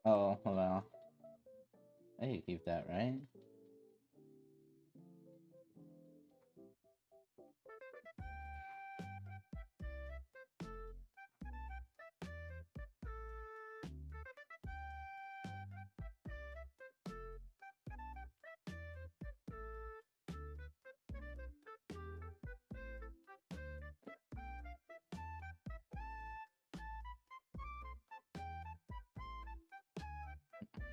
Oh, well. I can keep that, right?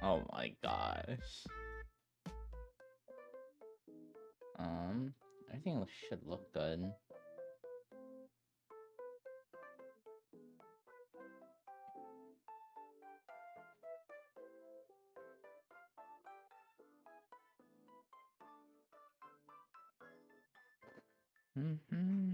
Oh my gosh. Everything should look good. Mm-hmm.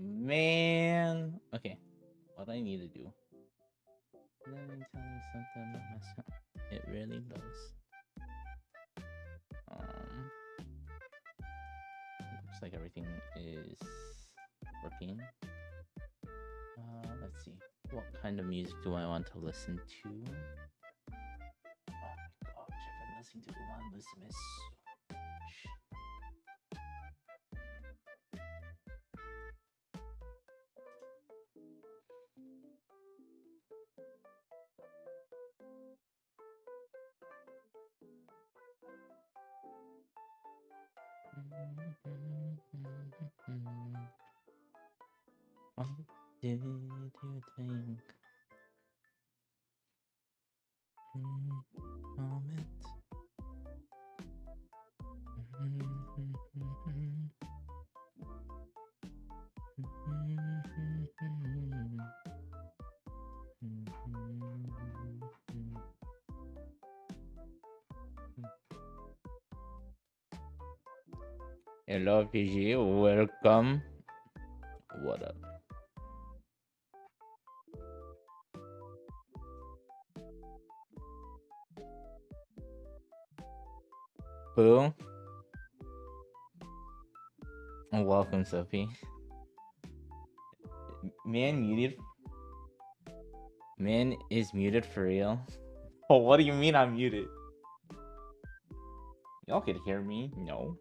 Man. Okay. What do I need to do? Let me tell you something about myself. It really does. Looks like everything is working. Let's see. What kind of music do I want to listen to? Oh my gosh, I've been listening to Lianli so much. What did you think? Moment. Hello, PG. Welcome. What up? Boo. Welcome, Sophie. Man muted. Man is muted for real. Oh, what do you mean I'm muted? Y'all could hear me? No.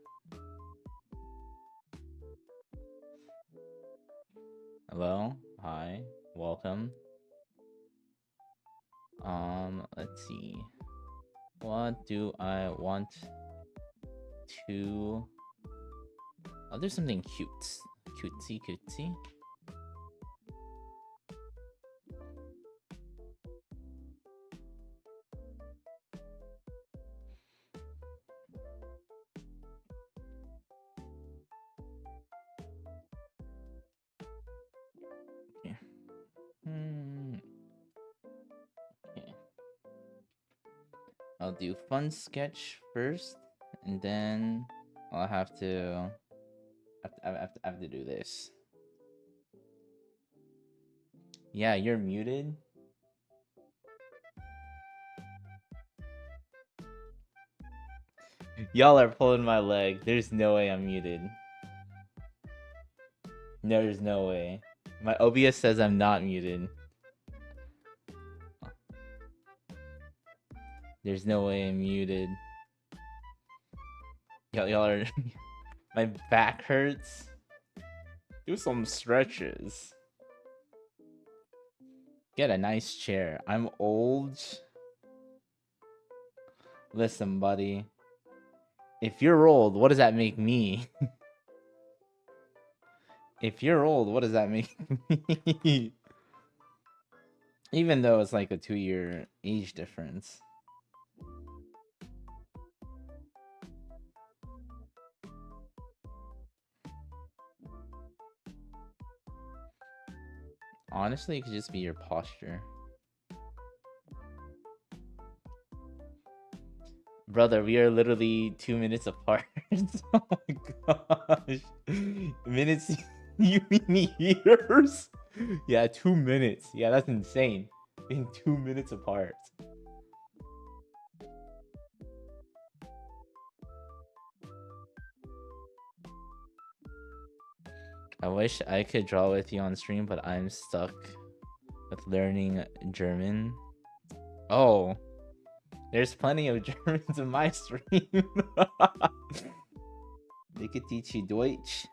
Hello? Hi. Welcome. Let's see. What do I want to... Oh, there's something cute. Cutesy, cutesy. Okay. Okay. I'll do fun sketch first, and then I'll have to do this. Yeah, you're muted. Y'all are pulling my leg. There's no way I'm muted. No, there's no way. My OBS says I'm not muted. There's no way I'm muted. Y'all are... My back hurts. Do some stretches. Get a nice chair. I'm old. Listen, buddy. If you're old, what does that make me? If you're old, what does that make me? Even though it's like a 2-year age difference. Honestly, it could just be your posture. Brother, we are literally 2 minutes apart. Oh my gosh. Minutes? You mean years? Yeah, 2 minutes. Yeah, that's insane. Being 2 minutes apart. I wish I could draw with you on stream, but I'm stuck with learning German. Oh. There's plenty of Germans in my stream. They could teach you Deutsch.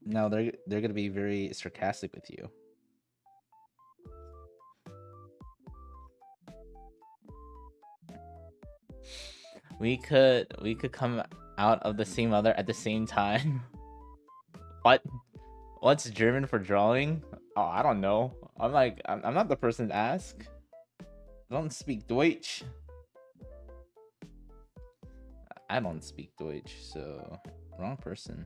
No, they're gonna be very sarcastic with you. We could come out of the same mother at the same time. What? What's German for drawing? Oh, I don't know. I'm not the person to ask. I don't speak Deutsch. I don't speak Deutsch, so wrong person.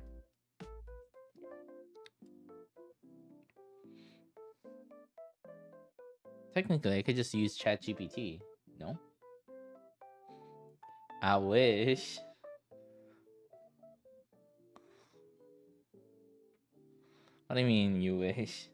Technically, I could just use ChatGPT. No? I wish. What do you mean, you wish?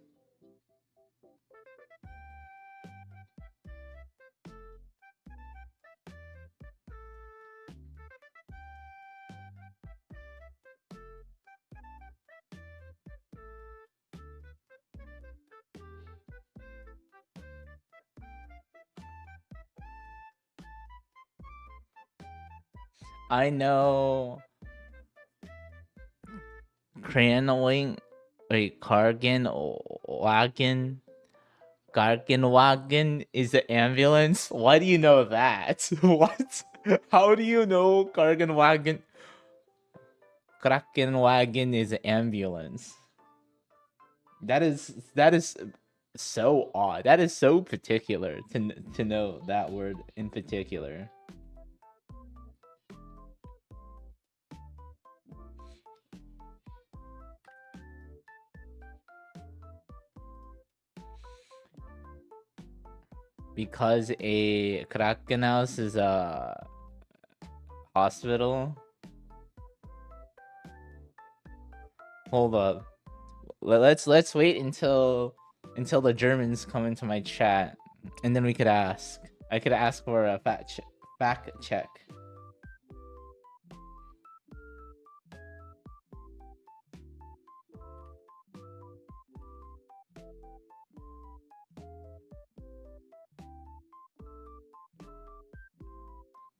I know. Cranling, wait, Cargan Wagon. Gargan Wagon is an ambulance? Why do you know that? What? How do you know Gargan Wagon? Kraken Wagon is an ambulance. That is so odd. That is so particular to know that word in particular. Because a Krankenhaus is a hospital. Hold up. Let's wait until the Germans come into my chat, and then we could ask. I could ask for a fact check.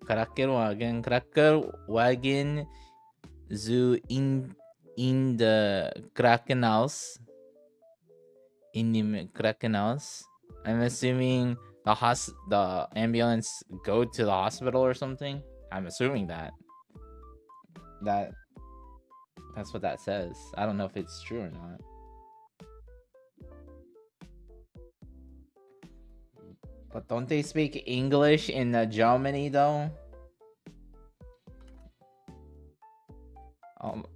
Krankenwagen zu in the Krankenhaus. In the Krankenhaus. I'm assuming the ambulance go to the hospital or something. I'm assuming that. That's what that says. I don't know if it's true or not. But don't they speak English in Germany though?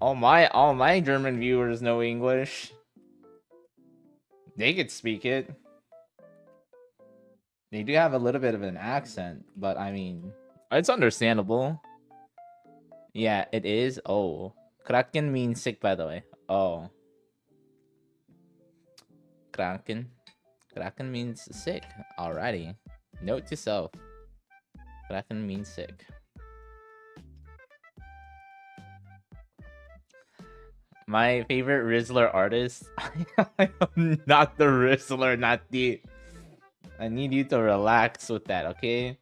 All my German viewers know English. They could speak it. They do have a little bit of an accent, but I mean, It's understandable. Yeah, it is. Oh, Kraken means sick, by the way. Oh, Kraken. Kraken means sick. Alrighty. Note to self. Kraken means sick. My favorite Rizzler artist. I am not the Rizzler, not the. I need you to relax with that, okay?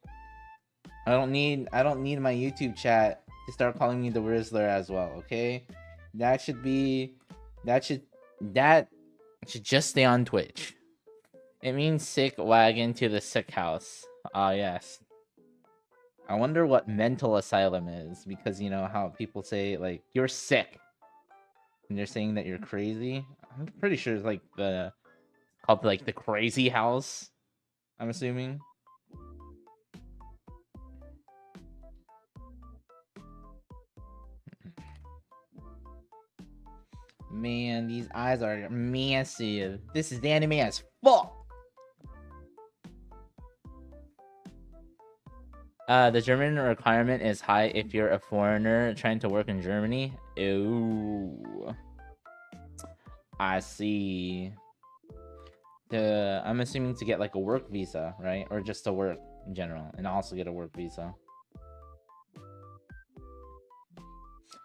I don't need my YouTube chat to start calling me the Rizzler as well, okay? That should just stay on Twitch. It means sick wagon to the sick house. Ah, yes. I wonder what mental asylum is, because you know how people say like you're sick and they're saying that you're crazy. I'm pretty sure it's like called like the crazy house, I'm assuming. Man, these eyes are massive. This is anime as fuck. The German requirement is high if you're a foreigner trying to work in Germany. Ooh. I see. I'm assuming to get like a work visa, right? Or just to work in general, and also get a work visa.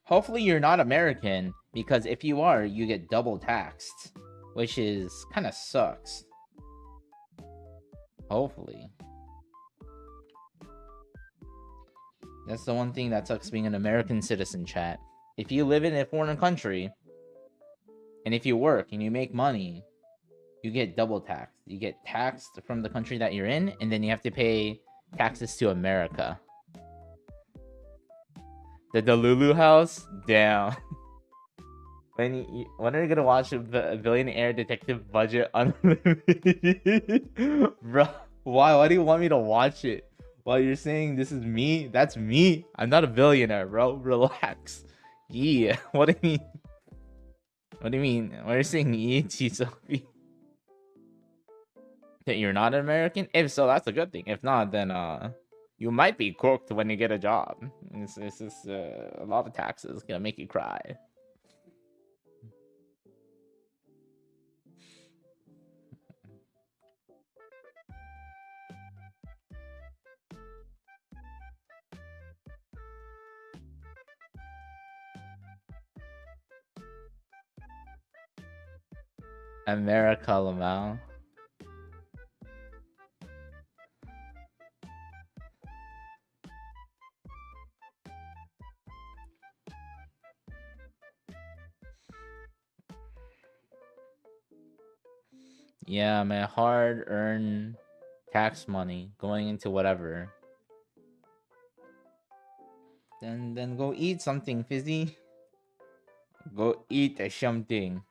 Hopefully you're not American, because if you are, you get double taxed, which is kind of sucks. Hopefully. That's the one thing that sucks being an American citizen, chat. If you live in a foreign country, and if you work and you make money, you get double taxed. You get taxed from the country that you're in, and then you have to pay taxes to America. The Delulu house? Damn. When are you gonna watch the Billionaire Detective Budget Unlimited? Bro, why do you want me to watch it? While you're saying this is me? That's me. I'm not a billionaire, bro. Relax. Yeah. What do you mean? What do you mean? Why are you saying yeah, Sophie? That you're not an American? If so, that's a good thing. If not, then you might be cooked when you get a job. It's just a lot of taxes gonna make you cry. America, Lamau. Yeah, my hard-earned tax money going into whatever. Then go eat something, Fizzy. Go eat something.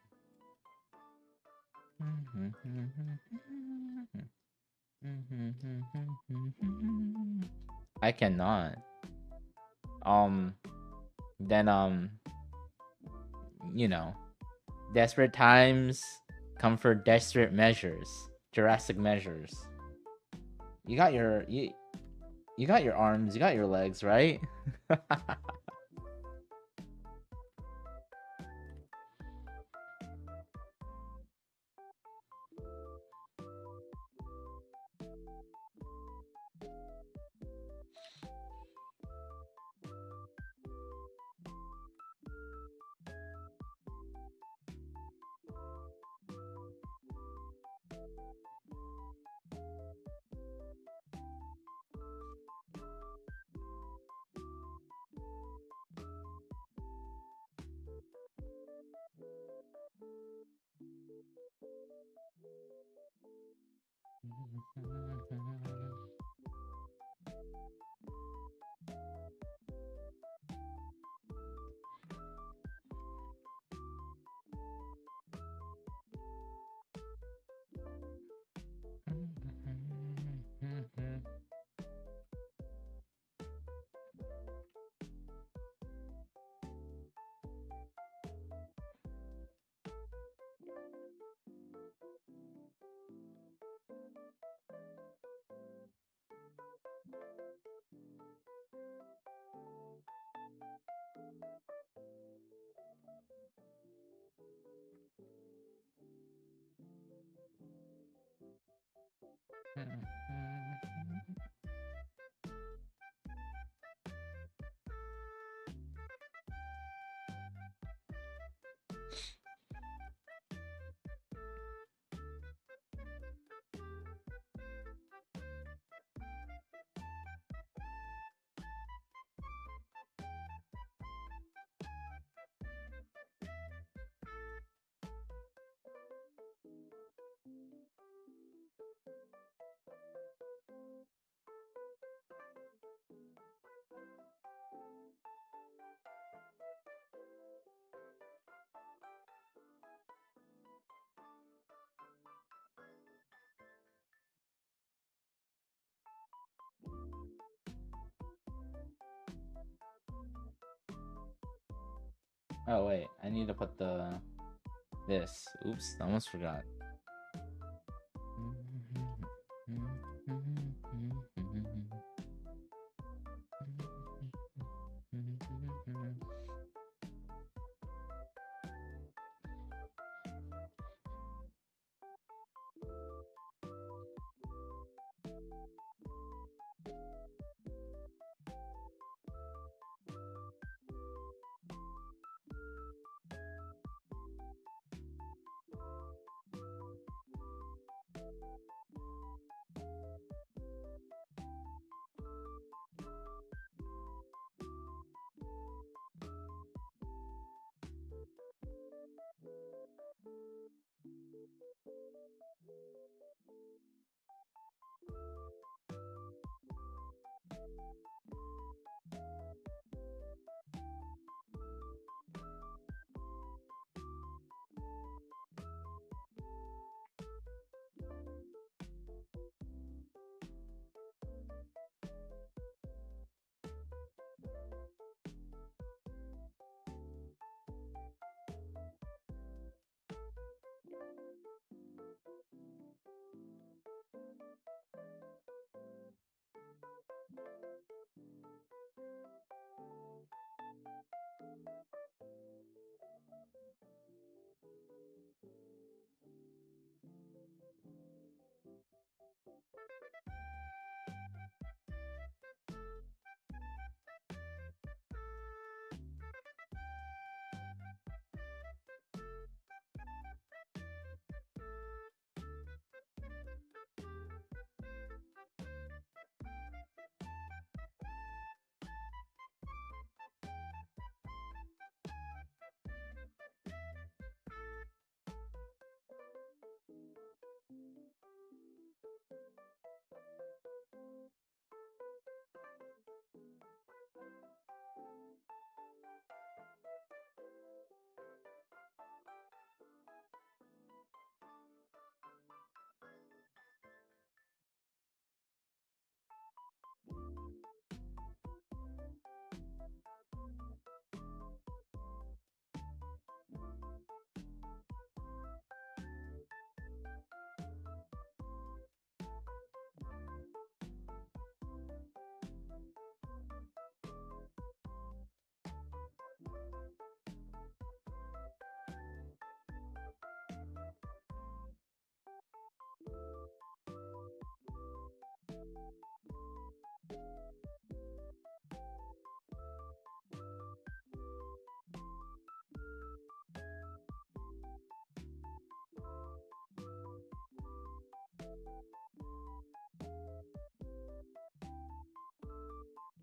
I cannot. Then you know, desperate times come for desperate measures. Jurassic measures. You got your you got your arms, you got your legs, right? Oh wait, I need to put this. Oops, I almost forgot.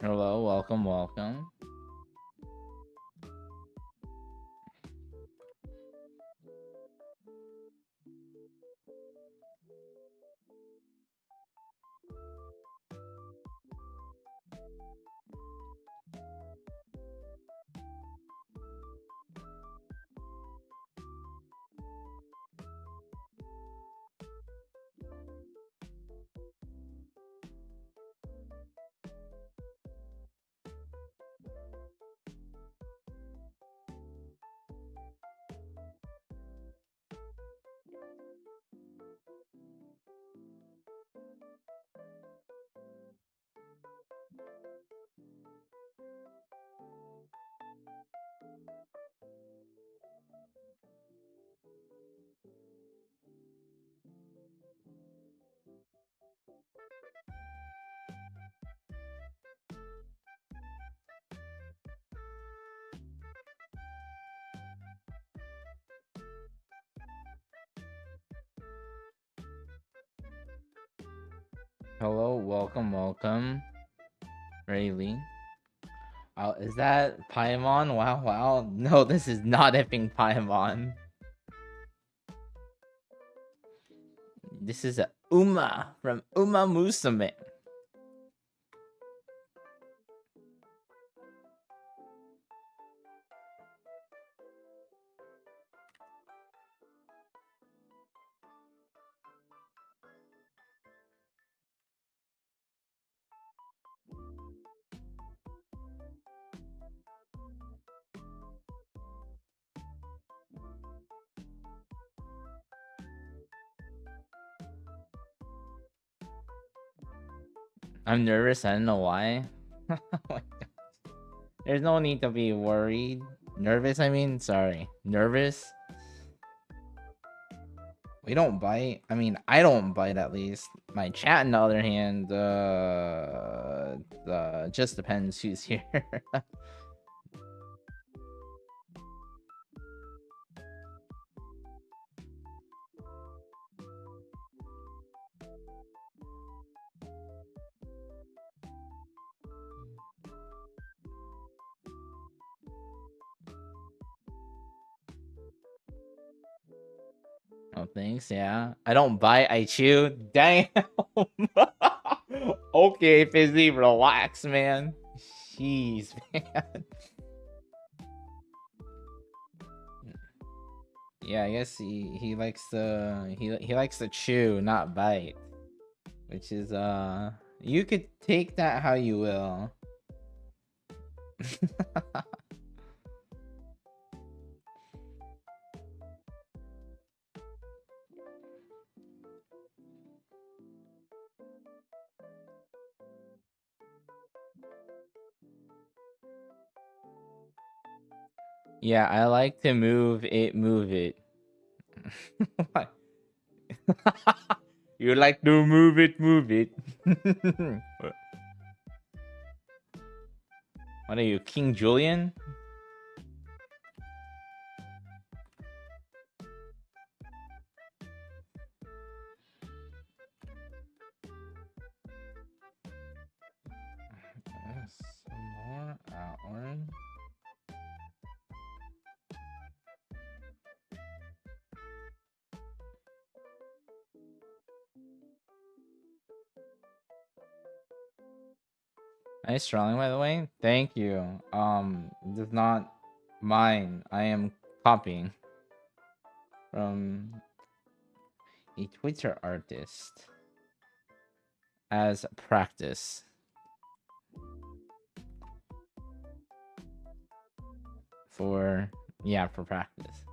Hello, welcome, welcome. Hello, welcome, Rayleigh. Oh, is that Paimon? Wow. No, this is not effing Paimon. This is a Uma from Uma Musume. I'm nervous. I don't know why. Oh my God. There's no need to be worried. Nervous, I mean? Sorry. Nervous? We don't bite. I mean, I don't bite at least. My chat, on the other hand, just depends who's here. Oh, thanks. Yeah, I don't bite. I chew. Damn. Okay, Fizzy, relax, man. Jeez, man. Yeah, I guess he likes to he likes to chew, not bite, which is you could take that how you will. Yeah, I like to move it, move it. What? You like to move it, move it. What are you, King Julian? Some more orange. Nice drawing, by the way. Thank you. This is not mine. I am copying from a Twitter artist as practice. For practice.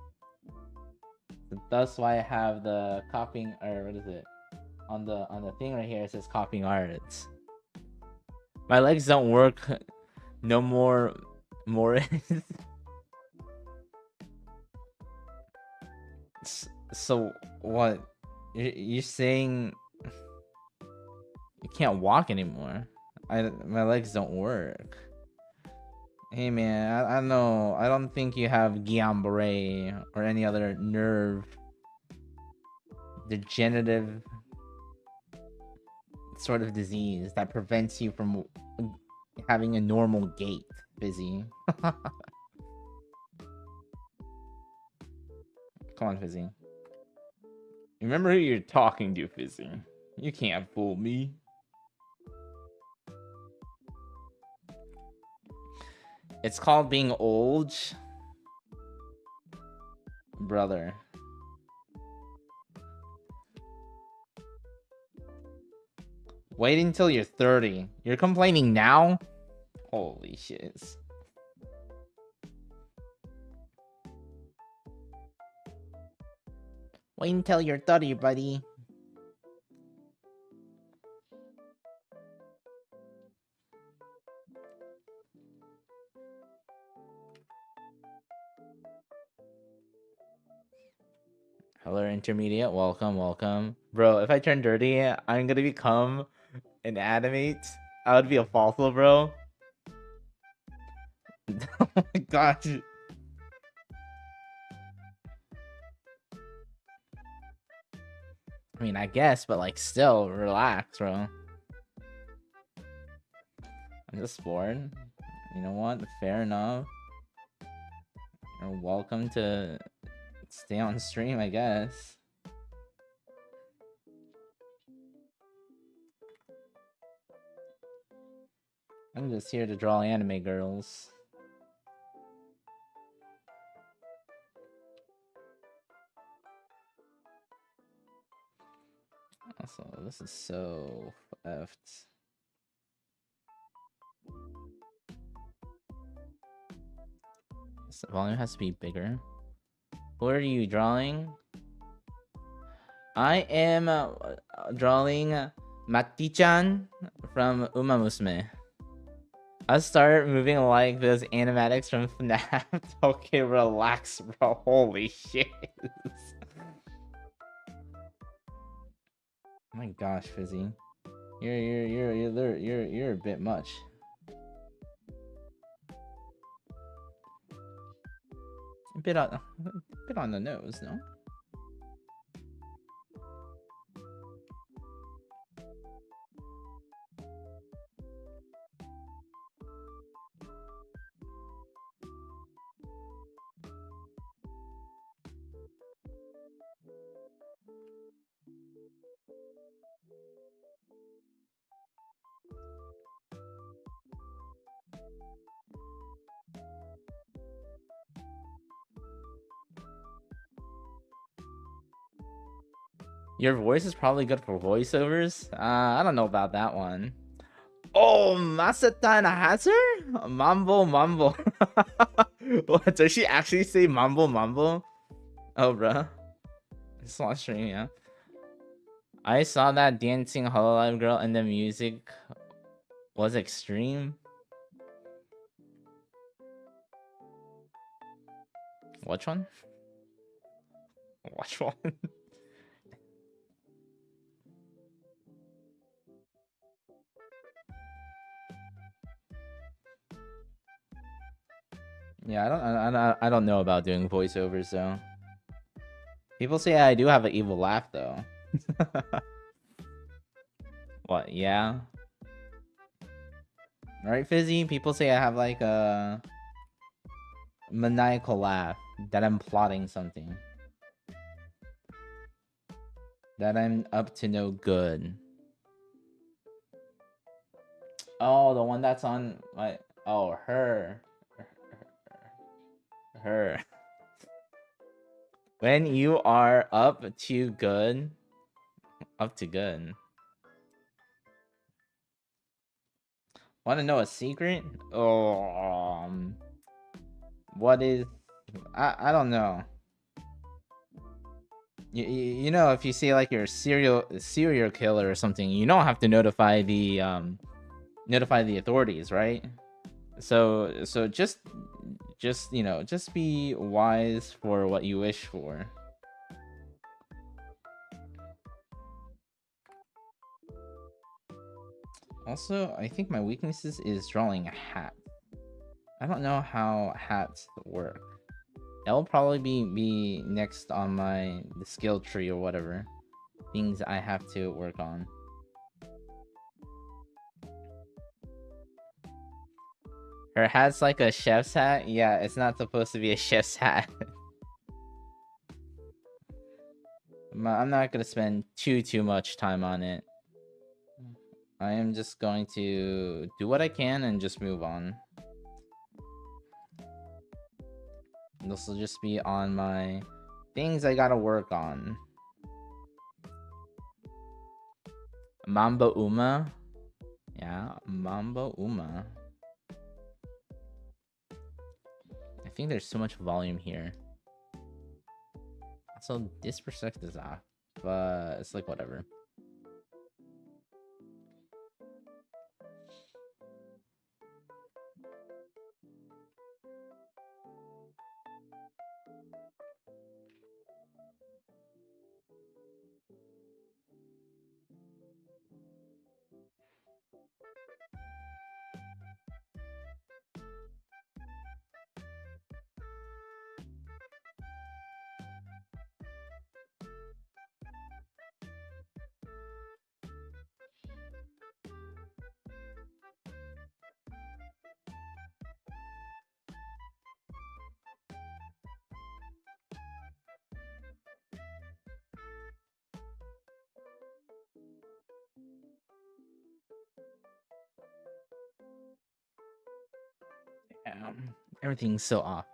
So that's why I have the copying, or what is it? On the thing right here, it says copying artists. My legs don't work no more. So what? You're saying you can't walk anymore? My legs don't work. Hey man, I know. I don't think you have Guillain-Barré or any other nerve degenerative sort of disease that prevents you from having a normal gait, Fizzy. Come on, Fizzy. Remember who you're talking to, Fizzy. You can't fool me. It's called being old, brother. Wait until you're 30. You're complaining now? Holy shit. Wait until you're 30, buddy. Hello, intermediate. Welcome, welcome. Bro, if I turn dirty, I'm gonna become an animate. I would be a fossil, bro. Oh my gosh. I mean, I guess, but like, still, relax, bro. I'm just bored. You know what? Fair enough. You're welcome to stay on stream, I guess. I'm just here to draw anime girls. Also, this is so effed. This volume has to be bigger. Who are you drawing? I am drawing Mati-chan from Uma Musume. I'll start moving like those animatics from FNAF. Okay, relax, bro. Holy shit. Oh my gosh, Fizzy. You're a bit much. A bit on the nose, no? Your voice is probably good for voiceovers. I don't know about that one. Oh, Masata Nahaser? Mambo Mambo. What, does she actually say Mambo Mambo? Oh, bruh. It's not stream, yeah. I saw that dancing Hololive girl and the music was extreme. Which one? Which one? Yeah, I don't know about doing voiceovers though. People say I do have an evil laugh though. What? Yeah. Right, Fizzy? People say I have like a maniacal laugh, that I'm plotting something, that I'm up to no good. Oh, the one that's on my... Oh, her. When you are up to good. Up to good. Want to know a secret? Oh, what is... I don't know. You know, if you say like you're a serial killer or something, you don't have to notify the authorities, right? So just you know, just be wise for what you wish for. Also, I think my weaknesses is drawing a hat. I don't know how hats work. That'll probably be next on the skill tree or whatever. Things I have to work on. Her hat's like a chef's hat? Yeah, it's not supposed to be a chef's hat. I'm not gonna spend too much time on it. I am just going to do what I can and just move on. This will just be on my things I gotta work on. Mambo Uma. Yeah, Mambo Uma. I think there's so much volume here. So this perspective is off, but it's like whatever. Everything's so off.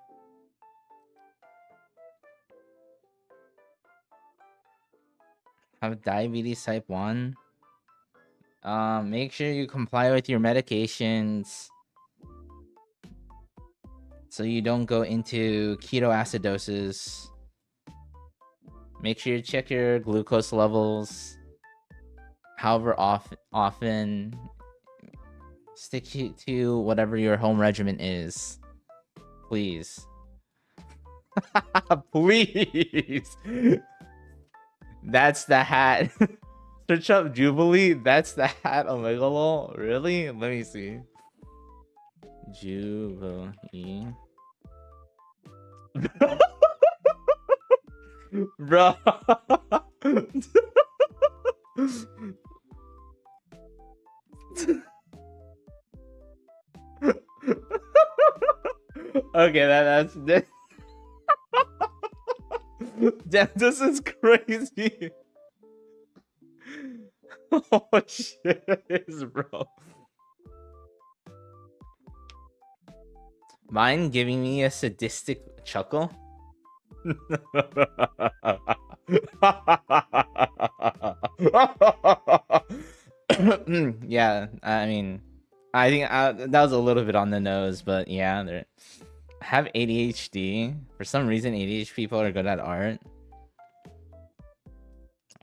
Have diabetes type 1? Make sure you comply with your medications so you don't go into ketoacidosis. Make sure you check your glucose levels. However often. Stick to whatever your home regimen is. Please. Please. That's the hat. Search up Jubilee. That's the hat. Oh my god. Really? Let me see. Jubilee. Bro. Okay, that's damn, this is crazy. Oh shit, bro. Mine giving me a sadistic chuckle. Yeah, I mean, I think that was a little bit on the nose, but yeah, they have ADHD. For some reason, ADHD people are good at art.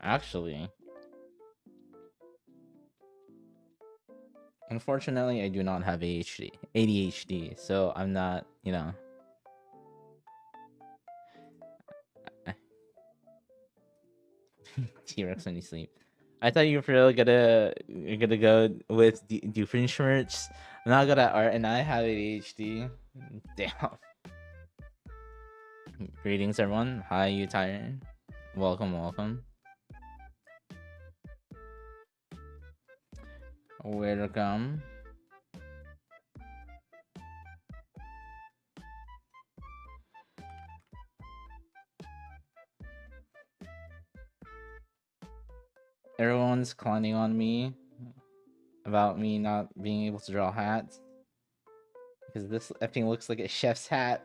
Actually, unfortunately, I do not have ADHD, so I'm not, you know. T-Rex when you sleep. I thought you were really you're gonna go with Doofenshmirtz. I'm not good at art, and I have ADHD. Damn. Greetings, everyone. Hi, you tired? Welcome, welcome. Welcome. Everyone's clowning on me about me not being able to draw hats because this effing looks like a chef's hat.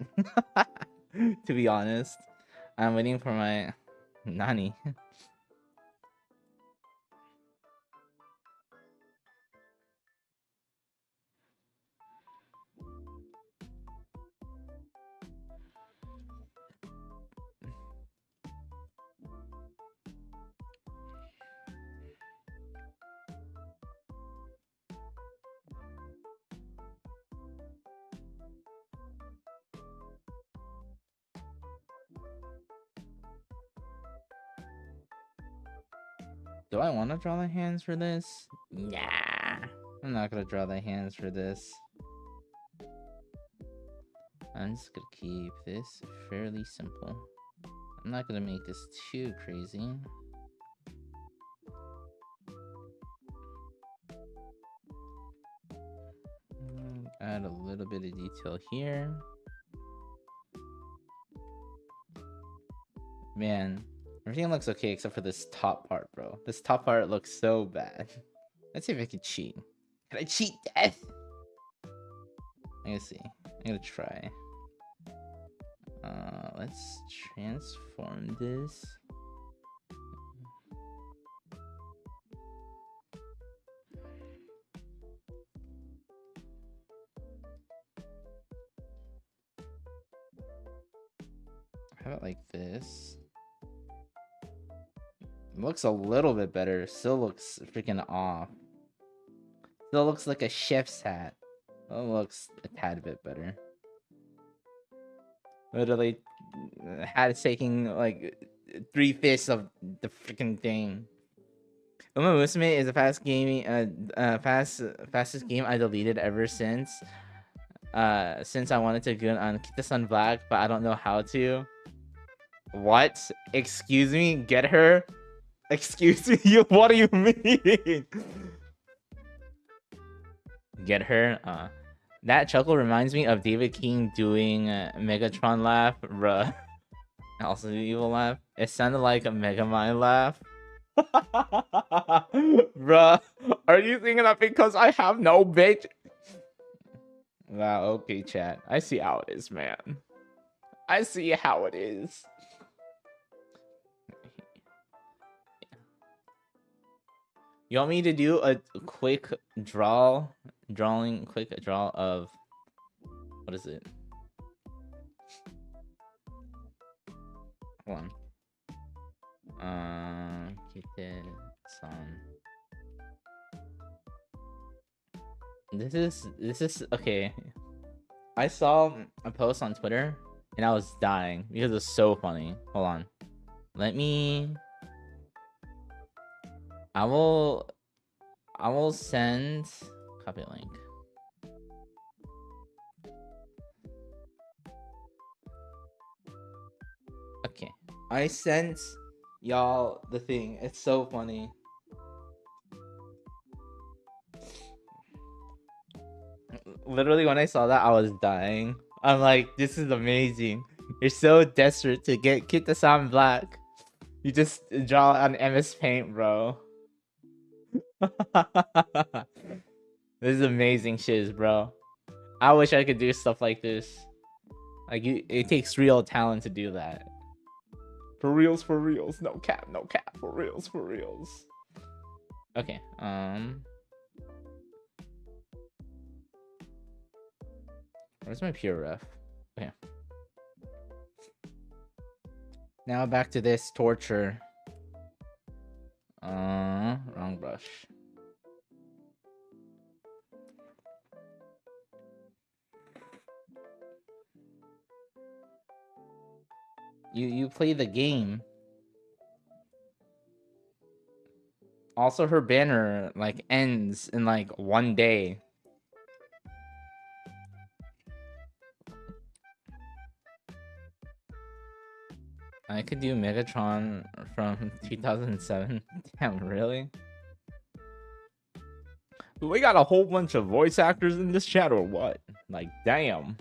To be honest, I'm waiting for my Nani. Do I want to draw the hands for this? Nah, I'm not gonna draw the hands for this. I'm just gonna keep this fairly simple. I'm not gonna make this too crazy. Add a little bit of detail here. Man, everything looks okay except for this top part, bro. This top part looks so bad. Let's see if I can cheat. Can I cheat death? I'm gonna see. I'm gonna try. Let's transform this. Have it like this. It looks a little bit better. Still looks freaking off. Still looks like a chef's hat. It looks a tad bit better. Literally, hat is taking like 3/5 of the freaking thing. Uma Musume is the fastest game I deleted ever since I wanted to go on Kita-san Black, but I don't know how to. What? Excuse me? Get her? Excuse me? What do you mean? Get her? That chuckle reminds me of David King doing Megatron laugh, bruh. Also the evil laugh. It sounded like a Megamind laugh. Bruh, are you thinking that because I have no bitch? Wow, okay, chat. I see how it is, man. I see how it is. You want me to do a quick quick draw of what is it? Hold on. This is okay. I saw a post on Twitter and I was dying because it's so funny. Hold on. Let me. I will send copy link. Okay. I sent y'all the thing. It's so funny. Literally when I saw that I was dying. I'm like, this is amazing. You're so desperate to get Kita-san Black. You just draw on MS Paint, bro. This is amazing shiz, bro. I wish I could do stuff like this. Like, it takes real talent to do that. For reals, no cap, for reals. Okay, where's my pure ref? Okay. Now back to this torture. Wrong brush. You play the game. Also, her banner like ends in like 1 day. I could do Megatron from 2007. Damn, really? We got a whole bunch of voice actors in this chat or what? Like, damn.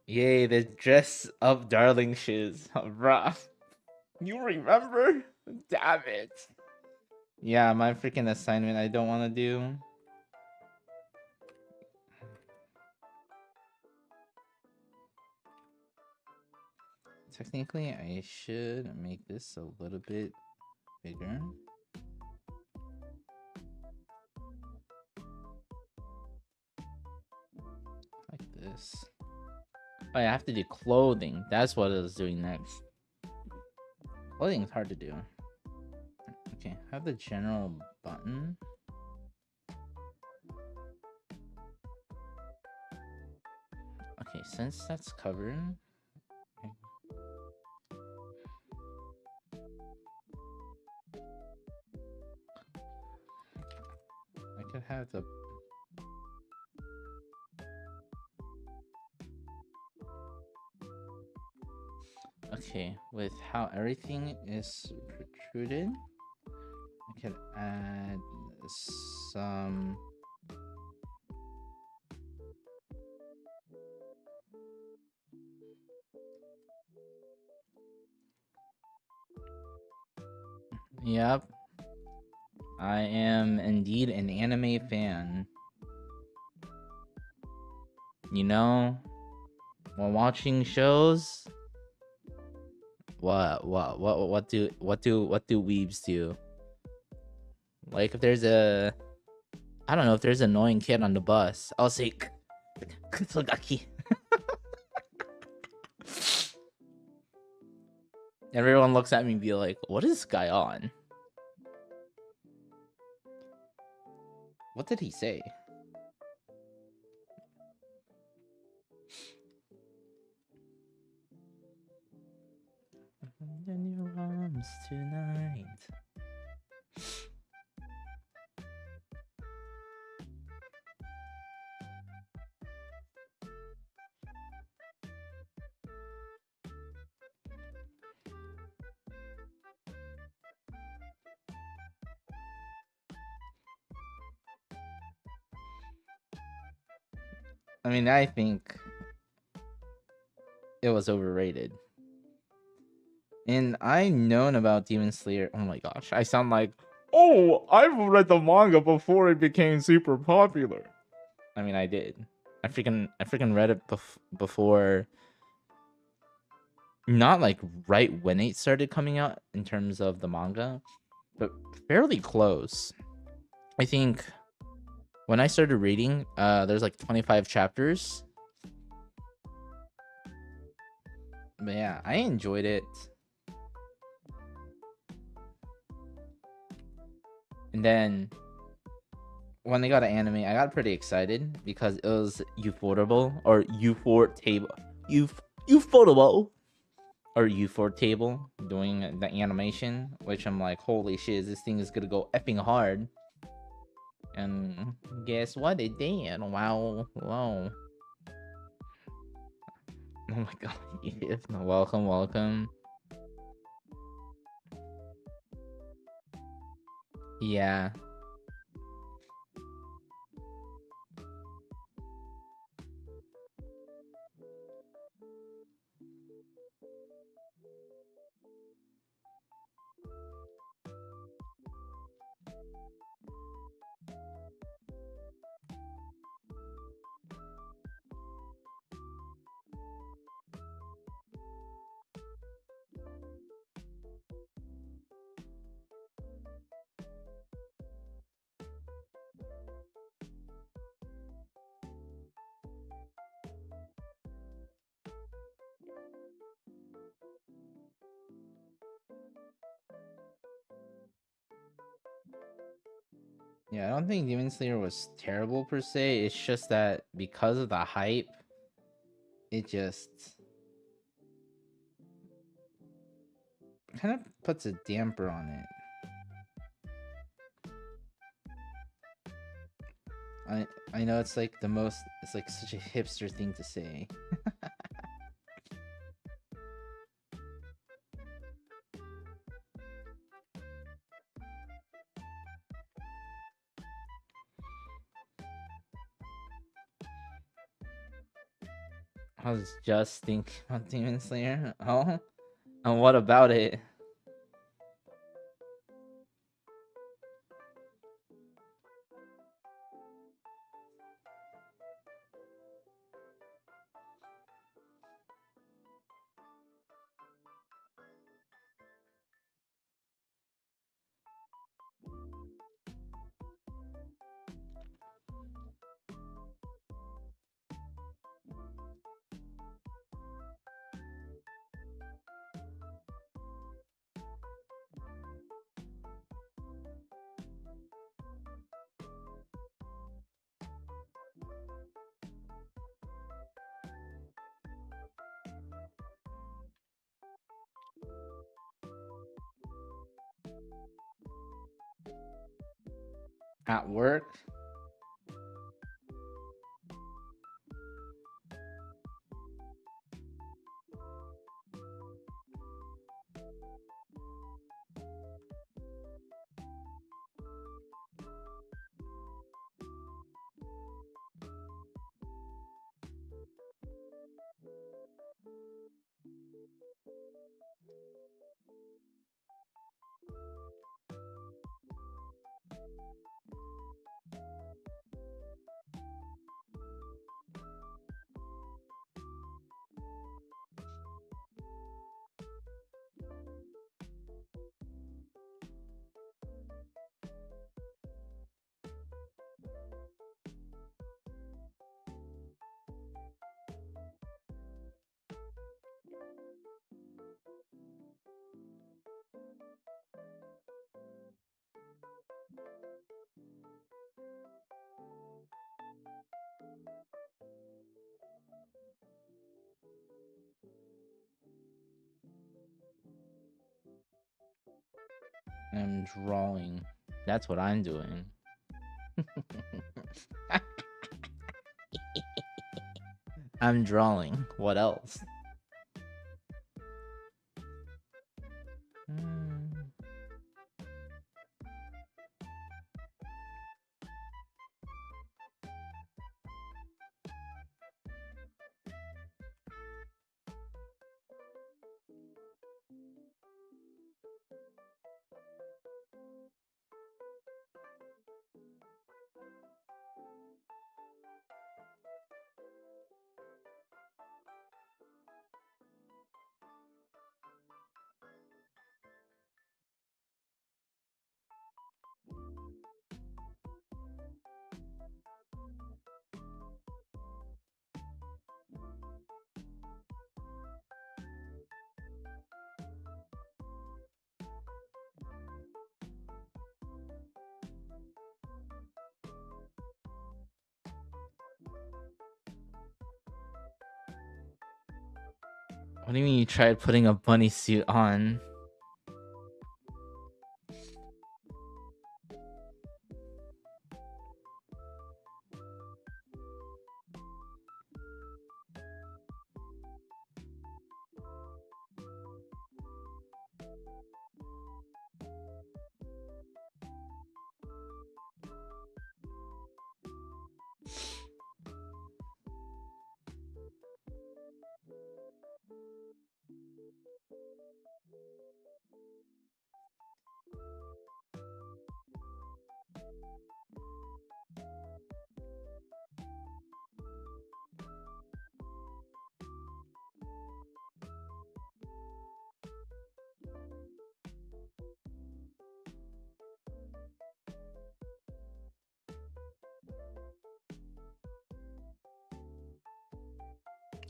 Yay, the dress up darling shiz. Bruh. You remember? Damn it. Yeah, my freaking assignment I don't want to do. Technically, I should make this a little bit bigger. Like this. Oh, I have to do clothing. That's what I was doing next. Clothing is hard to do. Okay, have the general button. Okay, since that's covered. I could have the okay, with how everything is protruded, I could add some Yep. I am indeed an anime fan. You know, when watching shows, what do weebs do? Like if there's a, I don't know, if there's an annoying kid on the bus, I'll say Kutsugaki. Everyone looks at me and be like, what is this guy on? What did he say? comes tonight. I mean, I think it was overrated. And I known about Demon Slayer. Oh my gosh, I sound like, oh, I've read the manga before it became super popular. I mean, I did. I freaking read it before. Not like right when it started coming out in terms of the manga, but fairly close. I think when I started reading, there's like 25 chapters. But yeah, I enjoyed it. And then when they got an anime, I got pretty excited because it was Ufotable or Ufotable. Ufotable or Ufotable doing the animation, which I'm like, holy shit, this thing is gonna go effing hard. And guess what? It did. Wow. Wow. Oh my god. Welcome, welcome. Yeah. Yeah, I don't think Demon Slayer was terrible per se. It's just that because of the hype, it just kind of puts a damper on it. I know it's like it's like such a hipster thing to say. I was just thinking about Demon Slayer. Oh, and what about it? At work? I'm drawing. That's what I'm doing. I'm drawing. What else? What do you mean you tried putting a bunny suit on?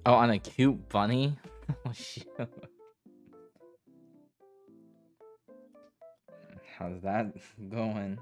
Oh, on a cute bunny? Oh, shit. How's that going?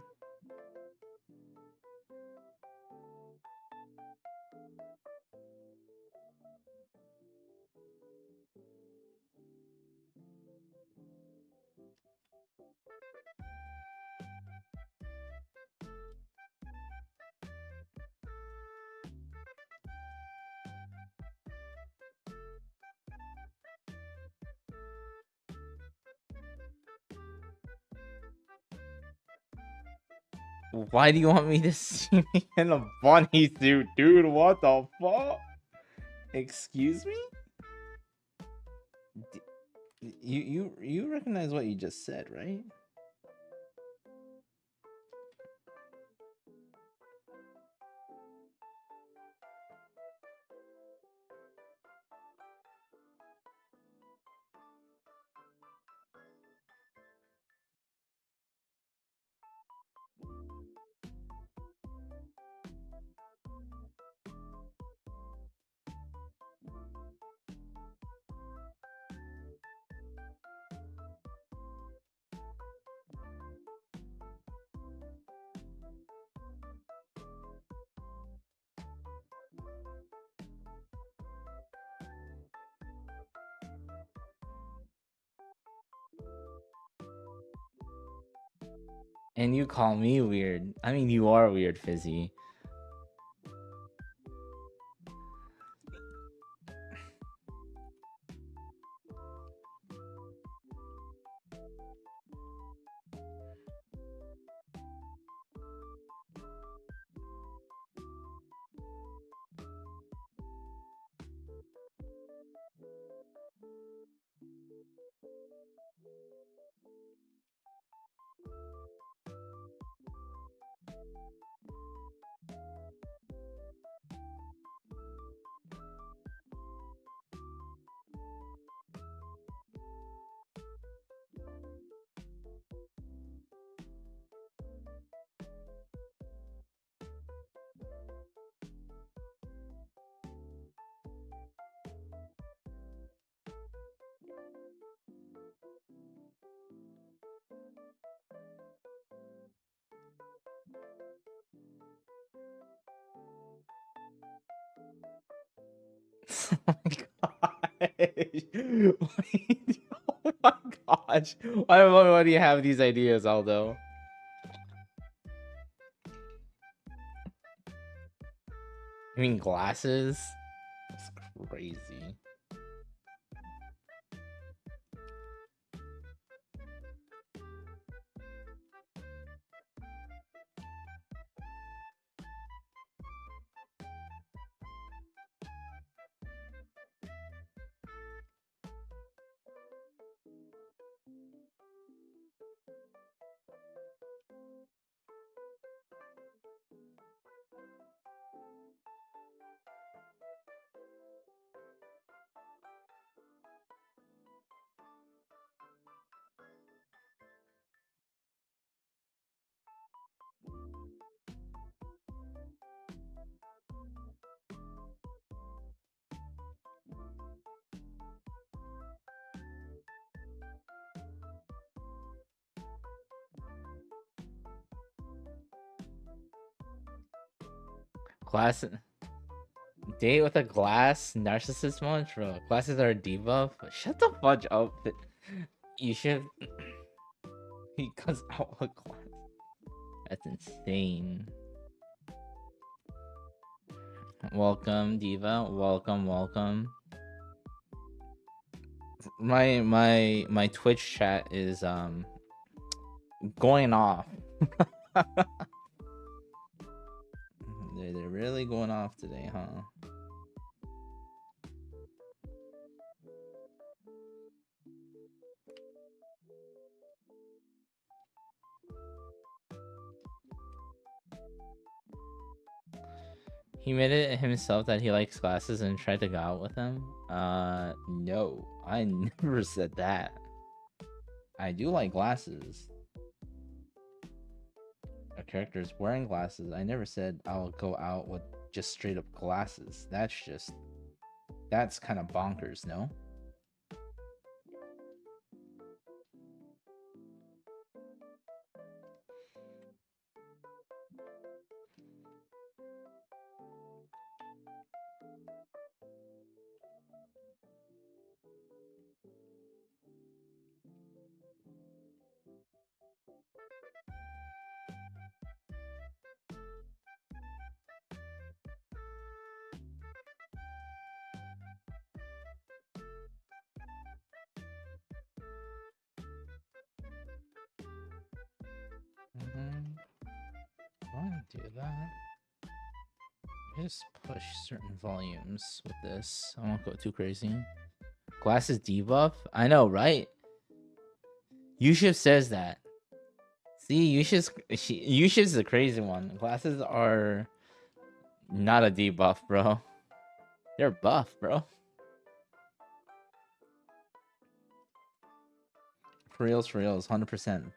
Why do you want me to see me in a bunny suit, dude? What the fuck? Excuse me? You recognize what you just said, right? And you call me weird. I mean, you are weird, Fizzy. Oh my god. Oh my god. much. Why do you have these ideas, Aldo? You mean glasses? That's crazy. Glass date with a glass narcissist munch, bro. Glasses are a debuff. Shut the fudge up. You should because out with glass. That's insane. Welcome, Diva. Welcome. My Twitch chat is going off. They're really going off today, huh? He made it himself that he likes glasses and tried to go out with them? No. I never said that. I do like glasses. A character is wearing glasses. I never said I'll go out with just straight up glasses. That's kind of bonkers, no? Why do that? Just push certain volumes with this. I won't go too crazy. Glasses debuff? I know, right? Yusuf says that. See, Yusuf's the crazy one. Glasses are not a debuff, bro. They're buff, bro. For reals, 100%.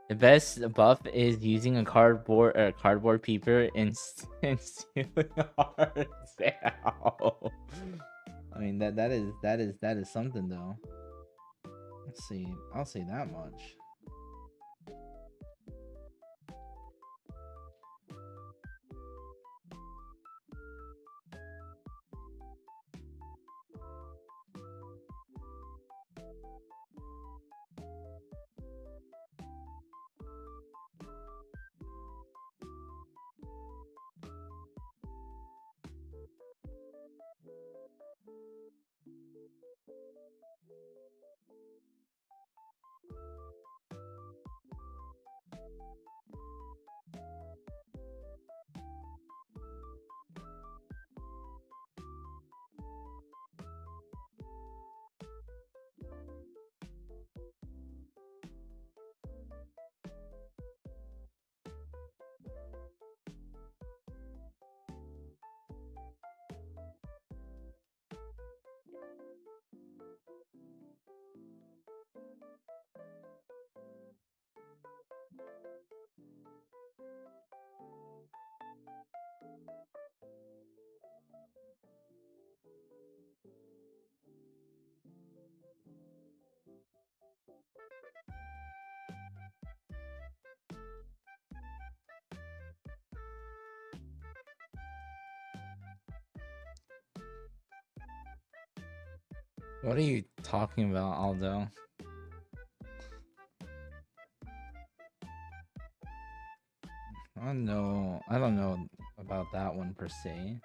The best buff is using a cardboard paper and stealing hearts out. I mean that is something though. Let's see. I'll say that much. What are you talking about, Aldo? I don't know about that one per se.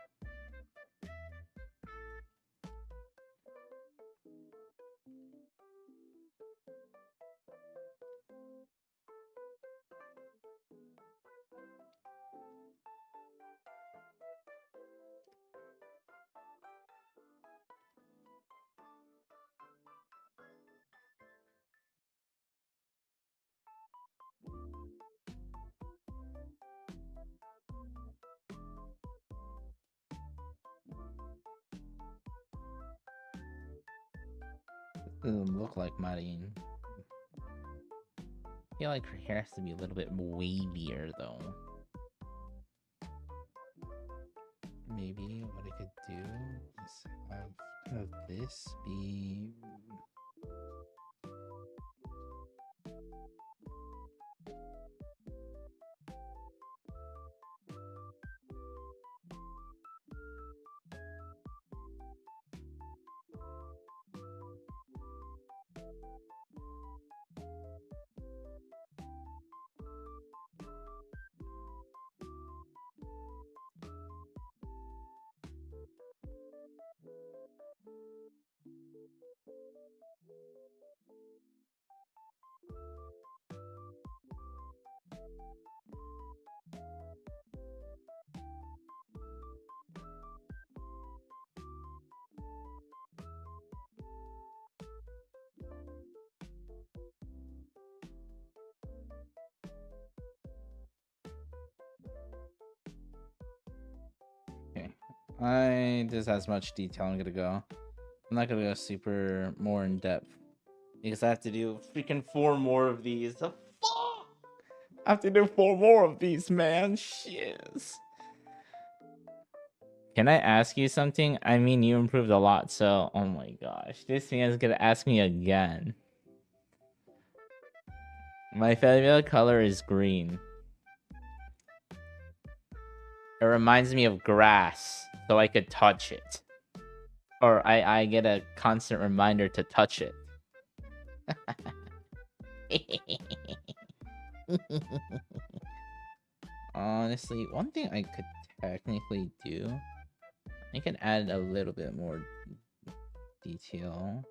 Doesn't look like Marine. I feel like her hair has to be a little bit wavier though. Maybe what I could do is have this be this is as much detail I'm gonna go. I'm not gonna go super more in depth because I have to do freaking 4 more of these. The fuck! I have to do 4 more of these, man. Shit. Can I ask you something? I mean, you improved a lot, so oh my gosh, this man's gonna ask me again. My favorite color is green. It reminds me of grass, so I could touch it. Or I get a constant reminder to touch it. Honestly, one thing I could technically do, I can add a little bit more detail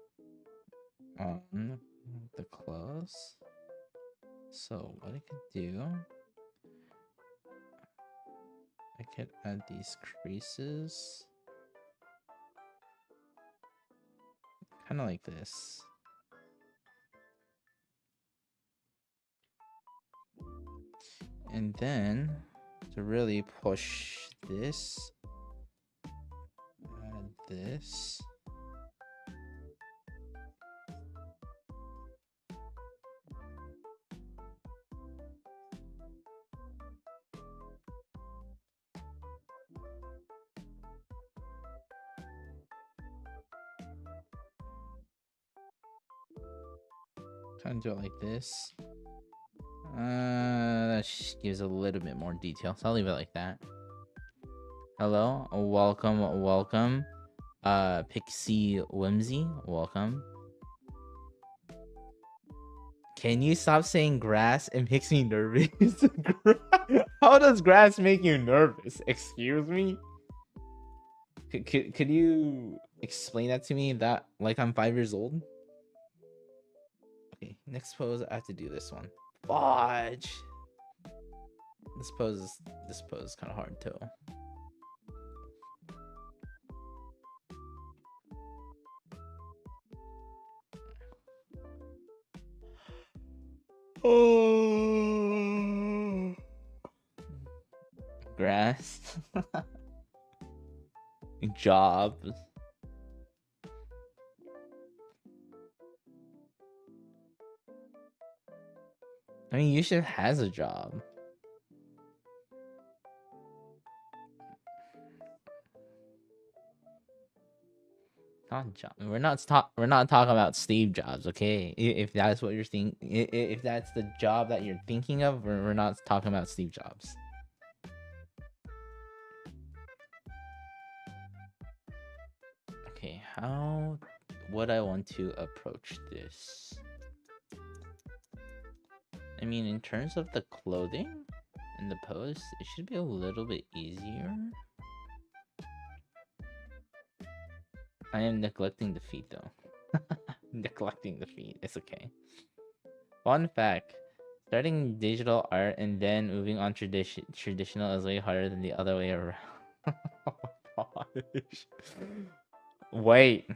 on the clothes. So what I could do, I could add these creases, kind of like this. And then to really push this, add this. Kind of do it like this. That just gives a little bit more detail, so I'll leave it like that. Hello, welcome. Pixie Whimsy, welcome. Can you stop saying grass? It makes me nervous. How does grass make you nervous? Excuse me? Could you explain that to me? That like I'm 5 years old? Okay, next pose, I have to do this one. Fudge. This pose is kind of hard too. Oh, grass. Job. I mean, Yusuf has a job. Not John. We're not talking about Steve Jobs, okay? If that's what you're thinking, if that's the job that you're thinking of, we're not talking about Steve Jobs. Okay, how would I want to approach this? I mean, in terms of the clothing and the pose, it should be a little bit easier. I am neglecting the feet though. Neglecting the feet. It's okay. Fun fact. Starting digital art and then moving on traditional is way harder than the other way around. Oh my gosh. Wait.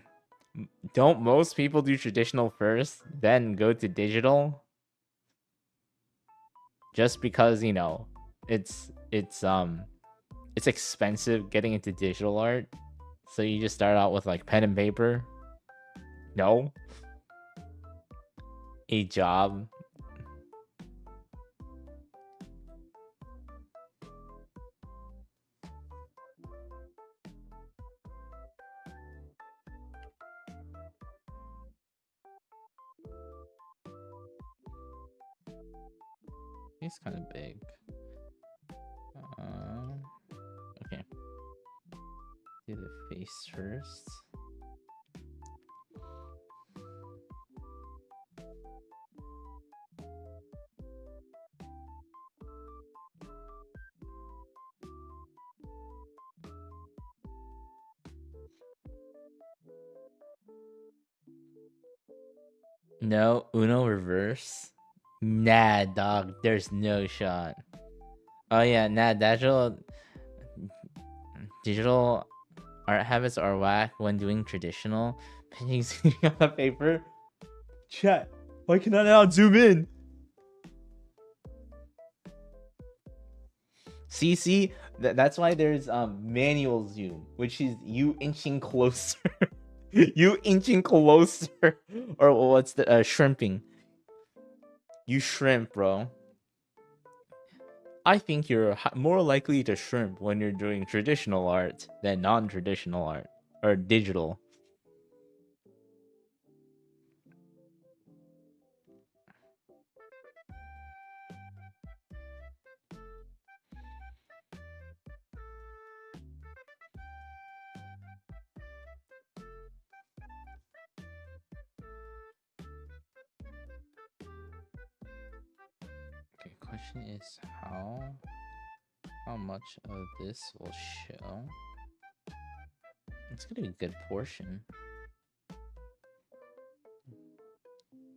Don't most people do traditional first, then go to digital? Just because, you know, it's expensive getting into digital art. So you just start out with like pen and paper? No. A job. He's kind of big. Okay. Do the face first. No, Uno reverse. Nah, dog. There's no shot. Oh yeah, nah. Digital art habits are whack when doing traditional. Paintings on the paper. Chat. Why can I not zoom in? See, that's why there's manual zoom, which is you inching closer. You inching closer, or what's the shrimping? You shrimp, bro. I think you're more likely to shrimp when you're doing traditional art than non-traditional art or digital. Okay, question is how much of this will show? It's gonna be a good portion.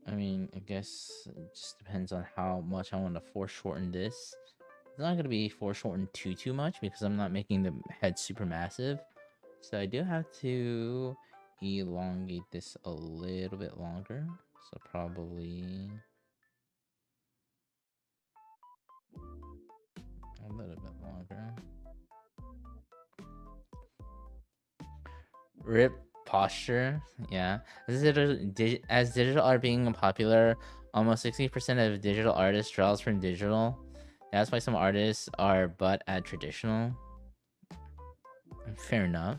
I mean, I guess it just depends on how much I want to foreshorten this. It's not gonna be foreshortened too much because I'm not making the head super massive. So I do have to elongate this a little bit longer. So probably a little bit longer. Rip posture, yeah. As digital art being popular, almost 60% of digital artists draws from digital. That's why some artists are but at traditional. Fair enough.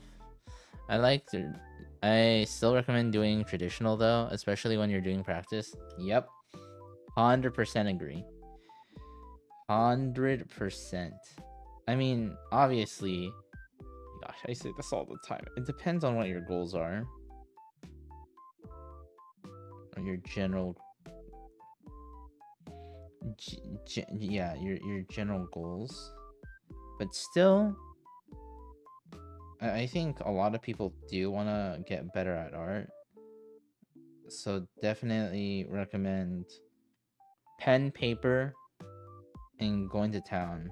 I still recommend doing traditional though, especially when you're doing practice. Yep. 100% agree. 100%. I mean, obviously, gosh, I say this all the time. It depends on what your goals are. Or your general yeah, your general goals. But still, I think a lot of people do want to get better at art. So definitely recommend pen, paper, and going to town.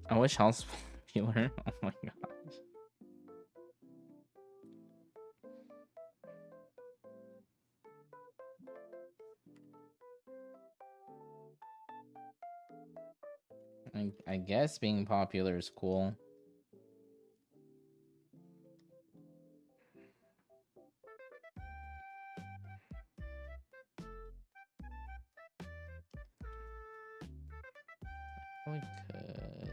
I wish house popular. Oh my gosh. I guess being popular is cool. We could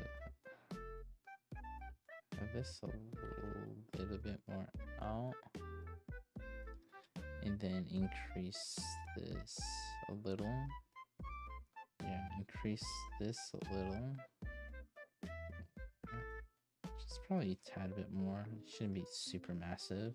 have this a little bit more out, and then increase this a little. Yeah, increase this a little. Just probably a tad bit more. It shouldn't be super massive.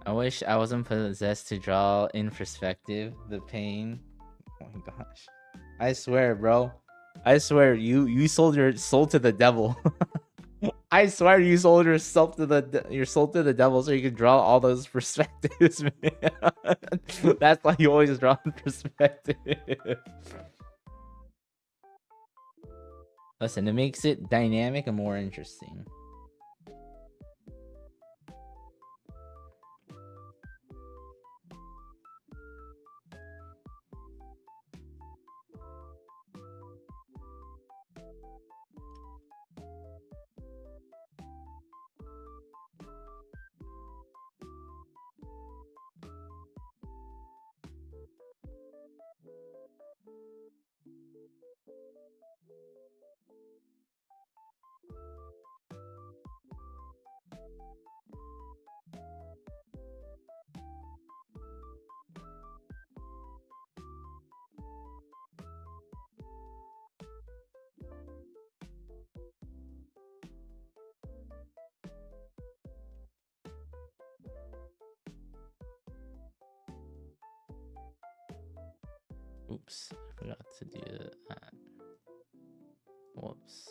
I wish I wasn't possessed to draw in perspective. The pain. Oh my gosh. I swear, bro. I swear, you sold your soul to the devil. I swear you sold yourself to your soul to the devil so you could draw all those perspectives, man. That's why you always draw in perspective. Listen, it makes it dynamic and more interesting. Oops, I forgot to do that. Whoops.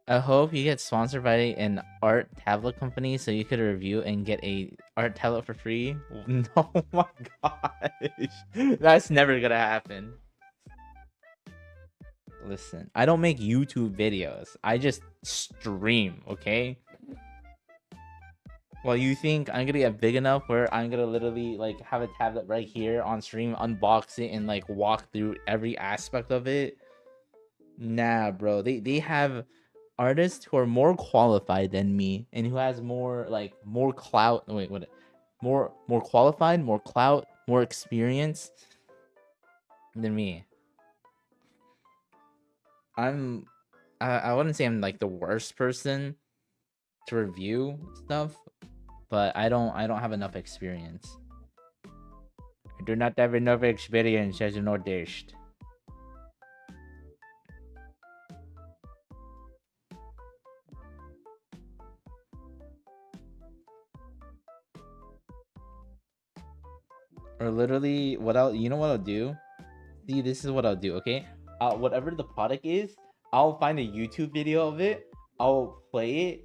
I hope you get sponsored by an art tablet company so you could review and get a art tablet for free. No, my gosh. That's never gonna happen. Listen, I don't make YouTube videos. I just stream, okay? Well, you think I'm gonna get big enough where I'm gonna literally like have a tablet right here on stream, unbox it, and like walk through every aspect of it? Nah, bro. They have artists who are more qualified than me and who has more like more clout. Wait, what? More qualified, more clout, more experience than me. I wouldn't say I'm like the worst person to review stuff, but I don't have enough experience. I do not have enough experience, as you noticed. Or literally, you know what I'll do? See, this is what I'll do, okay? Whatever the product is, I'll find a YouTube video of it. I'll play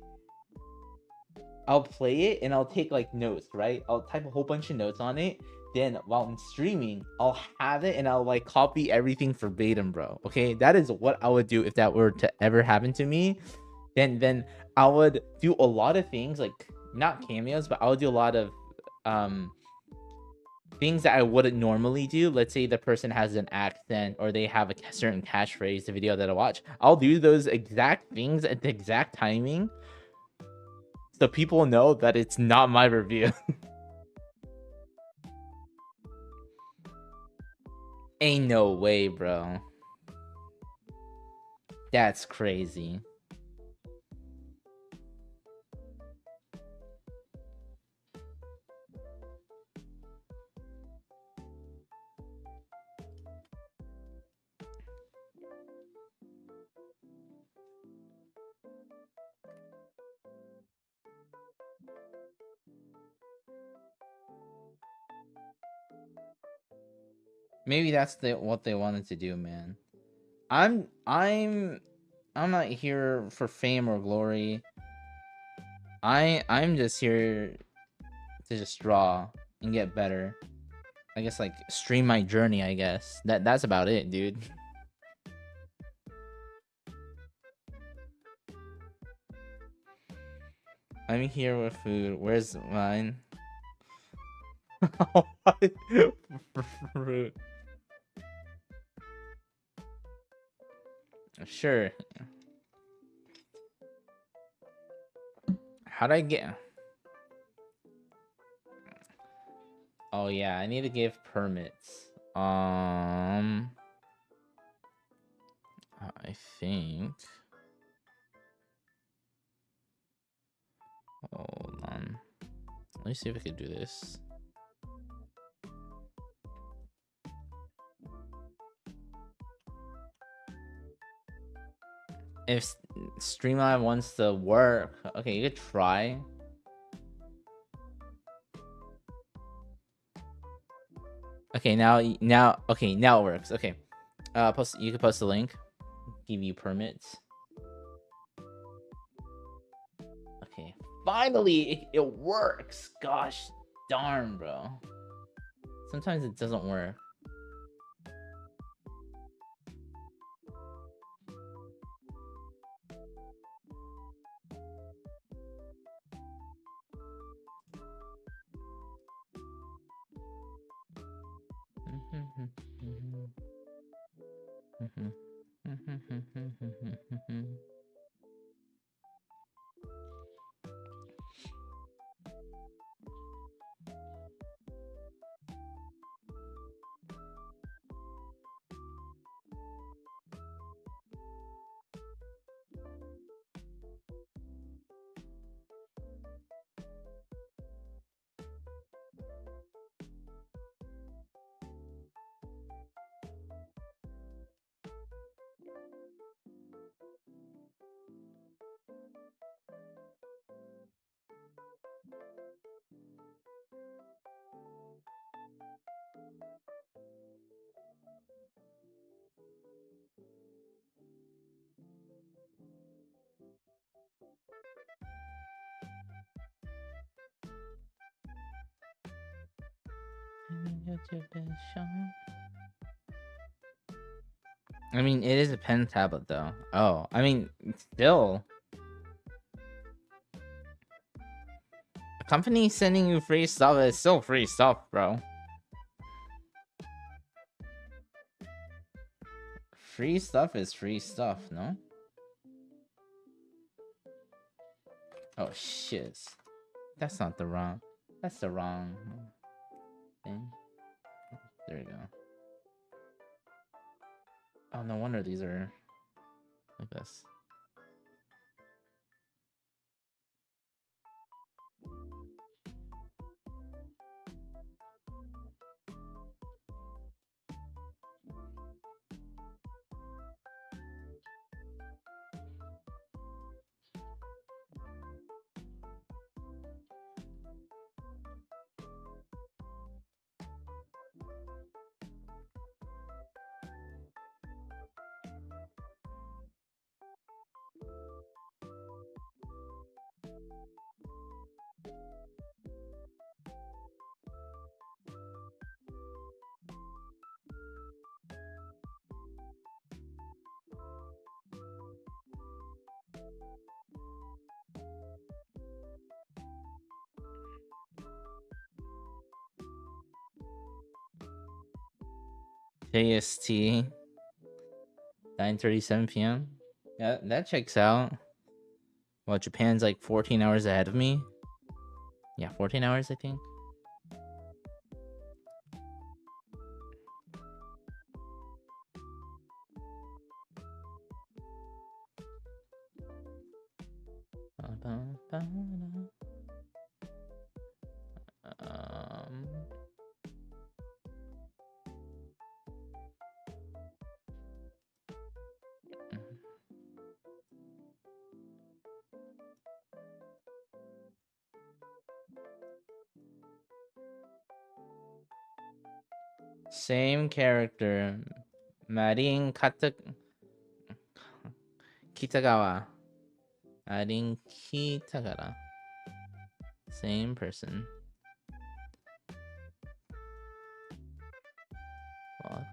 it. And I'll take like notes, right? I'll type a whole bunch of notes on it. Then while I'm streaming, I'll have it and I'll like copy everything verbatim, bro. Okay, that is what I would do if that were to ever happen to me. Then I would do a lot of things, like not cameos, but I would do a lot of things that I wouldn't normally do. Let's say the person has an accent or they have a certain catchphrase, the video that I watch. I'll do those exact things at the exact timing so people know that it's not my review. Ain't no way, bro. That's crazy. Maybe that's what they wanted to do, man. I'm not here for fame or glory. I'm just here to just draw and get better. I guess like stream my journey, I guess. That's about it, dude. I'm here with food. Where's mine? Fruit. Sure. How'd I get? Oh yeah, I need to give permits. I think. Hold on. Let me see if I can do this. If Streamline wants to work, okay, you could try. Okay, now it works. Okay, you can post the link. Give you permits. Okay, finally it works. Gosh darn, bro. Sometimes it doesn't work. I mean, it is a pen tablet though. Oh, I mean, still. A company sending you free stuff is still free stuff, bro. Free stuff is free stuff, no? Oh shit. That's not the wrong. That's the wrong thing. There you go. Oh, no wonder these are like this. JST 9:37 p.m. Yeah, that checks out. Well, Japan's like 14 hours ahead of me. Yeah, 14 hours, I think. Same character. Marin Kitagawa. Marin Kitagawa. Same person. What?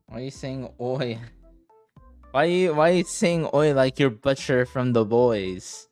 Why are you saying oi? Why are you saying oi like you're Butcher from The Boys?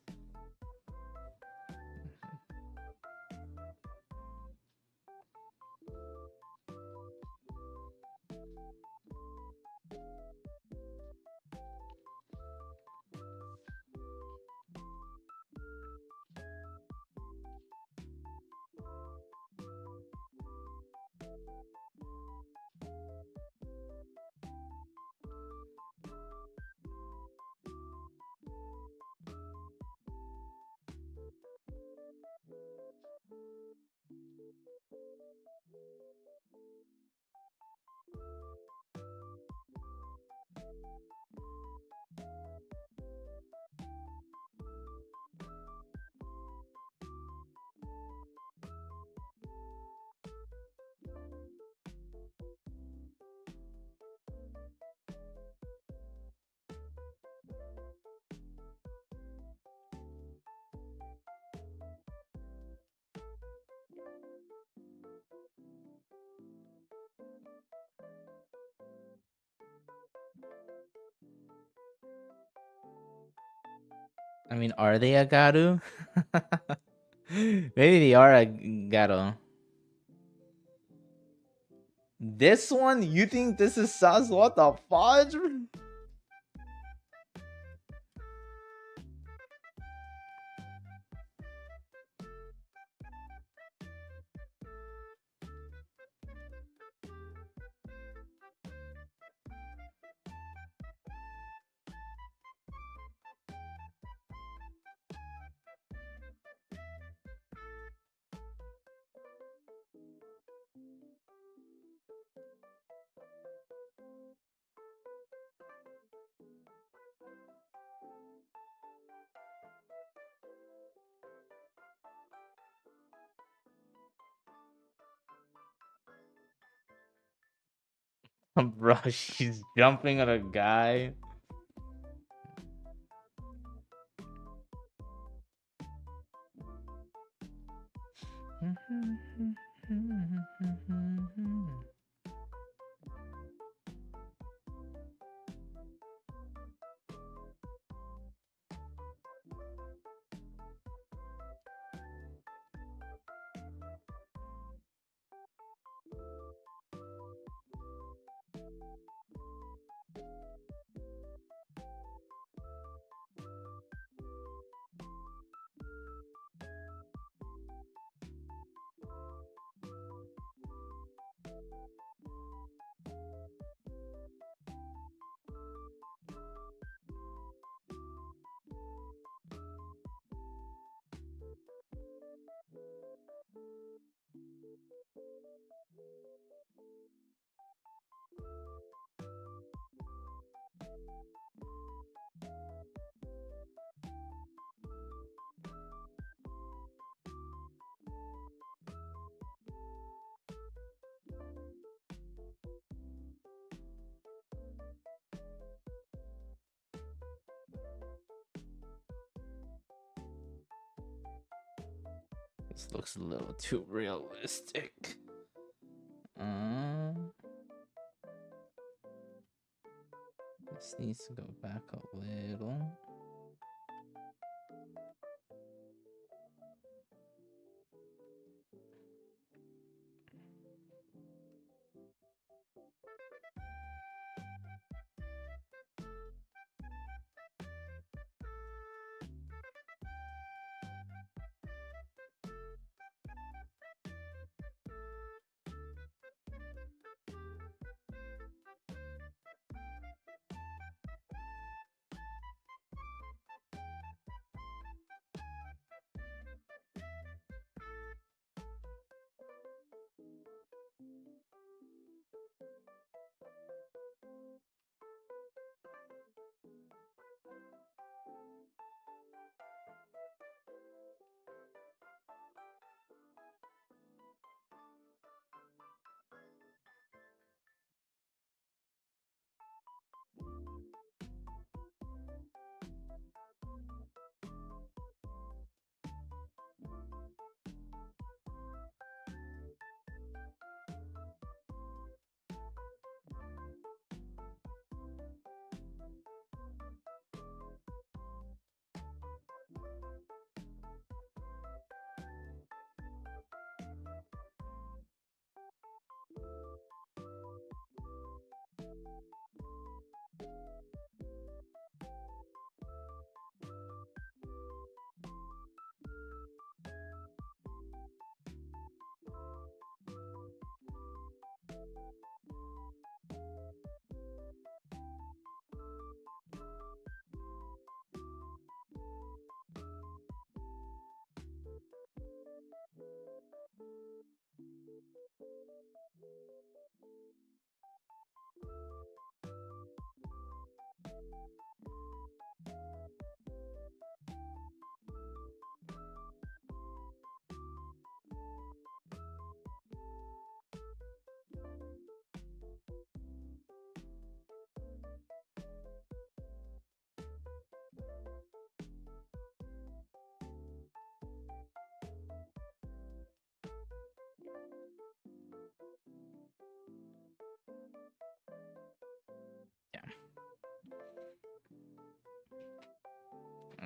I mean, are they a Garu? Maybe they are a Garu. This one? You think this is sus? What the fudge? Bro, she's jumping on a guy. This looks a little too realistic. This needs to go back a little.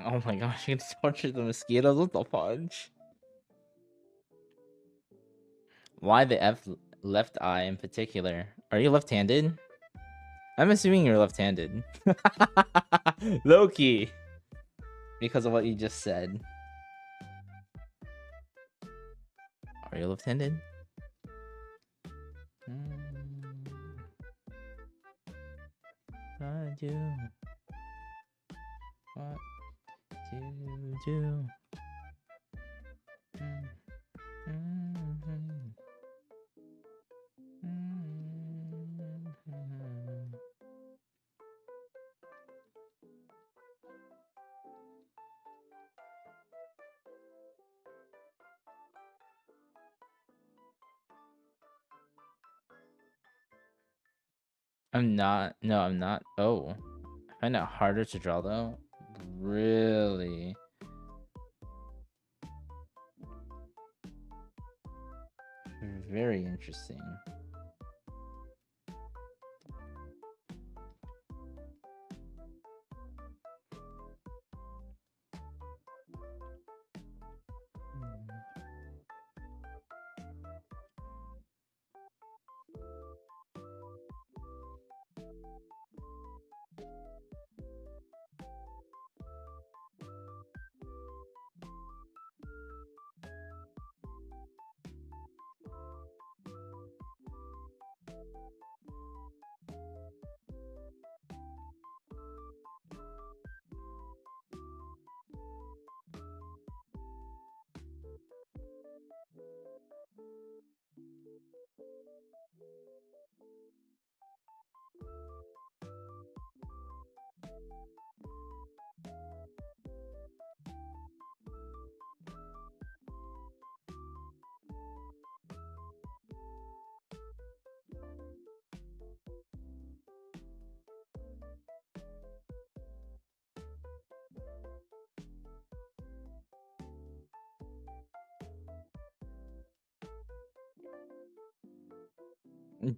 Oh my gosh, you can torture the mosquitoes. What the fudge? Why the left eye in particular? Are you left-handed? I'm assuming you're left-handed. Loki. Because of what you just said. Are you left-handed? I do. What do you do? I'm not. No, I'm not. Oh. I find it harder to draw though. Really? Very interesting.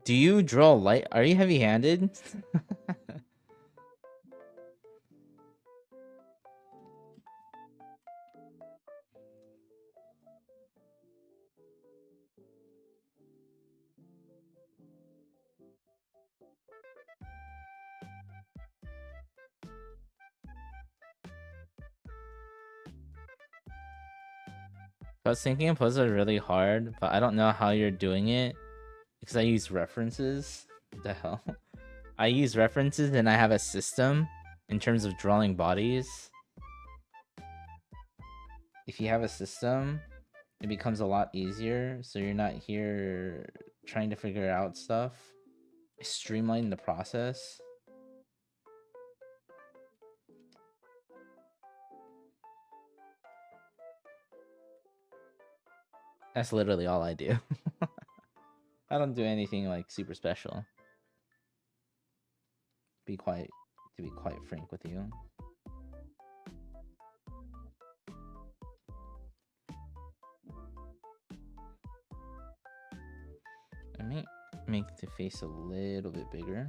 Do you draw light? Are you heavy-handed? I was thinking puzzles are really hard, but I don't know how you're doing it because I use references. What the hell? I use references and I have a system in terms of drawing bodies. If you have a system, it becomes a lot easier. So you're not here trying to figure out stuff. Streamline the process. That's literally all I do. I don't do anything like super special. To be quite frank with you. I may make the face a little bit bigger.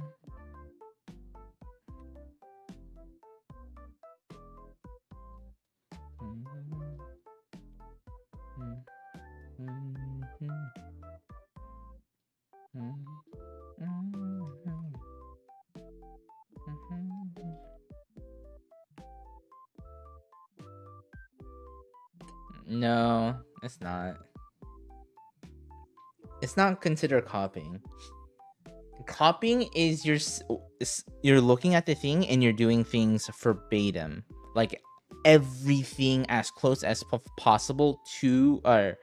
No, it's not. It's not considered copying. Copying is you're looking at the thing and you're doing things verbatim, like everything as close as possible to, or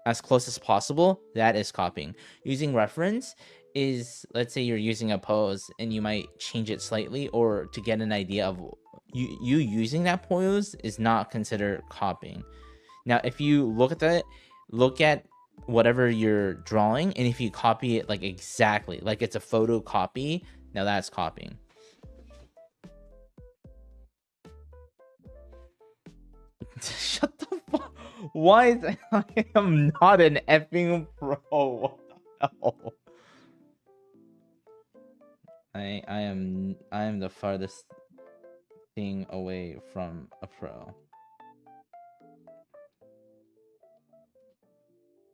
as close as possible. That is copying. Using reference is, let's say you're using a pose and you might change it slightly, or to get an idea of you using that pose is not considered copying. Now, if you look at whatever you're drawing, and if you copy it like exactly, like it's a photocopy, now that's copying. Shut the fuck. Why is I am not an effing pro. What the hell? I am the farthest thing away from a pro.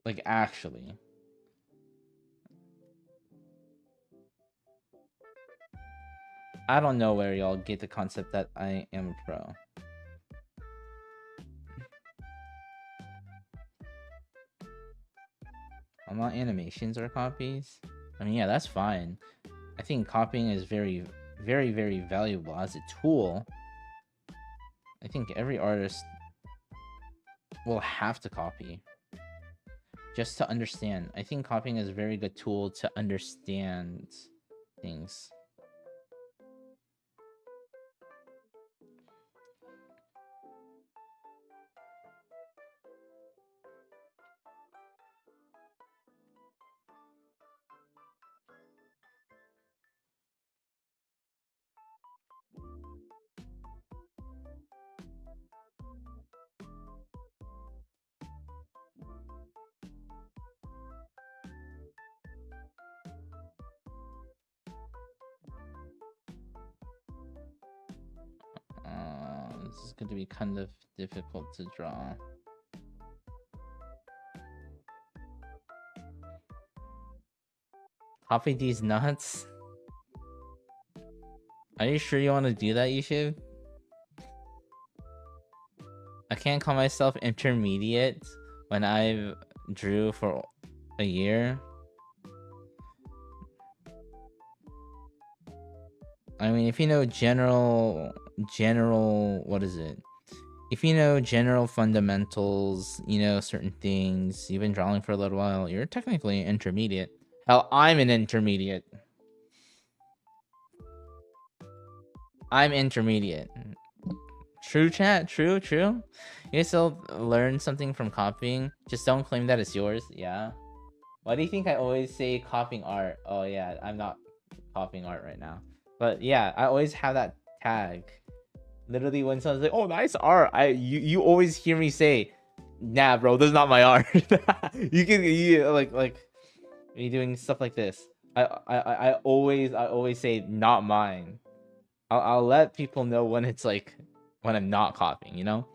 Like, actually. I don't know where y'all get the concept that I am a pro. I'm not animations or copies. I mean, yeah, that's fine. I think copying is very, very, very valuable as a tool. I think every artist will have to copy just to understand. I think copying is a very good tool to understand things. This is going to be kind of difficult to draw. Copy these nuts? Are you sure you want to do that, Yushu? I can't call myself intermediate when I've drew for a year. I mean, if you know general, what is it? If you know general fundamentals, you know certain things, you've been drawing for a little while, you're technically intermediate. Hell, I'm an intermediate. I'm intermediate. True, chat. True, true. You still learn something from copying. Just don't claim that it's yours. Yeah. Why do you think I always say copying art? Oh yeah, I'm not copying art right now. But yeah, I always have that tag. Literally, when someone's like, "Oh, nice art," you always hear me say, "Nah, bro, this is not my art." you like me doing stuff like this. I always say not mine. I'll let people know when it's like when I'm not copying, you know?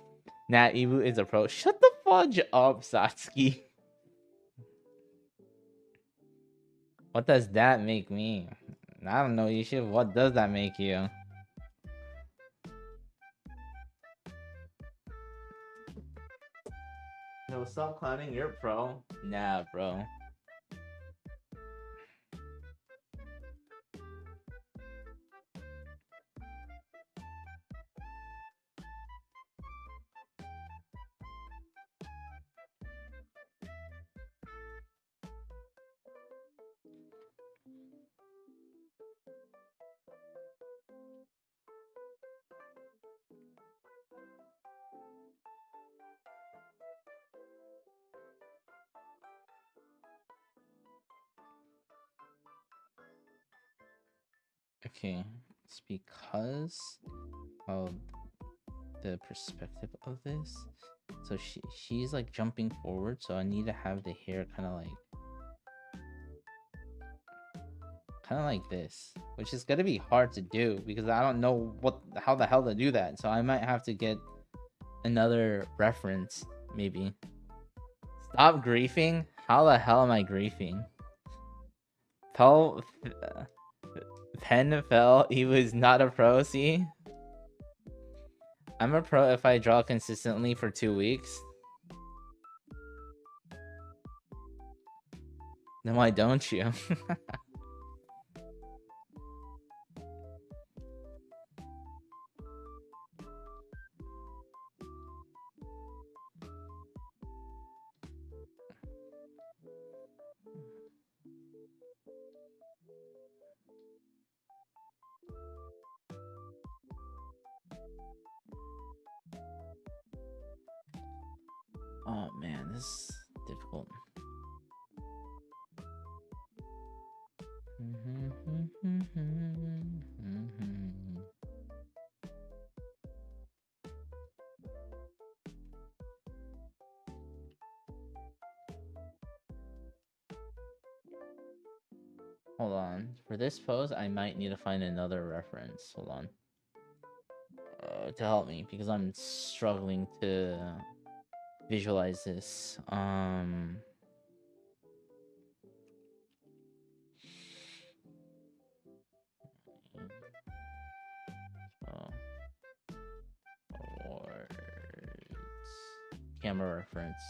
Nah, Ibu is a pro. Shut the fudge up, Satsuki. What does that make me? I don't know, Yusuf. What does that make you? No, stop clowning. You're pro. Nah, bro. Okay, it's because of the perspective of this. So she's like jumping forward, so I need to have the hair kind of like this, which is gonna be hard to do because I don't know how the hell to do that. So I might have to get another reference, maybe. Stop griefing? How the hell am I griefing? Pen fell. He was not a pro. See, I'm a pro if I draw consistently for 2 weeks. Then why don't you? Oh man, this is difficult. Hold on. For this pose, I might need to find another reference. Hold on. to help me because I'm struggling to visualize this. Awards. Camera reference.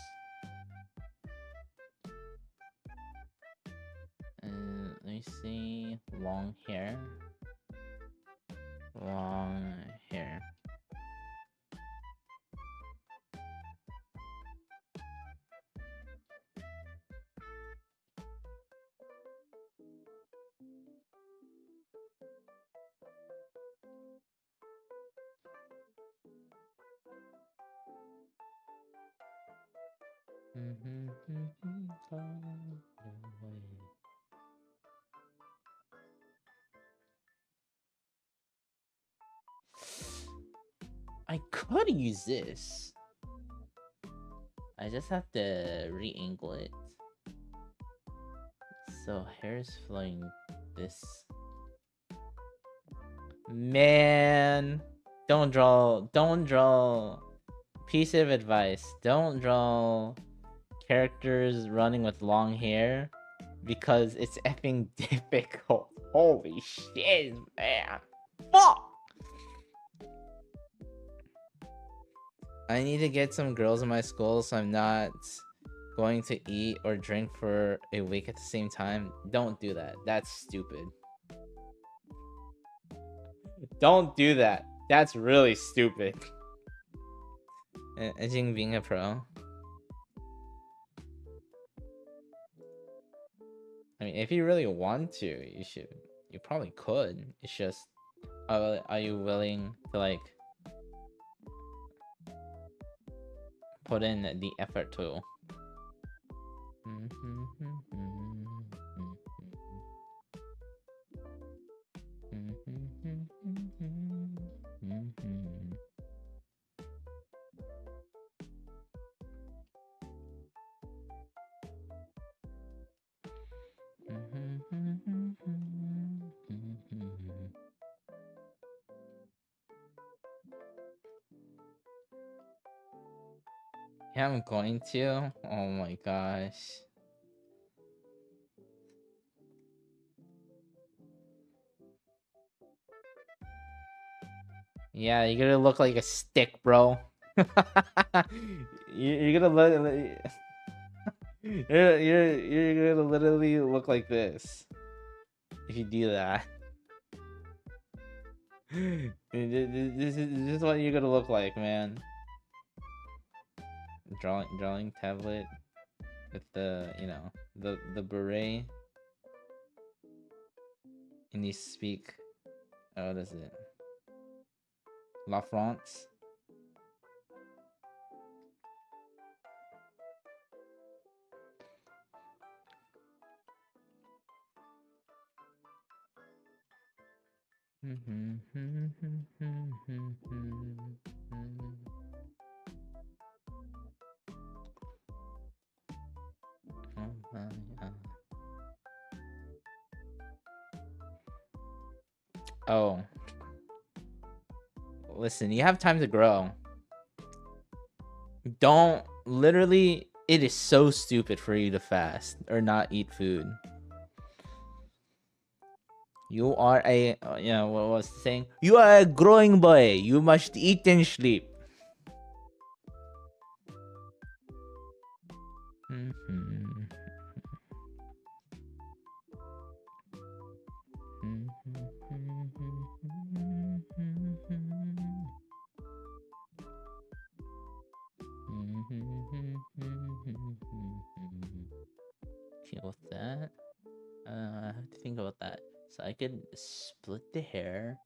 Let me see. Long hair. Long hair. I could use this. I just have to re-angle it. So hair's flowing this. Man, don't draw. Piece of advice: don't draw characters running with long hair because it's effing difficult. Holy shit, man! Fuck! I need to get some girls in my school so I'm not going to eat or drink for a week at the same time. Don't do that. That's stupid. Don't do that. That's really stupid. I think being a pro. I mean, if you really want to, you should. You probably could. It's just, are you willing to like put in the effort to? Yeah, I'm going to. Oh my gosh. Yeah, you're gonna look like a stick, bro. you're gonna you're gonna literally look like this if you do that. This is what you're gonna look like, man. Drawing tablet with the, you know, the beret, and you speak. Oh, what is it? La France. Oh, listen, you have time to grow. Don't literally. It is so stupid for you to fast or not eat food. You are a, you know, what was the saying? You are a growing boy. You must eat and sleep. Okay, with that, I have to think about that. So I could split the hair.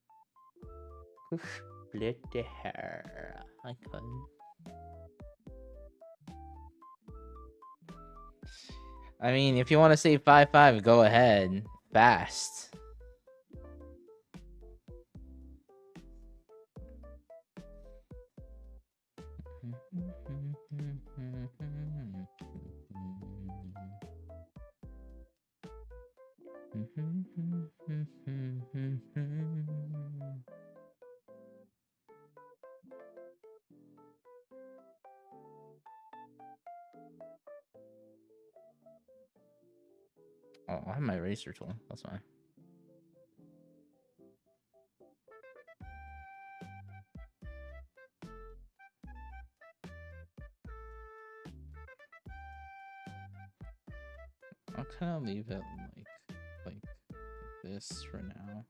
Split the hair. I could. I mean, if you want to say 5'5", go ahead. Fast. Oh, I have my eraser tool. That's fine. I'll kind of leave it like this for now.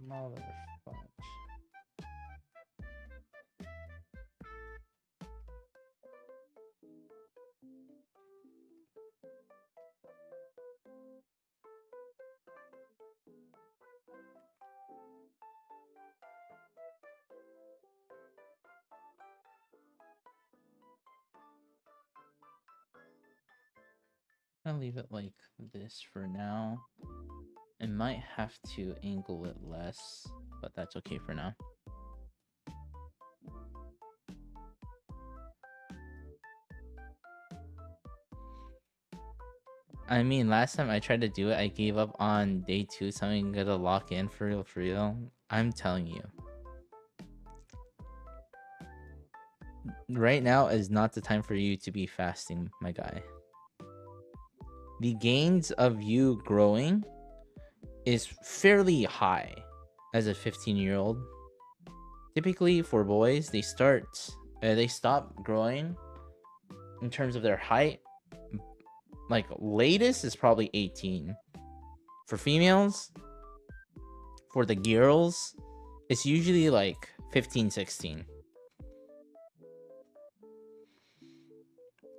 Mother fudge. I'll leave it like this for now. I might have to angle it less, but that's okay for now. I mean, last time I tried to do it, I gave up on day 2, so I'm gonna lock in for real, for real. I'm telling you. Right now is not the time for you to be fasting, my guy. The gains of you growing is fairly high as a 15-year-old. Typically for boys, they stop growing in terms of their height. Like latest is probably 18. For females, for the girls, it's usually like 15, 16.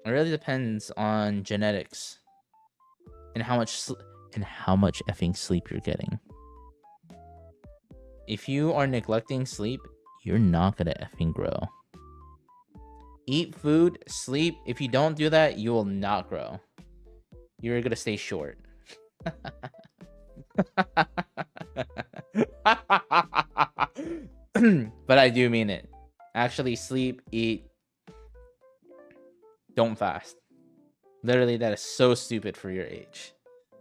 It really depends on genetics and how much effing sleep you're getting. If you are neglecting sleep, you're not gonna effing grow. Eat food, sleep. If you don't do that, you will not grow. You're gonna stay short. But I do mean it. Actually, sleep, eat, don't fast. Literally, that is so stupid for your age.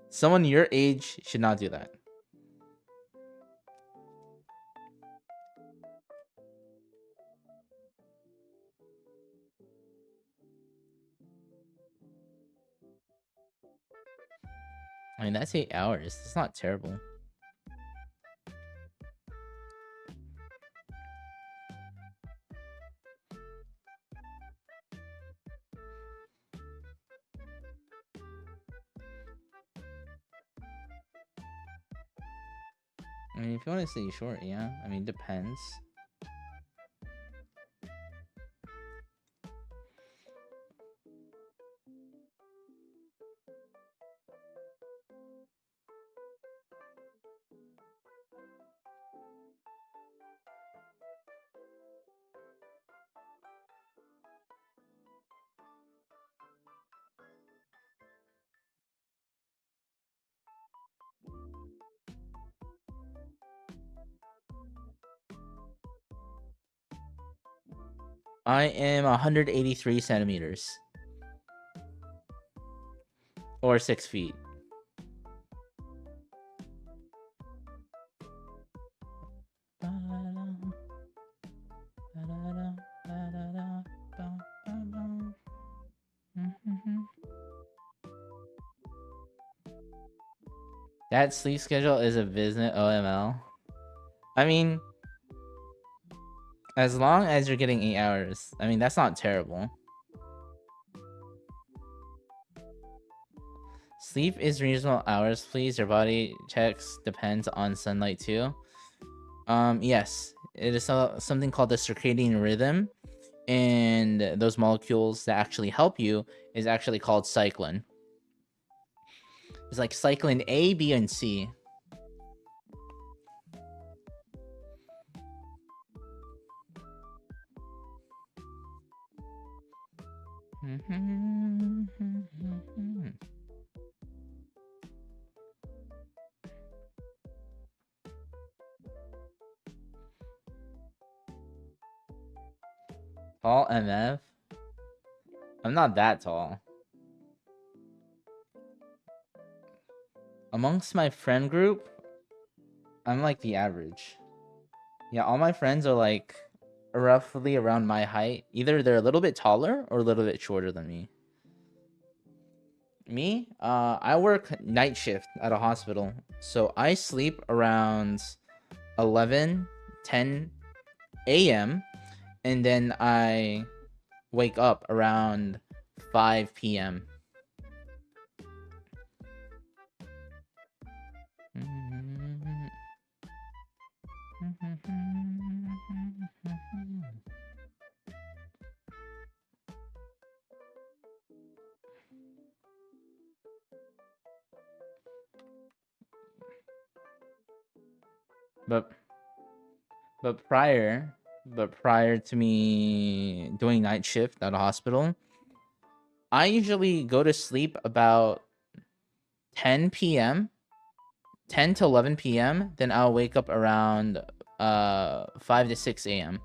Someone your age should not do that. I mean, that's 8 hours. It's not terrible. I mean, if you want to stay short, yeah. I mean, depends. I am 183 centimeters. Or 6 feet. That sleep schedule is a business OML. I mean, as long as you're getting 8 hours, I mean, that's not terrible. Sleep is reasonable hours, please. Your body checks depends on sunlight too. Yes, it is something called the circadian rhythm, and those molecules that actually help you is actually called cyclin. It's like cyclin A, B, and C. Tall MF? I'm not that tall. Amongst my friend group, I'm like the average. Yeah, all my friends are like roughly around my height. Either they're a little bit taller or a little bit shorter than me. Me, I work night shift at a hospital, so I sleep around 11, 10 a.m. and then I wake up around 5 p.m. But prior to me doing night shift at a hospital, I usually go to sleep about 10 p.m. 10 to 11 p.m. Then I'll wake up around 5 to 6 a.m.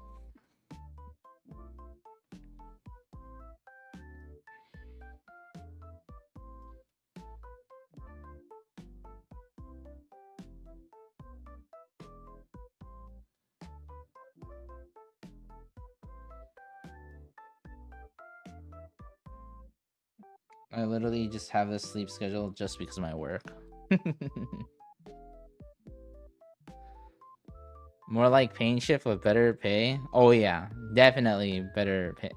I literally just have this sleep schedule just because of my work. More like pain shift with better pay. Oh yeah, definitely better pay.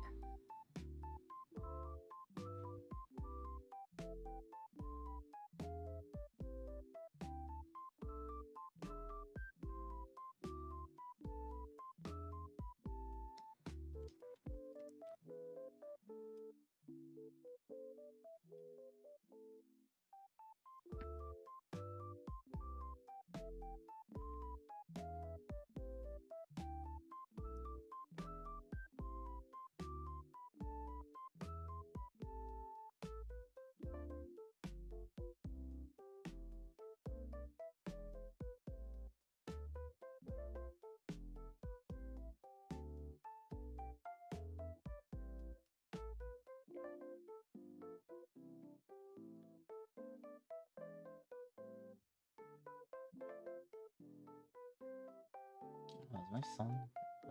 Oh, is my song?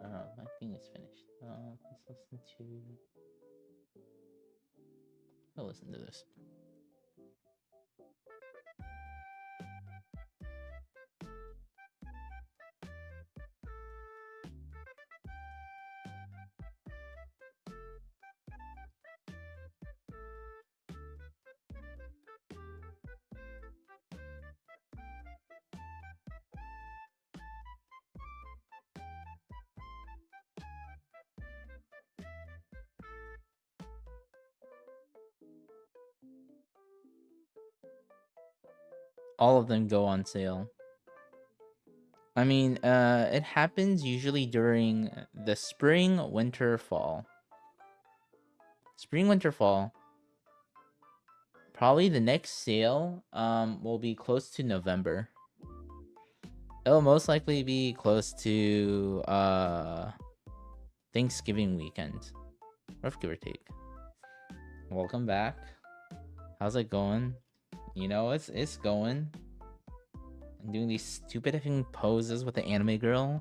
My thing is finished. Let's listen to. I'll listen to this. All of them go on sale. I mean, it happens usually during the spring, winter, fall. Spring, winter, fall. Probably the next sale will be close to November. It'll most likely be close to Thanksgiving weekend. Rough give or take. Welcome back. How's it going? You know, it's going. I'm doing these stupid effing poses with the anime girl.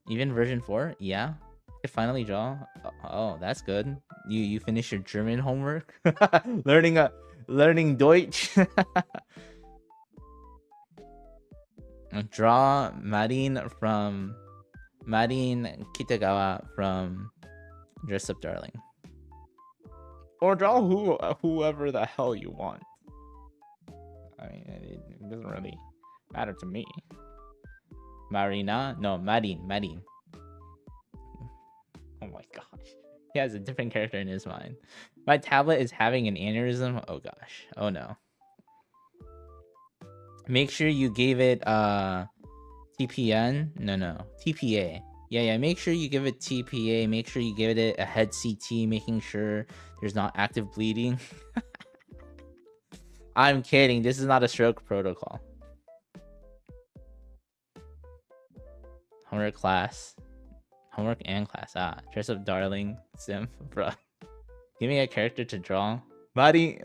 Even version 4? Yeah. I could finally draw. Oh, that's good. You finished your German homework? learning Deutsch. Draw Marin Kitagawa from Dress Up Darling. Or draw whoever the hell you want. I mean, it doesn't really matter to me. Marina? No, Marin. Oh my gosh. He has a different character in his mind. My tablet is having an aneurysm. Oh gosh. Oh no. Make sure you gave it TPN. No. TPA. Yeah. Make sure you give it TPA. Make sure you give it a head CT, making sure there's not active bleeding. I'm kidding. This is not a stroke protocol. Homework class. Homework and class. Dress Up Darling. Sim, bruh. Give me a character to draw. Mari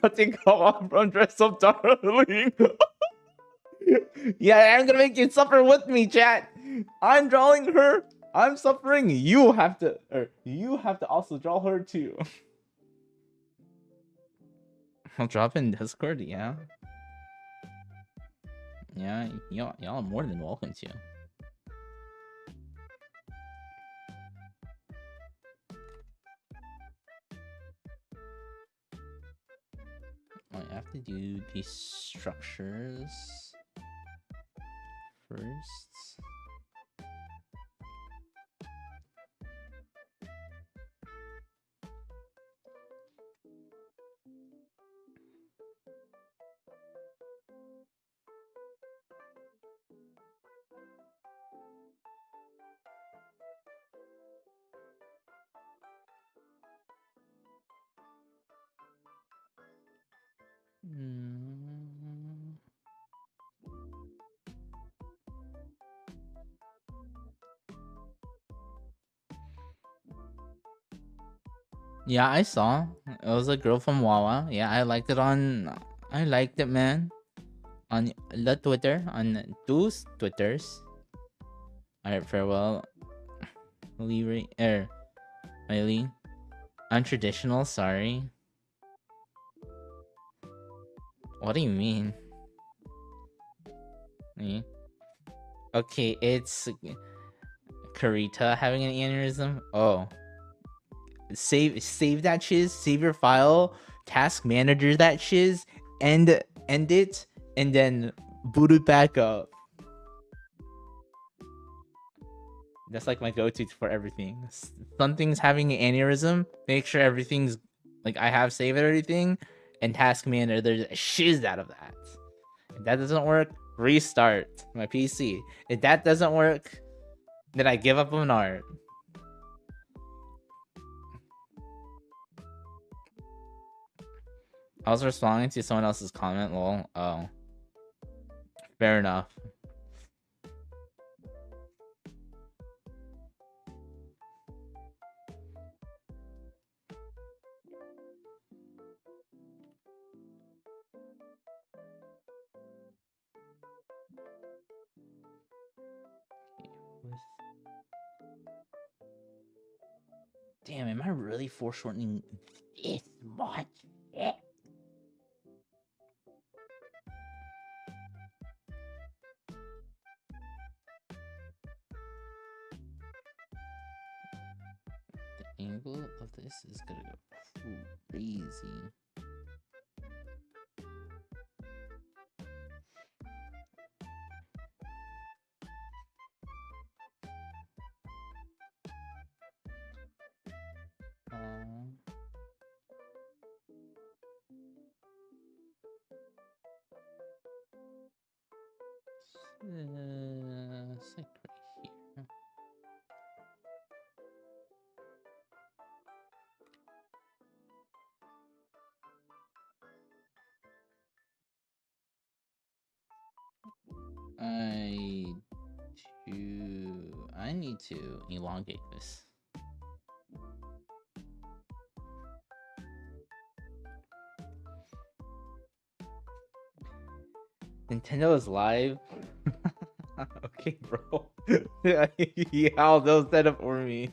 cutting off from Dress Up Darling. Yeah, I'm gonna make you suffer with me, chat. I'm drawing her I'm suffering. You have to also draw her too. I'll drop in Discord. Yeah. Yeah, y'all are more than welcome to. I have to do these structures first. Yeah, I saw. It was a girl from Wawa. Yeah, I liked it, man. On the Twitter, on those Twitters. Alright, farewell. Miley. Untraditional, sorry. What do you mean? Okay, it's Karita having an aneurysm. Oh. Save that shiz, save your file, task manager that shiz, end it, and then boot it back up. That's like my go-to for everything. Something's having an aneurysm, make sure everything's like I have saved everything, and task manager there's a shiz out of that. If that doesn't work, restart my PC. If that doesn't work, then I give up on art. I was responding to someone else's comment, lol. Oh. Fair enough. Damn, am I really foreshortening this much? Yeah. The angle of this is gonna go crazy. It's like right here. I need to elongate this. Nintendo is live. Okay, bro. Yeah, they'll set up for me.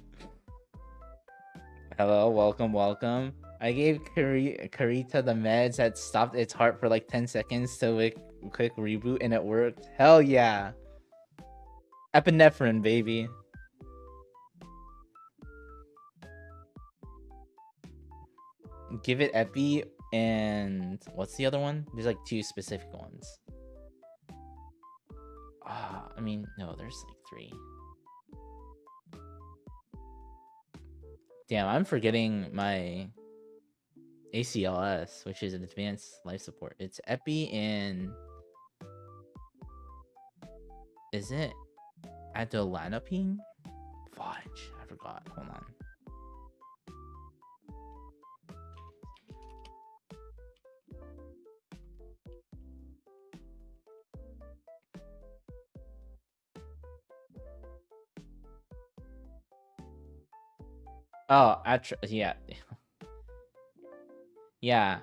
Hello, welcome. I gave Karita the meds that stopped its heart for like 10 seconds to a quick reboot, and it worked. Hell yeah. Epinephrine, baby. Give it Epi, and what's the other one? There's like 2 specific ones. I mean, no, there's like 3. Damn, I'm forgetting my ACLS, which is an advanced life support. It's Epi and is it adolanopine? Fudge, I forgot. Hold on. Oh, yeah. Yeah.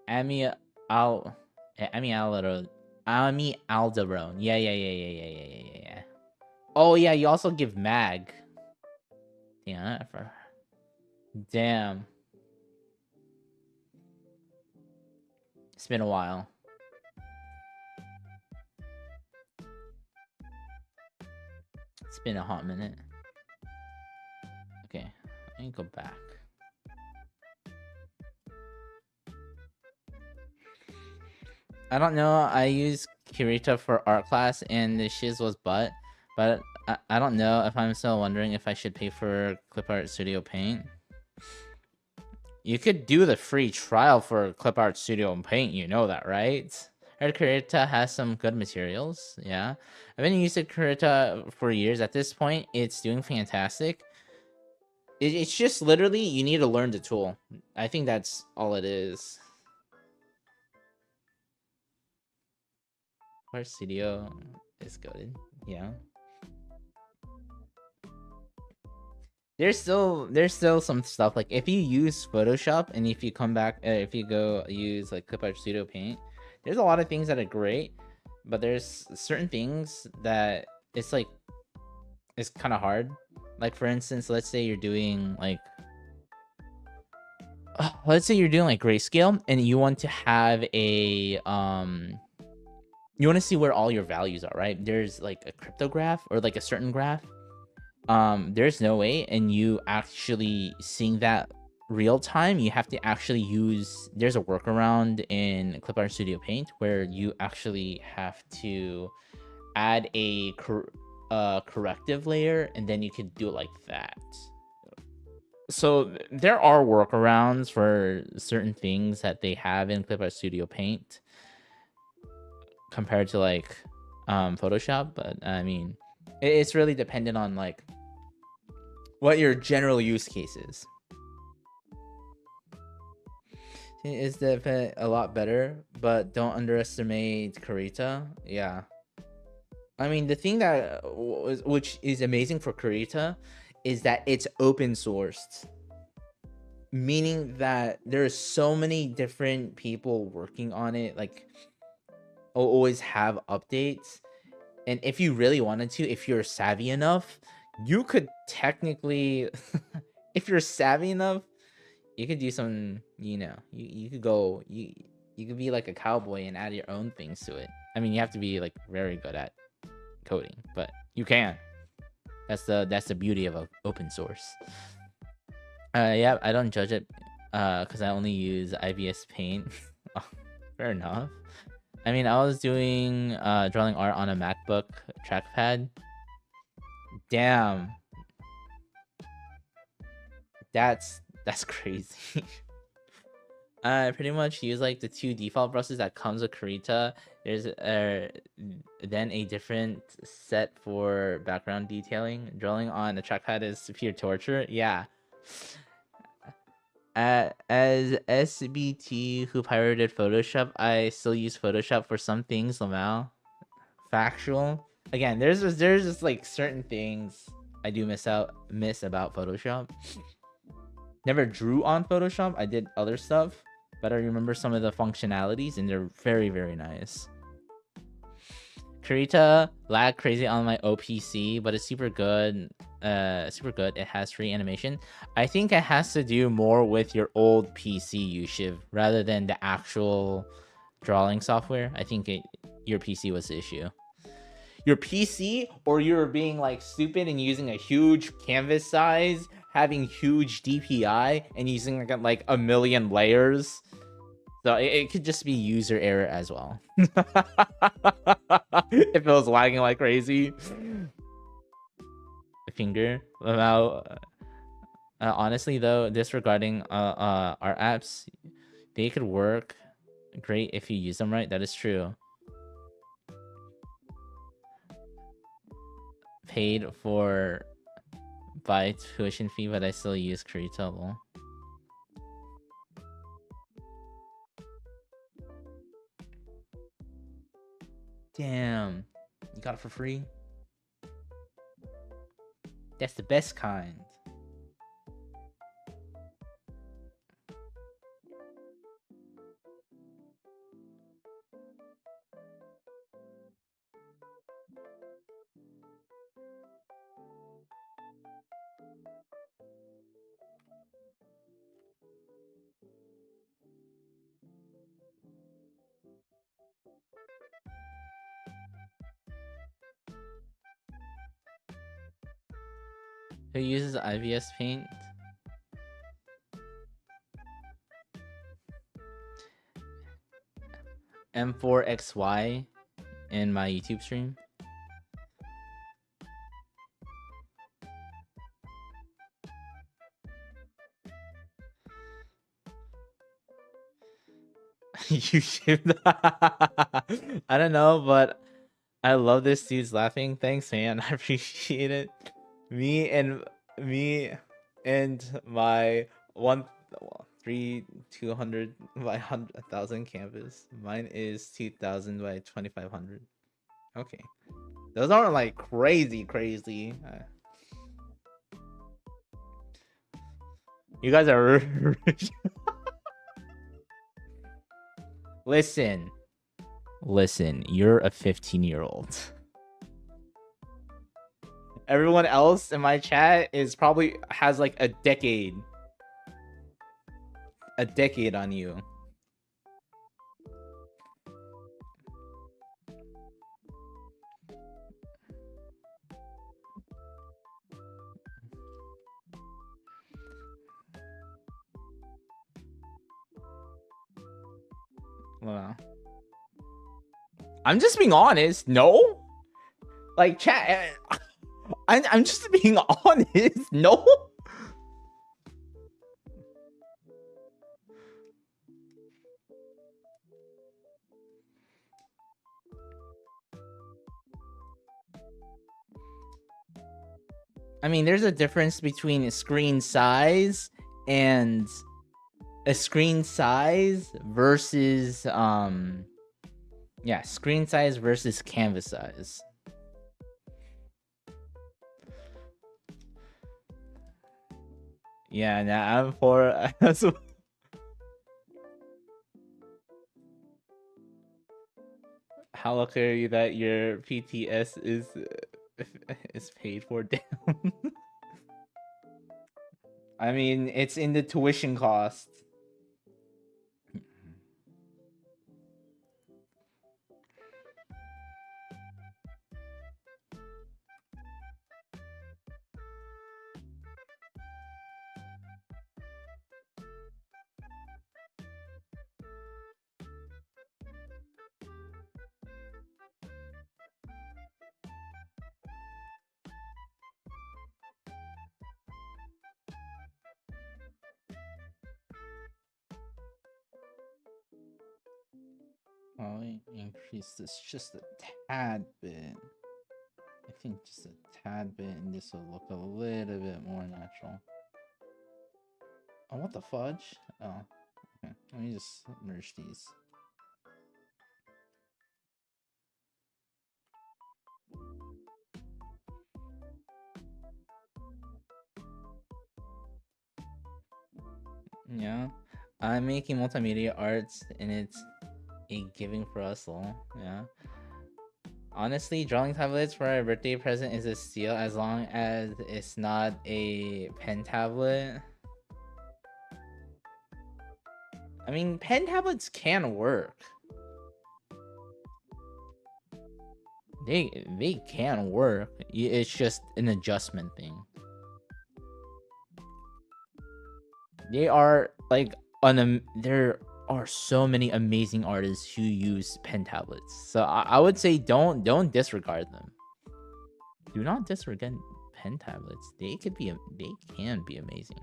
Amiodarone. Yeah. Oh yeah, you also give mag. Yeah, damn. It's been a while. It's been a hot minute. Okay, let me go back. I don't know. I use Kirita for art class, and the shiz was butt. But I don't know if I'm still wondering if I should pay for Clip Art Studio Paint. You could do the free trial for Clip Art Studio Paint. You know that, right? Heard Kirita has some good materials. Yeah, I've been using Kirita for years. At this point, it's doing fantastic. It's just literally you need to learn the tool. I think that's all it is. Our studio is good. Yeah. There's still some stuff like if you use Photoshop and if you come back if you go use like Clip Art Studio Paint, there's a lot of things that are great, but there's certain things that it's like it's kind of hard. Like for instance, let's say you're doing like grayscale and you want to have a you want to see where all your values are, right? There's like a cryptograph or like a certain graph. There's no way, and you actually seeing that real time, you have to actually use. There's a workaround in Clip Art Studio Paint where you actually have to add a corrective layer, and then you could do it like that. So there are workarounds for certain things that they have in Clip Art Studio Paint compared to like Photoshop, but I mean, it's really dependent on like what your general use case is. It's definitely a lot better, but don't underestimate Kurita. Yeah. I mean, the thing that which is amazing for Kurita is that it's open sourced. Meaning that there's so many different people working on it, like always have updates. And if you really wanted to, if you're savvy enough, you could technically if you're savvy enough, you could do some, you could go, you could be like a cowboy and add your own things to it. I mean, you have to be like very good at coding, but you can. That's the beauty of open source. Yeah, I don't judge it because I only use IVS Paint. Fair enough. I mean, I was doing drawing art on a MacBook trackpad. Damn. That's crazy. I pretty much use like the 2 default brushes that comes with Kurita. There's then a different set for background detailing. Drawing on the trackpad is pure torture. Yeah. As SBT who pirated Photoshop, I still use Photoshop for some things. Lamau, factual. Again, there's just like certain things I do miss about Photoshop. Never drew on Photoshop. I did other stuff, but I remember some of the functionalities, and they're very, very nice. Kurita lag crazy on my OPC, but it's super good. It has free animation. I think it has to do more with your old PC, Yushiv, rather than the actual drawing software. I think your PC was the issue. Your PC, or you're being like stupid and using a huge canvas size, having huge DPI, and using like a million layers. So it could just be user error as well. If it was lagging like crazy. Finger. Honestly though, disregarding our apps, they could work great if you use them right. That is true. Paid for by tuition fee, but I still use Kurita. Damn, you got it for free? That's the best kind. Who uses IVS Paint? M4XY in my YouTube stream. You should. I don't know, but I love this dude's laughing. Thanks, man. I appreciate it. Me and my 200 by 1,000 canvas. Mine is 2,000 by 2,500. Okay, those aren't like crazy. You guys are rich. Listen, you're a 15-year-old. Everyone else in my chat is probably has like a decade on you. Wow. I'm just being honest. No, like chat. I'm just being honest. No. I mean, there's a difference between a screen size and a screen size versus yeah, screen size versus canvas size. Yeah, now I'm for how lucky are you that your PTS is paid for? Damn. I mean, it's in the tuition cost. I'll increase this just a tad bit. I think just a tad bit, and this will look a little bit more natural. Oh, what the fudge? Oh, okay. Let me just merge these. Yeah, I'm making multimedia arts, and it's a giving for us all. Yeah. Honestly, drawing tablets for a birthday present is a steal as long as it's not a pen tablet. I mean, pen tablets can work. They can work. It's just an adjustment thing. They are like there are so many amazing artists who use pen tablets. So I would say don't disregard them. Do not disregard pen tablets. They can be amazing.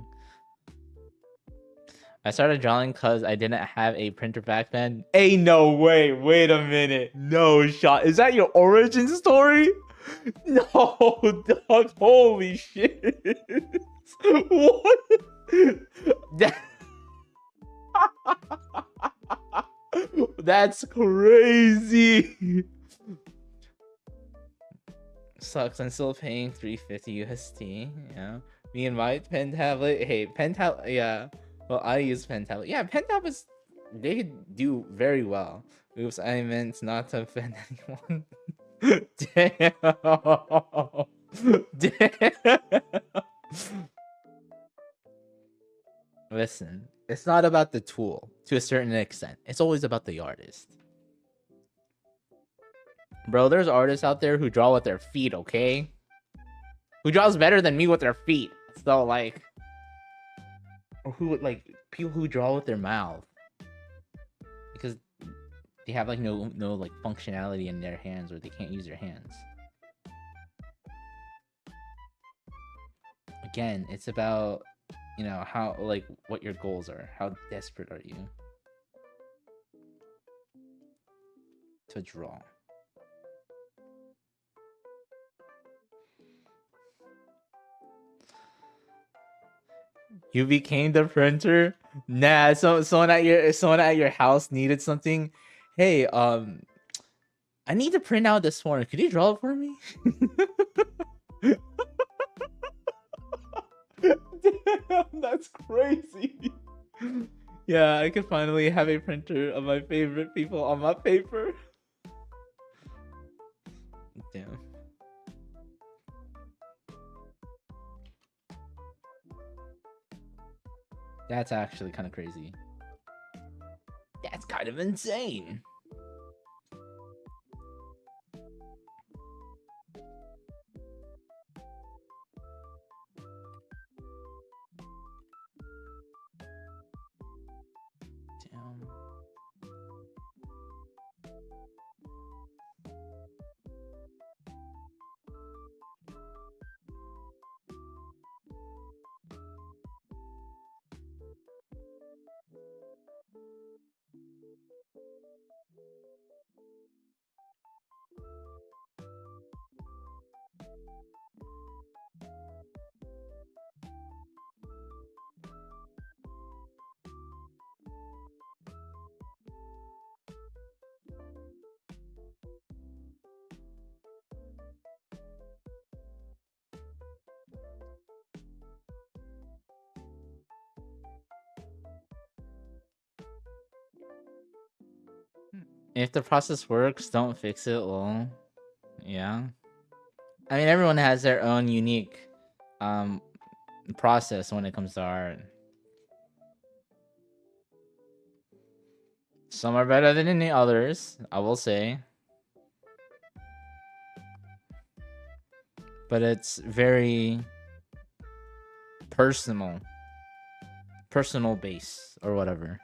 I started drawing because I didn't have a printer back then. Hey, no way. Wait a minute. No shot. Is that your origin story? No, dog. Holy shit. What? That's crazy. Sucks. I'm still paying 350 USD. Yeah. Me and my pen tablet. Hey, pen tablet. Yeah. Well, I use pen tablet. Yeah, pen tablets, they do very well. Oops, I meant not to offend anyone. Damn. Damn. Listen, it's not about the tool to a certain extent. It's always about the artist. Bro, there's artists out there who draw with their feet, okay? who draws better than me with their feet. So like, or who would like people who draw with their mouth because they have like no like functionality in their hands or they can't use their hands. Again, it's about, you know, how like what your goals are. How desperate are you to draw? You became the printer? Nah, someone at your house needed something. Hey, I need to print out this one. Could you draw it for me? Damn, that's crazy. Yeah, I could finally have a printer of my favorite people on my paper. Damn. That's actually kind of crazy. That's kind of insane. Damn. If the process works, don't fix it. Well, yeah. I mean, everyone has their own unique process when it comes to art. Some are better than the others, I will say. But it's very personal base or whatever.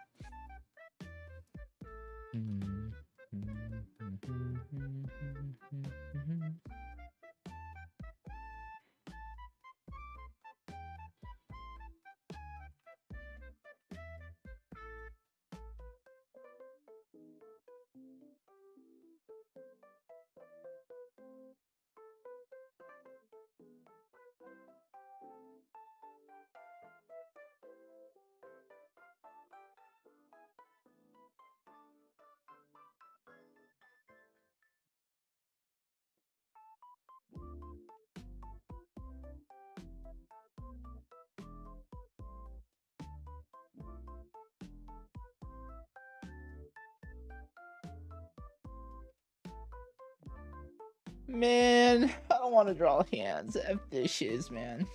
Man, I don't want to draw hands. F this shiz, man.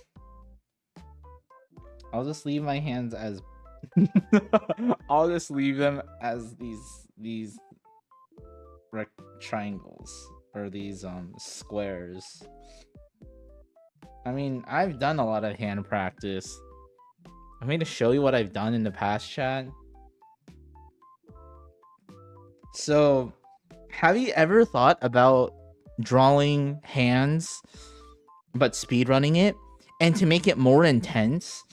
I'll just leave my hands as I'll just leave them as these triangles or these squares. I mean, I've done a lot of hand practice. I'm going to show you what I've done in the past, chat. So, have you ever thought about drawing hands but speedrunning it? And to make it more intense,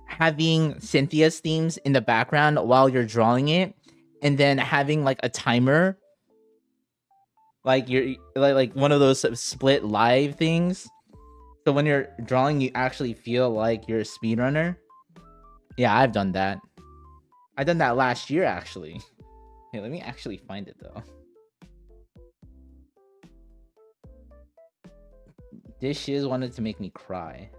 having Cynthia's themes in the background while you're drawing it, and then having like a timer, like you're like one of those split live things. So when you're drawing, you actually feel like you're a speedrunner. Yeah, I've done that. I done that last year actually. Hey, let me actually find it though. This shiz wanted to make me cry.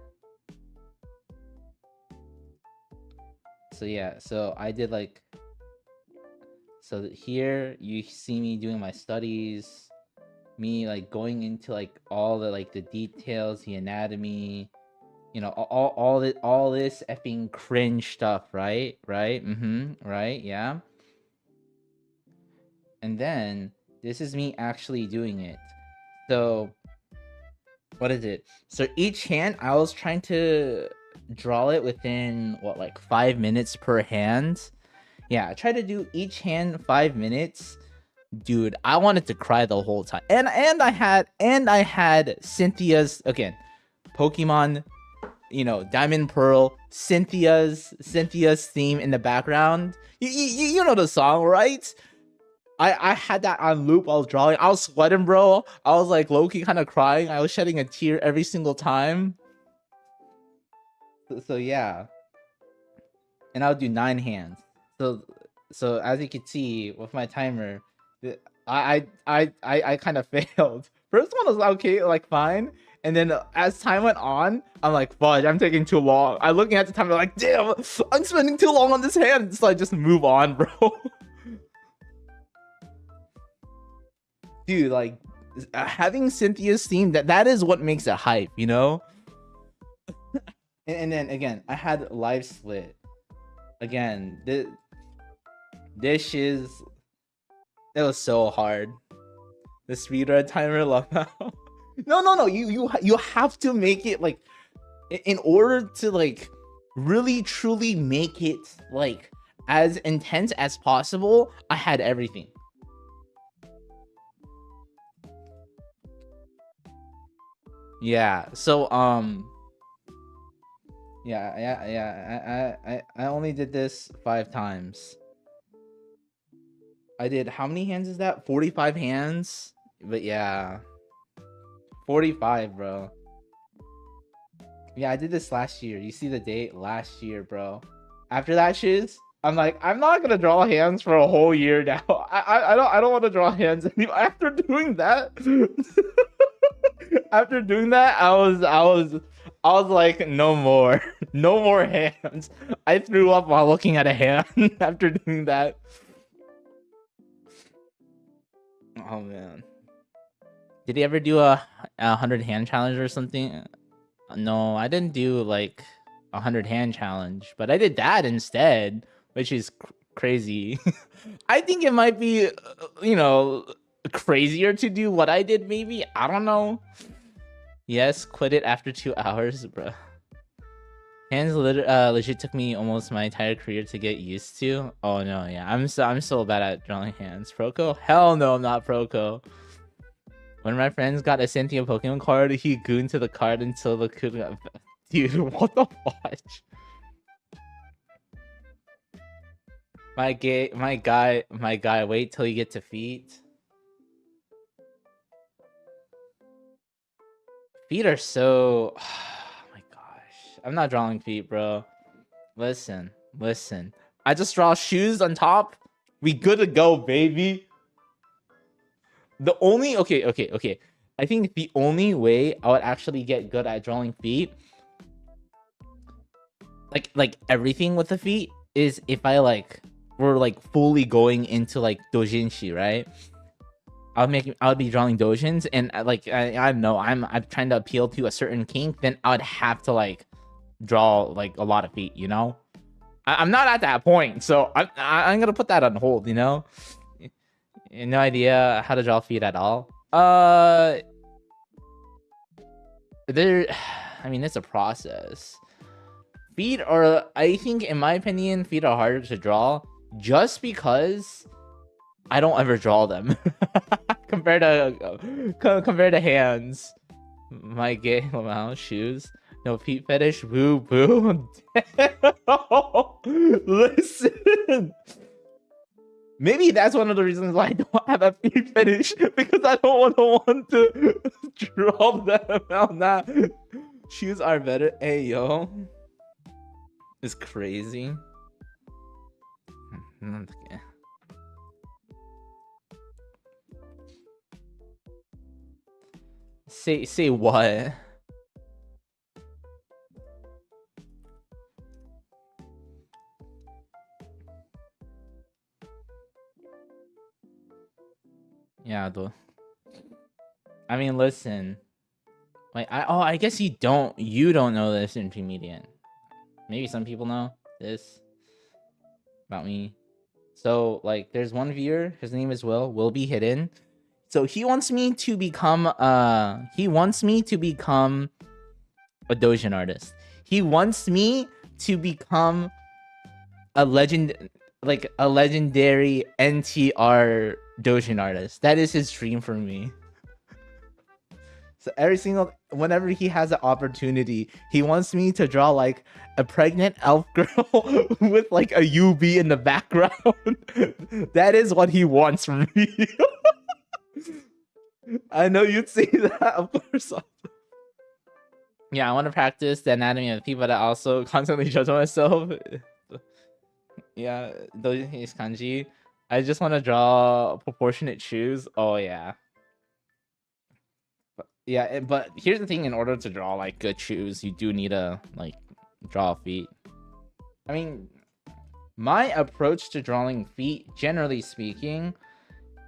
So yeah, so I did like, so here you see me doing my studies, me like going into like all the like the details, the anatomy, you know, all this effing cringe stuff, right? Right? Right? Yeah. And then this is me actually doing it. So what is it? So each hand, I was trying to draw it within what, like 5 minutes per hand. Yeah, I tried to do each hand 5 minutes. Dude, I wanted to cry the whole time. And I had Cynthia's, again, Pokemon, you know, Diamond Pearl, Cynthia's theme in the background. You know the song, right? I had that on loop. I was drawing. I was sweating, bro. I was like low-key kind of crying. I was shedding a tear every single time. So yeah. And I would do 9 hands. So as you can see with my timer, I kind of failed. First one was okay, like fine. And then as time went on, I'm like, fudge, I'm taking too long. I'm looking at the timer like, damn, I'm spending too long on this hand. So I just move on, bro. Dude, like having Cynthia's theme, that is what makes it hype, you know? And then again, I had live split. Again, this is, it was so hard. The speedrun timer, love now. No, you have to make it like, in order to like really truly make it like as intense as possible. I had everything. Yeah, so yeah, I only did this 5 times. I did, how many hands is that? 45 hands? But yeah, 45, bro. Yeah, I did this last year. You see the date? Last year, bro. After that shiz, I'm like, I'm not gonna draw hands for a whole year now. I don't want to draw hands anymore. After doing that, after doing that, I was like, no more, no more hands. I threw up while looking at a hand after doing that. Oh man, did he ever do a 100 hand challenge or something? No, I didn't do like a 100 hand challenge, but I did that instead, which is crazy. I think it might be, you know, crazier to do what I did. Maybe, I don't know. Yes, quit it after 2 hours, bro. Hands legit took me almost my entire career to get used to. Oh no, yeah, I'm so bad at drawing hands. Proco? Hell no, I'm not Proco. One of my friends got a Cynthia Pokemon card, he gooned to the card until the could got... Dude, what the fudge? My guy, wait till you get to feet. Feet are so... Oh my gosh. I'm not drawing feet, bro. Listen. I just draw shoes on top. We good to go, baby. The only... Okay. I think the only way I would actually get good at drawing feet, like everything with the feet, is if I like were like fully going into like doujinshi, right? I would be drawing doujins, and like I don't know, I'm trying to appeal to a certain kink, then I would have to like draw like a lot of feet, you know? I'm not at that point, so I'm gonna put that on hold, you know? No idea how to draw feet at all. There, I mean, it's a process. Feet are, I think, in my opinion, feet are harder to draw just because I don't ever draw them compared to hands. My gay amount shoes. No feet fetish. Boo boo. Listen. Maybe that's one of the reasons why I don't have a feet fetish, because I don't want to draw them out. Nah. Shoes are better. Hey yo. It's crazy. Say what? Yeah, though. I mean, listen. Like, I guess you don't know this intermediate. Maybe some people know this about me. So, like, there's one viewer, his name is Will be hidden. So he wants me to become a Dojin artist. He wants me to become a legendary NTR Dojin artist. That is his dream for me. So whenever he has an opportunity, he wants me to draw like a pregnant elf girl with like a UB in the background. That is what he wants from me. I know you'd see that, of course. Yeah, I want to practice the anatomy of people that also constantly judge myself. Yeah, those is kanji. I just want to draw proportionate shoes. Oh yeah. Yeah, but here's the thing: in order to draw like good shoes, you do need to like draw feet. I mean, my approach to drawing feet, generally speaking,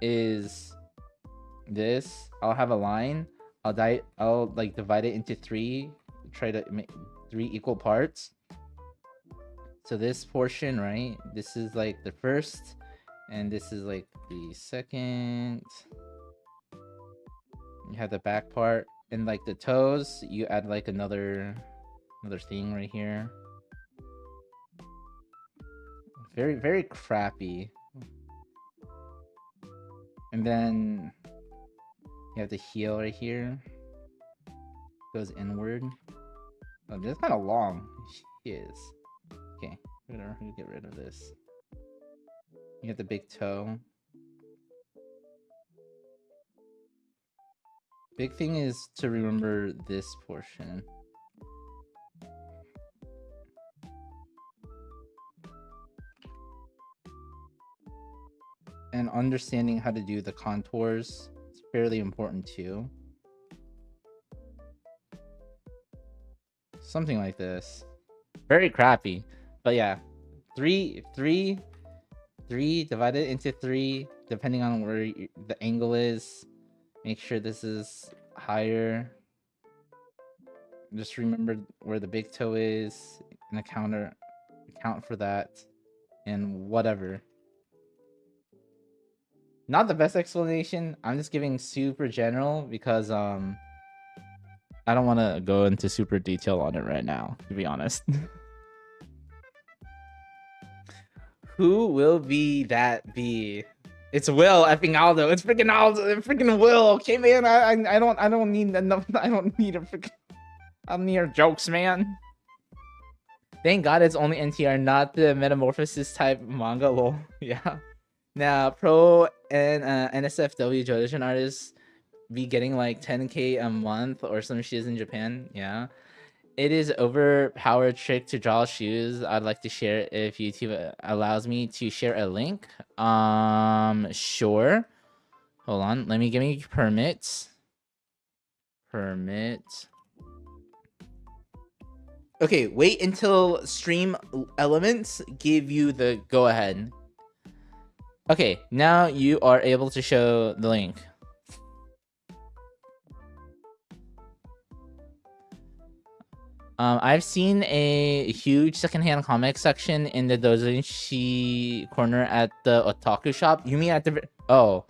is this. I'll have a line. I'll like divide it into three. Try to make 3 equal parts. So this portion, right? This is like the first, and this is like the second. You have the back part, and like the toes, you add like another thing right here. Very, very crappy. And then you have the heel right here. Goes inward. Oh, this is kind of long. She is. Okay, we're gonna get rid of this. You have the big toe. Big thing is to remember this portion. And understanding how to do the contours is fairly important too. Something like this. Very crappy. But yeah. 3 divided into 3, depending on where the angle is. Make sure this is higher. Just remember where the big toe is and account for that and whatever. Not the best explanation. I'm just giving super general because I don't want to go into super detail on it right now, to be honest. Who will that be? It's Will effing Aldo. It's freaking Aldo. It's freaking Will. Okay, man. I don't need enough. I don't need a freaking. I don't need your jokes, man. Thank God it's only NTR, not the Metamorphosis type manga. Lol. Yeah. Now, pro and NSFW Jodition artists be getting like 10k a month or some shit in Japan. Yeah. It is overpowered trick to draw shoes. I'd like to share if YouTube allows me to share a link. Sure. Hold on. Let me give me permits. Permit. Okay, wait until Stream Elements give you the go ahead. Okay, now you are able to show the link. I've seen a huge secondhand comic section in the doujinshi corner at the otaku shop. You mean at the... Oh,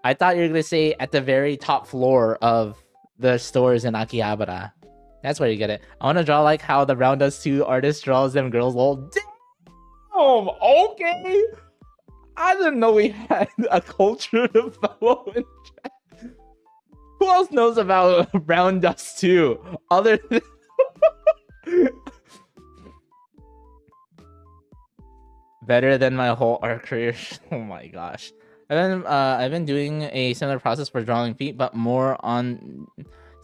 I thought you were going to say at the very top floor of the stores in Akihabara. That's where you get it. I want to draw like how the Round Dust 2 artist draws them girls. Lol. Damn! Okay! I didn't know we had a culture to follow in chat. Who else knows about Round Dust 2? Other than... Better than my whole art career. Oh my gosh. I've been doing a similar process for drawing feet, but more on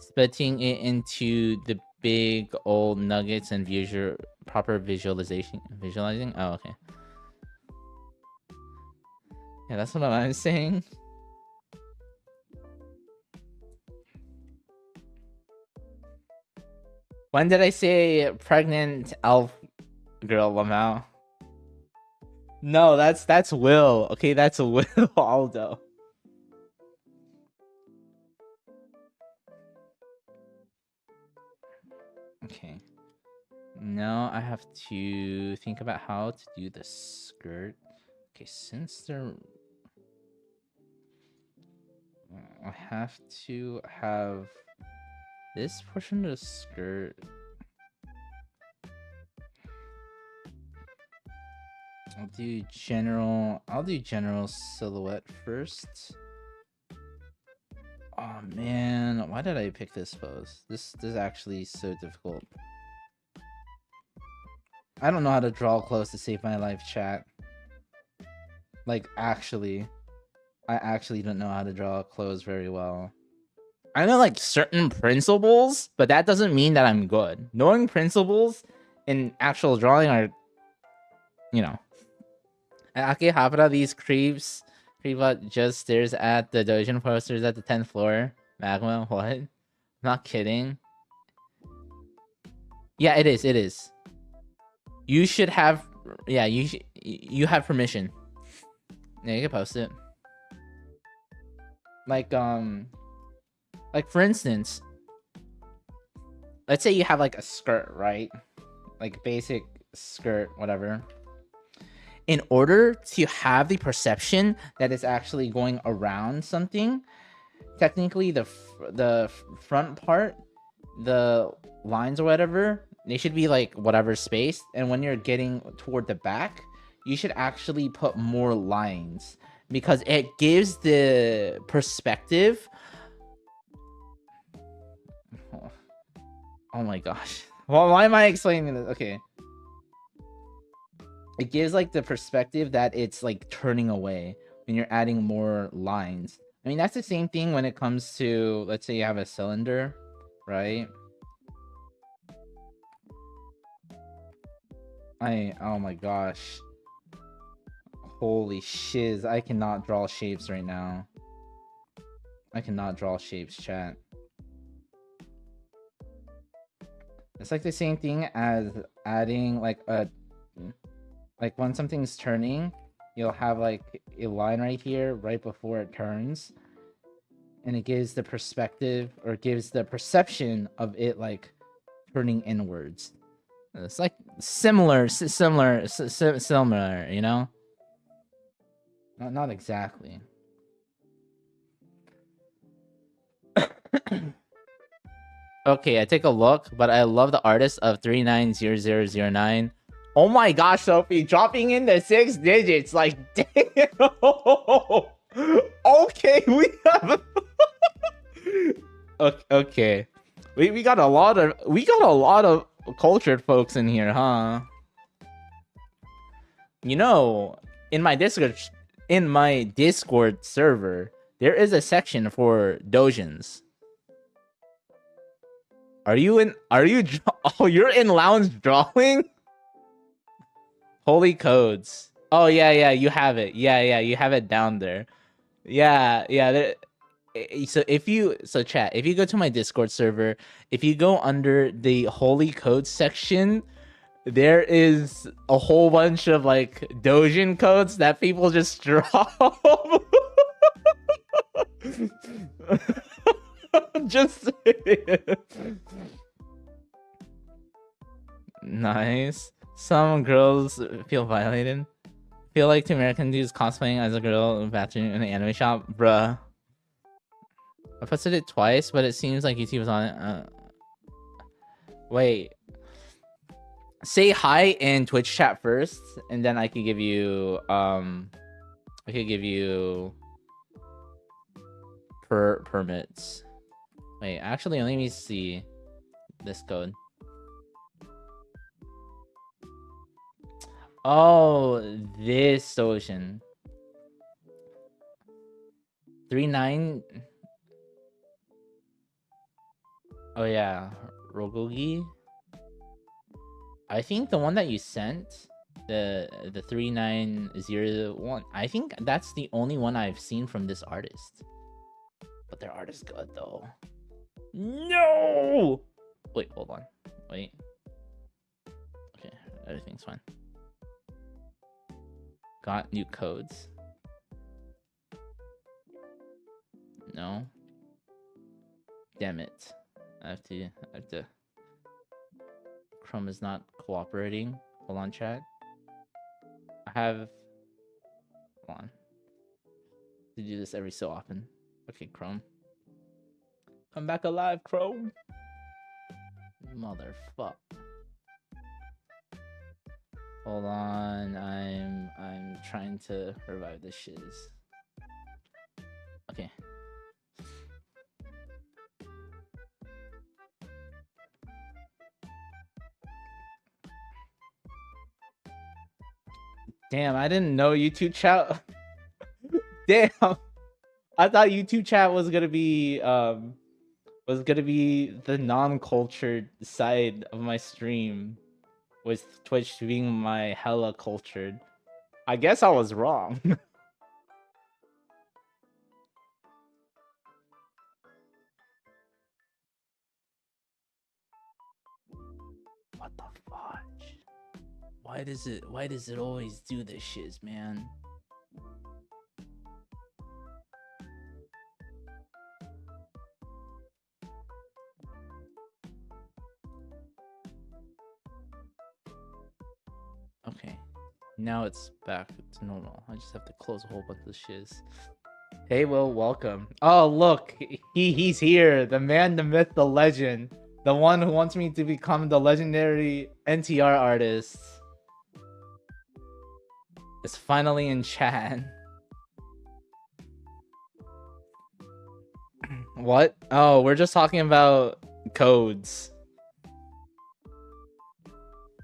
splitting it into the big old nuggets and proper visualizing. Oh, okay. Yeah, that's what I'm saying. When did I say pregnant elf girl, Lamau? No, that's Will. Okay, that's Will Aldo. Okay. Now I have to think about how to do the skirt. Okay, since they're... I have to have this portion of the skirt. I'll do general silhouette first. Oh man, why did I pick this pose? This is actually so difficult. I don't know how to draw close to save my life, chat. Like, actually. I actually don't know how to draw close very well. I know, like, certain principles, but that doesnn't mean that I'm good. Knowing principles in actual drawing are, you know. Akihabara, these creeps just stares at the Dojin posters at the 10th floor. Magma, what? I'm not kidding. Yeah, it is. You should have, yeah, you have permission. Yeah, you can post it. Like for instance, let's say you have like a skirt, right? Like basic skirt, whatever. In order to have the perception that it's actually going around something, technically the front part, the lines or whatever, they should be like whatever spaced, and when you're getting toward the back, you should actually put more lines because it gives the perspective. Oh my gosh. Well, why am I explaining this? Okay. It gives like the perspective that it's like turning away when you're adding more lines. I mean, that's the same thing when it comes to, let's say you have a cylinder, right? Oh my gosh. Holy shiz, I cannot draw shapes right now. I cannot draw shapes, chat. It's like the same thing as adding like a, like when something's turning, you'll have like a line right here right before it turns, and it gives the perspective or gives the perception of it like turning inwards. It's like similar, you know? Not exactly. Okay, I take a look, but I love the artist of 390009. Oh my gosh, Sophie, dropping in the 6 digits, like damn. Okay, we have okay. We got a lot of cultured folks in here, huh? You know, in my Discord server, there is a section for dojins. Oh, you're in lounge drawing? Holy codes. Oh yeah, you have it. Yeah, you have it down there. Yeah. So chat, if you go to my Discord server, if you go under the holy codes section, there is a whole bunch of like dojin codes that people just draw. Just nice. Some girls feel violated. Feel like two American dudes cosplaying as a girl in a bathroom in an anime shop, bruh. I posted it twice, but it seems like YouTube was on it. Wait. Say hi in Twitch chat first, and then I could give you permits. Wait, actually, let me see this code. Oh, this ocean. 39. Oh yeah, Rogogi. I think the one that you sent, the 3901. I think that's the only one I've seen from this artist. But their art is good though. No. Wait, hold on. Wait. Okay, everything's fine. Got new codes. No. Damn it. I have to. Chrome is not cooperating. Hold on, chat. Hold on. To do this every so often. Okay, Chrome. I'm back alive, Chrome. Motherfuck. Hold on, I'm trying to revive the shiz. Okay. Damn, I didn't know YouTube chat. Damn, I thought YouTube chat was gonna be the non-cultured side of my stream, with Twitch being my hella cultured. I guess I was wrong. What the fudge? Why does it always do this shiz, man? Okay, now it's back to normal. I just have to close a whole bunch of shiz. Hey, Will, welcome. Oh, look, he's here. The man, the myth, the legend. The one who wants me to become the legendary NTR artist is finally in chat. What? Oh, we're just talking about codes.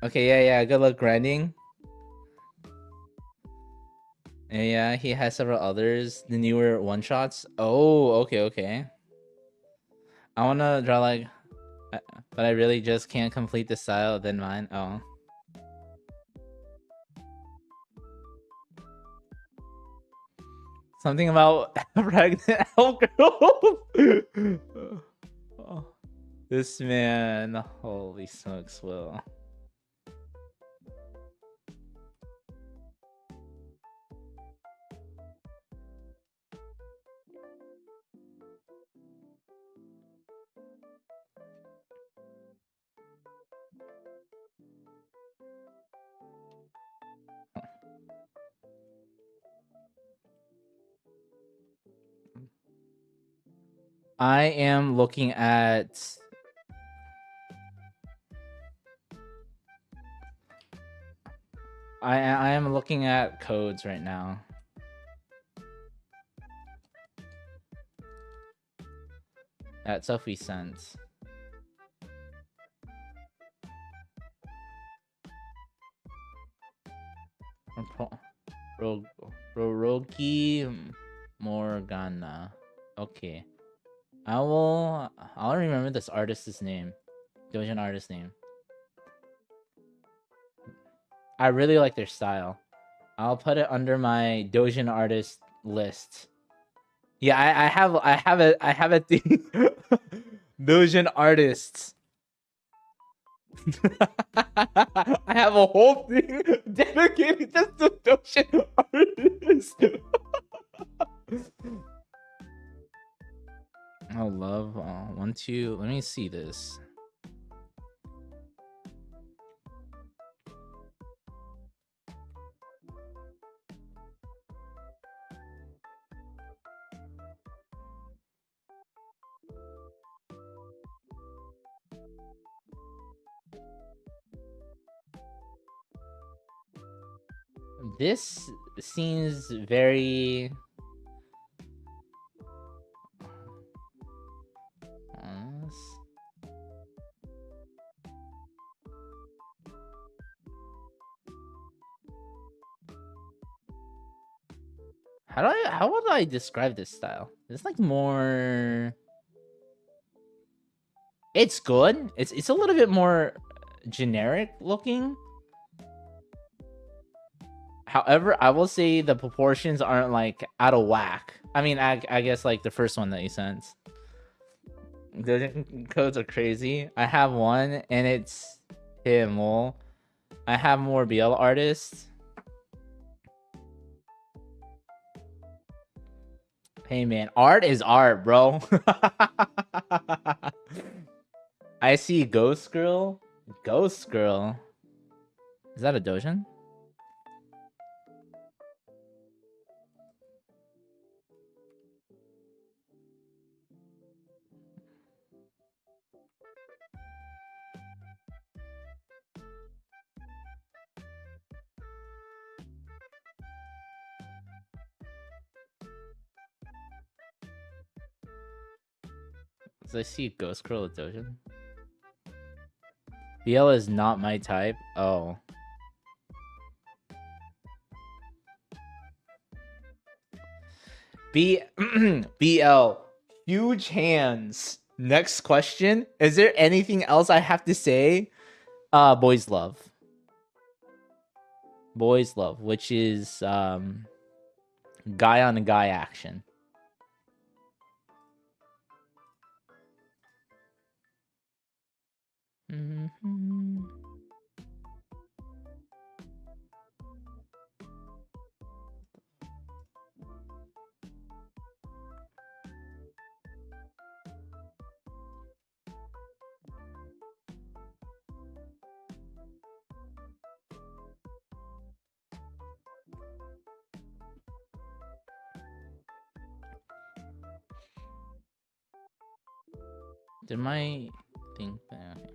Okay, yeah, good luck grinding. Yeah, he has several others. The newer one-shots. Oh, okay. I wanna draw like... But I really just can't complete the style than mine. Oh. Something about pregnant elf girls. Oh, this man, holy smokes, Will. I am looking at... I am looking at codes right now. That stuff we sent. Roroki Morgana. Okay. I'll remember this artist's name. Dojin artist name. I really like their style. I'll put it under my Dojin artist list. Yeah, I have a thing. Dojin artists. I have a whole thing dedicated just to Dojin artists. Oh, love. 1, 2. Let me see this. This seems very... How would I describe this style? It's like more... It's good. It's a little bit more generic looking. However, I will say the proportions aren't like out of whack. I mean, I guess like the first one that you sent. The codes are crazy. I have one and it's him. Well, I have more BL artists. Hey man, art is art, bro. I see Ghost Girl. Ghost Girl. Is that a Dojin? Cause I see Ghost Girl with Doja. BL is not my type. Oh. BL. Huge hands. Next question. Is there anything else I have to say? Boys love. Boys love, which is guy on guy action. Did my thing? Okay.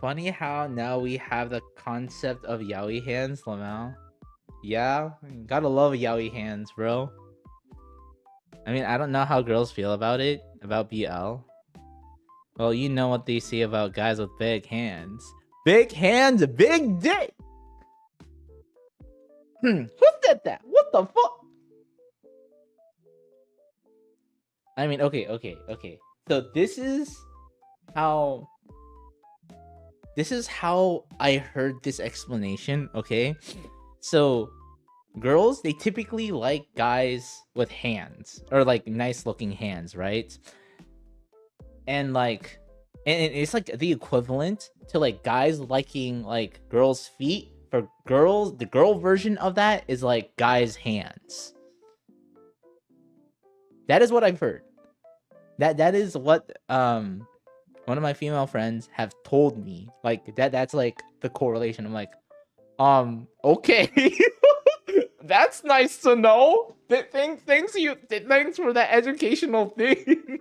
Funny how now we have the concept of yaoi hands, Lamau. Yeah, gotta love yaoi hands, bro. I mean, I don't know how girls feel about it, about BL. Well, you know what they say about guys with big hands. Big hands, big dick! Who said that? What the fuck? I mean, okay. So this is how I heard this explanation, okay? So girls, they typically like guys with hands, or like nice looking hands, right? And like, and it's like the equivalent to like guys liking like girls' feet. For girls, the girl version of that is like guys' hands. That is what I've heard. That is what one of my female friends have told me. Like that's like the correlation. I'm like, okay. That's nice to know. Thanks for that educational thing.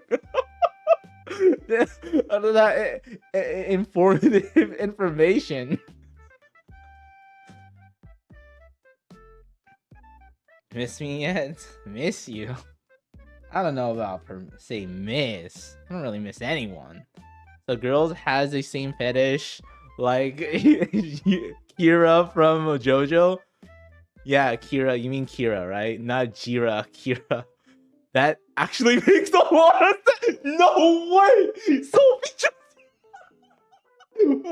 that informative information. Miss me yet? Miss you. I don't know about say miss. I don't really miss anyone. So girls has the same fetish like Kira from JoJo. Yeah, Kira. You mean Kira, right? Not Jira. Kira. That actually makes a lot of sense. No way. Sophie just...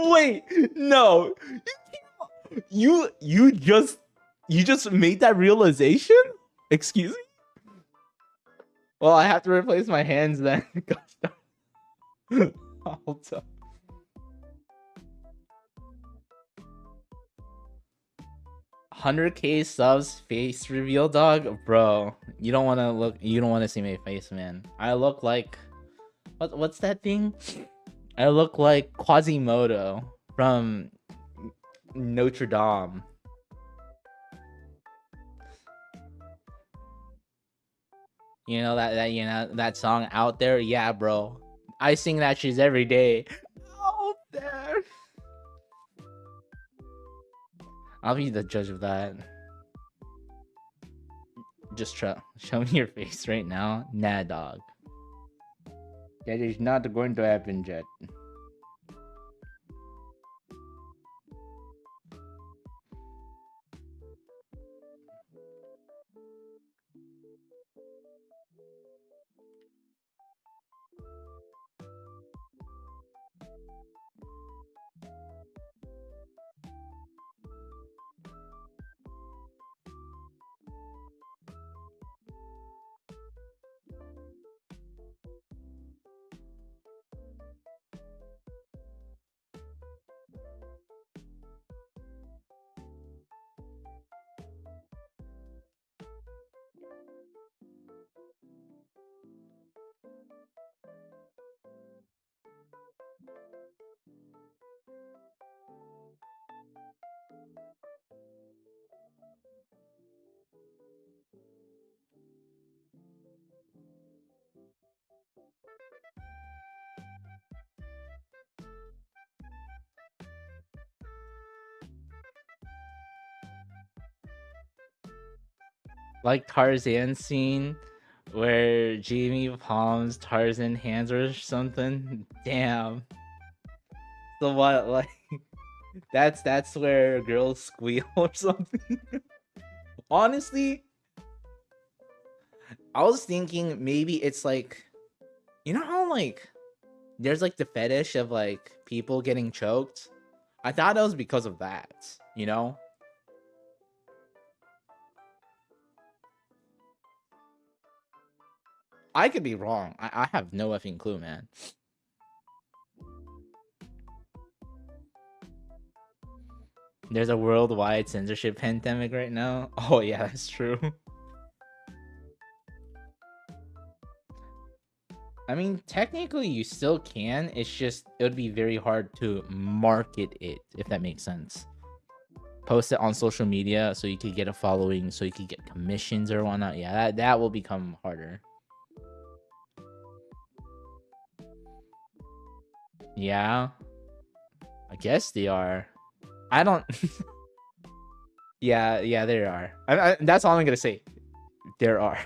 Wait, no. You just made that realization? Excuse me? Well, I have to replace my hands then. Gosh, hold up. 100k subs face reveal, dog, bro. You don't want to look. You don't want to see my face, man. I look like what's that thing? I look like Quasimodo from Notre Dame. You know that song Out There? Yeah, bro. I sing that shit every day. Out there. I'll be the judge of that. Just show me your face right now. Nah, dog. That is not going to happen, Jet. Like Tarzan scene where Jamie palms Tarzan hands or something. Damn. So what? Like that's where girls squeal or something. Honestly, I was thinking maybe it's like, you know how like there's like the fetish of like people getting choked. I thought it was because of that. You know. I could be wrong. I have no effing clue, man. There's a worldwide censorship pandemic right now. Oh yeah, that's true. I mean, technically you still can. It's just it would be very hard to market it, if that makes sense. Post it on social media so you could get a following, so you could get commissions or whatnot. Yeah, that will become harder. Yeah, I guess they are. I don't. Yeah, there are. That's all I'm gonna say. There are.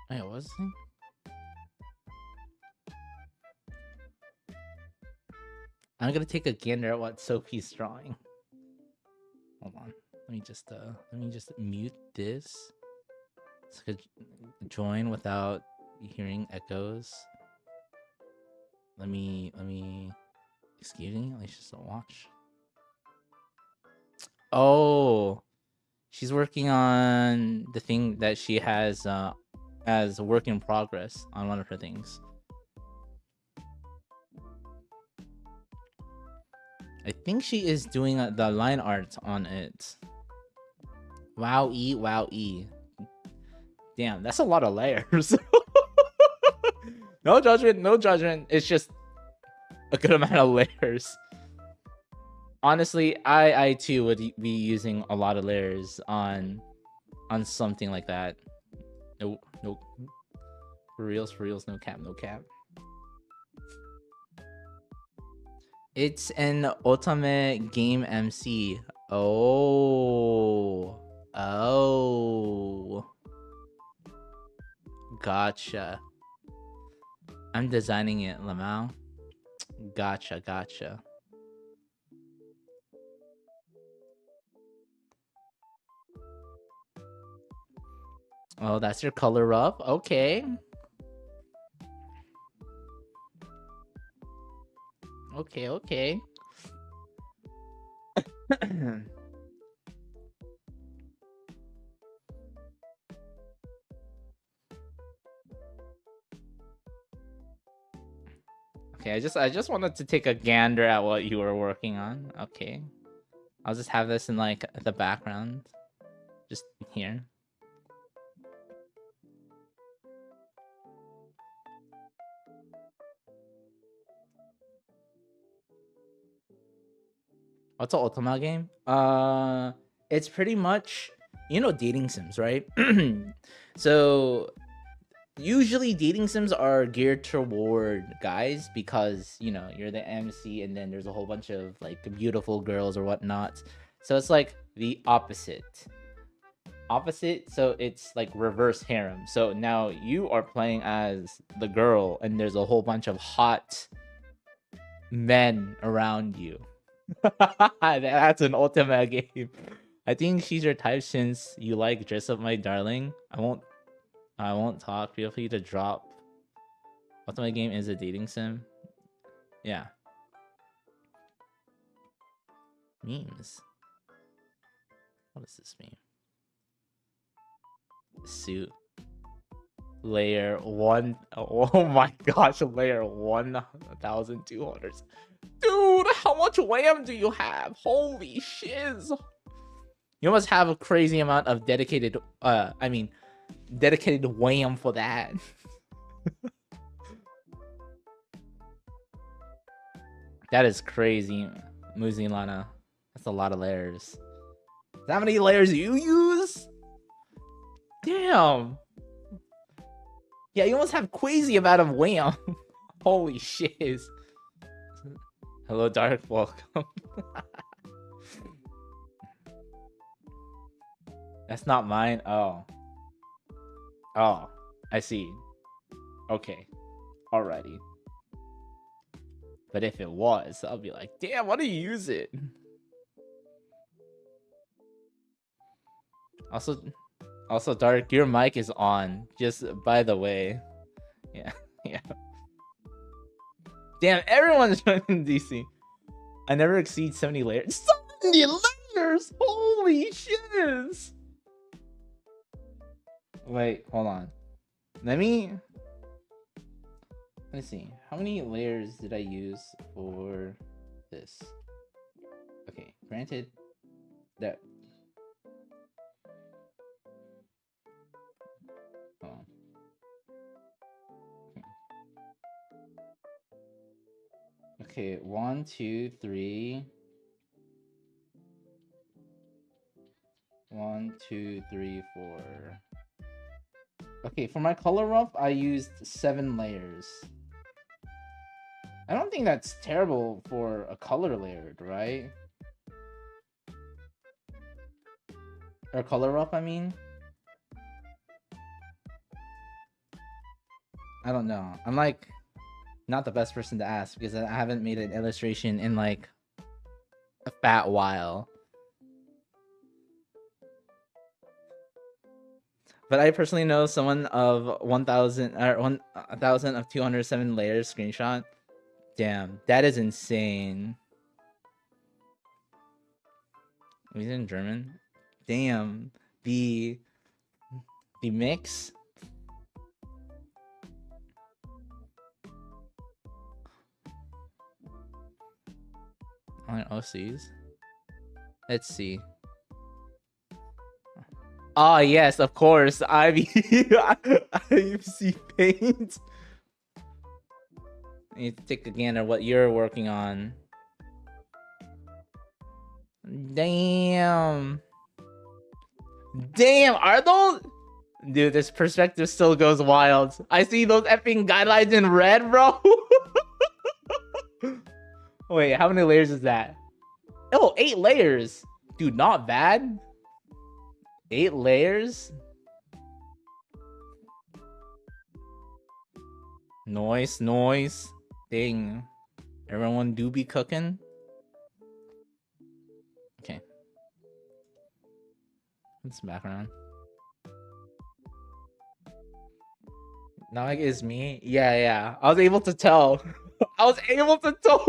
Wait, what was the thing? I'm gonna take a gander at what Sophie's drawing. Hold on. Let me just mute this. So I could join without hearing echoes. Let me excuse me, let's just watch. Oh, she's working on the thing that she has as a work in progress on one of her things. I think she is doing the line art on it. Wow, wow. Damn, that's a lot of layers. No judgment, no judgment. It's just a good amount of layers. Honestly, I too would be using a lot of layers on something like that. No, for reals, no cap, no cap. It's an ultimate game MC. Oh. Gotcha. I'm designing it, Lamau. Gotcha. Oh, that's your color up? Okay. Okay. Okay, I just wanted to take a gander at what you were working on. Okay. I'll just have this in like the background. Just here. What's an Ultima game? It's pretty much, you know, dating sims, right? So usually dating sims are geared toward guys because you know you're the MC and then there's a whole bunch of like beautiful girls or whatnot. So it's like the opposite. So it's like reverse harem. So now you are playing as the girl and there's a whole bunch of hot men around you. That's an ultimate game. I think she's your type since you like Dress Up My Darling. I won't talk. Feel free to drop. Ultimate game is a dating sim. Yeah. Memes. What does this mean? Suit. Layer 1. Oh my gosh, layer 1,200. Dude, how much RAM do you have? Holy shiz. You must have a crazy amount of dedicated dedicated RAM for that. That is crazy, Muzilana. That's a lot of layers. Is that how many layers you use? Damn. Yeah, you must have crazy amount of RAM. Holy shiz. Hello, Dark. Welcome. That's not mine. Oh, I see. Okay, alrighty. But if it was, I'll be like, damn, why do you use it? Also, Dark, your mic is on. Just by the way. Yeah, yeah. Damn, everyone's joining DC. I never exceed 70 layers. 70 layers! Holy shiz! Wait, hold on. Let me see. How many layers did I use for this? Okay, granted that. Hold on. Okay, 1, 2, 3. 1, 2, 3, 4. Okay, for my color rough, I used 7 layers. I don't think that's terrible for a color layered, right? Or color rough, I mean. I don't know. I'm like not the best person to ask because I haven't made an illustration in like a fat while. But I personally know someone of 1,000 or 1,000 of 207 layers screenshot. Damn, that is insane. He's in German. Damn, the mix. On OCs. Let's see. Oh yes, of course. IVC Paint. I need to take a gander what you're working on. Damn. Damn, are those? Dude, this perspective still goes wild. I see those effing guidelines in red, bro. Wait, how many layers is that? Oh, 8 layers. Dude, not bad. 8 layers? Noise. Dang. Everyone do be cooking? Okay. What's the background? Now it is me? Yeah. I was able to tell. I was able to tell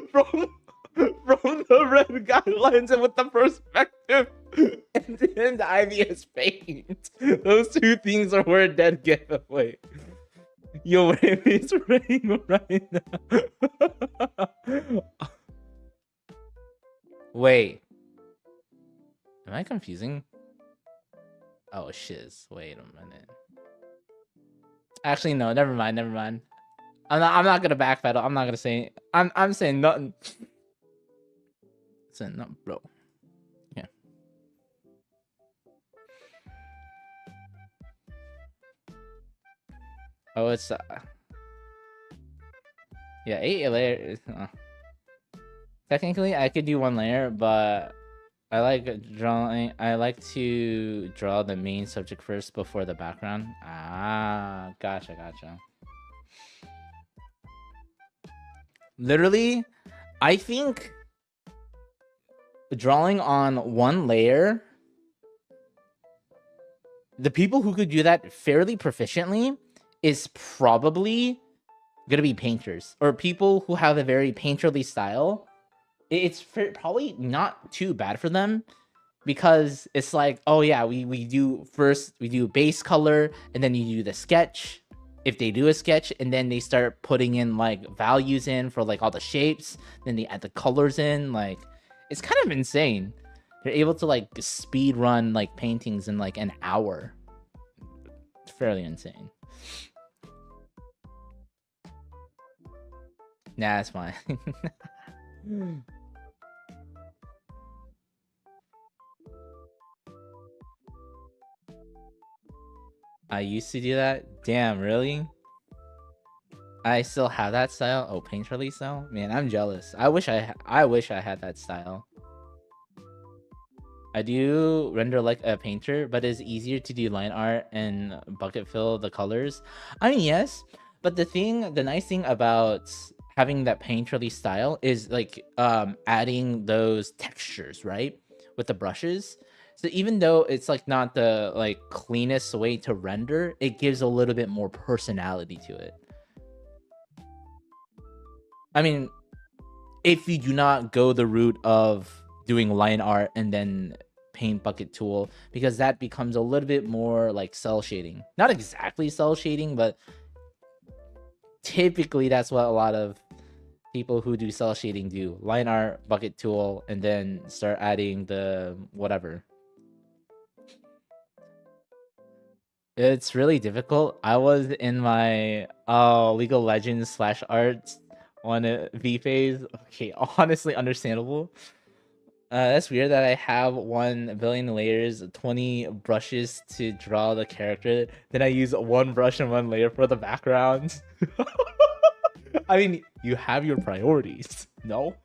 from the red guidelines and with the perspective and then the IVS paint. Those two things are worth dead giveaway. Yo, it's raining right now. Wait. Am I confusing? Oh, shiz. Wait a minute. Actually, no. Never mind. I'm not gonna backpedal. I'm not gonna say. I'm saying nothing. Saying nothing, bro. Yeah. Oh, it's yeah, 8 layers. Technically, I could do 1 layer, but I like drawing. I like to draw the main subject first before the background. Ah, gotcha. Literally, I think drawing on 1 layer, the people who could do that fairly proficiently is probably gonna be painters or people who have a very painterly style. It's probably not too bad for them because it's like, oh yeah, we do first, we do base color and then you do the sketch if they do a sketch, and then they start putting in like values in for like all the shapes, then they add the colors in. Like, it's kind of insane. They're able to like speed run like paintings in like an hour. It's fairly insane. Nah, it's fine. I used to do that. Damn, really? I still have that style. Oh, painterly style? Man, I'm jealous. I wish I had that style. I do render like a painter, but it's easier to do line art and bucket fill the colors. I mean, yes, but the nice thing about having that painterly style is like adding those textures, right? With the brushes. So even though it's like not the like cleanest way to render, it gives a little bit more personality to it. I mean, if you do not go the route of doing line art and then paint bucket tool, because that becomes a little bit more like cell shading. Not exactly cell shading, but typically that's what a lot of people who do cell shading do. Line art, bucket tool, and then start adding the whatever. It's really difficult. I was in my League of Legends slash arts on a V phase. Okay, honestly understandable. That's weird that I have 1 billion layers, 20 brushes to draw the character. Then I use 1 brush and 1 layer for the background. I mean, you have your priorities. No?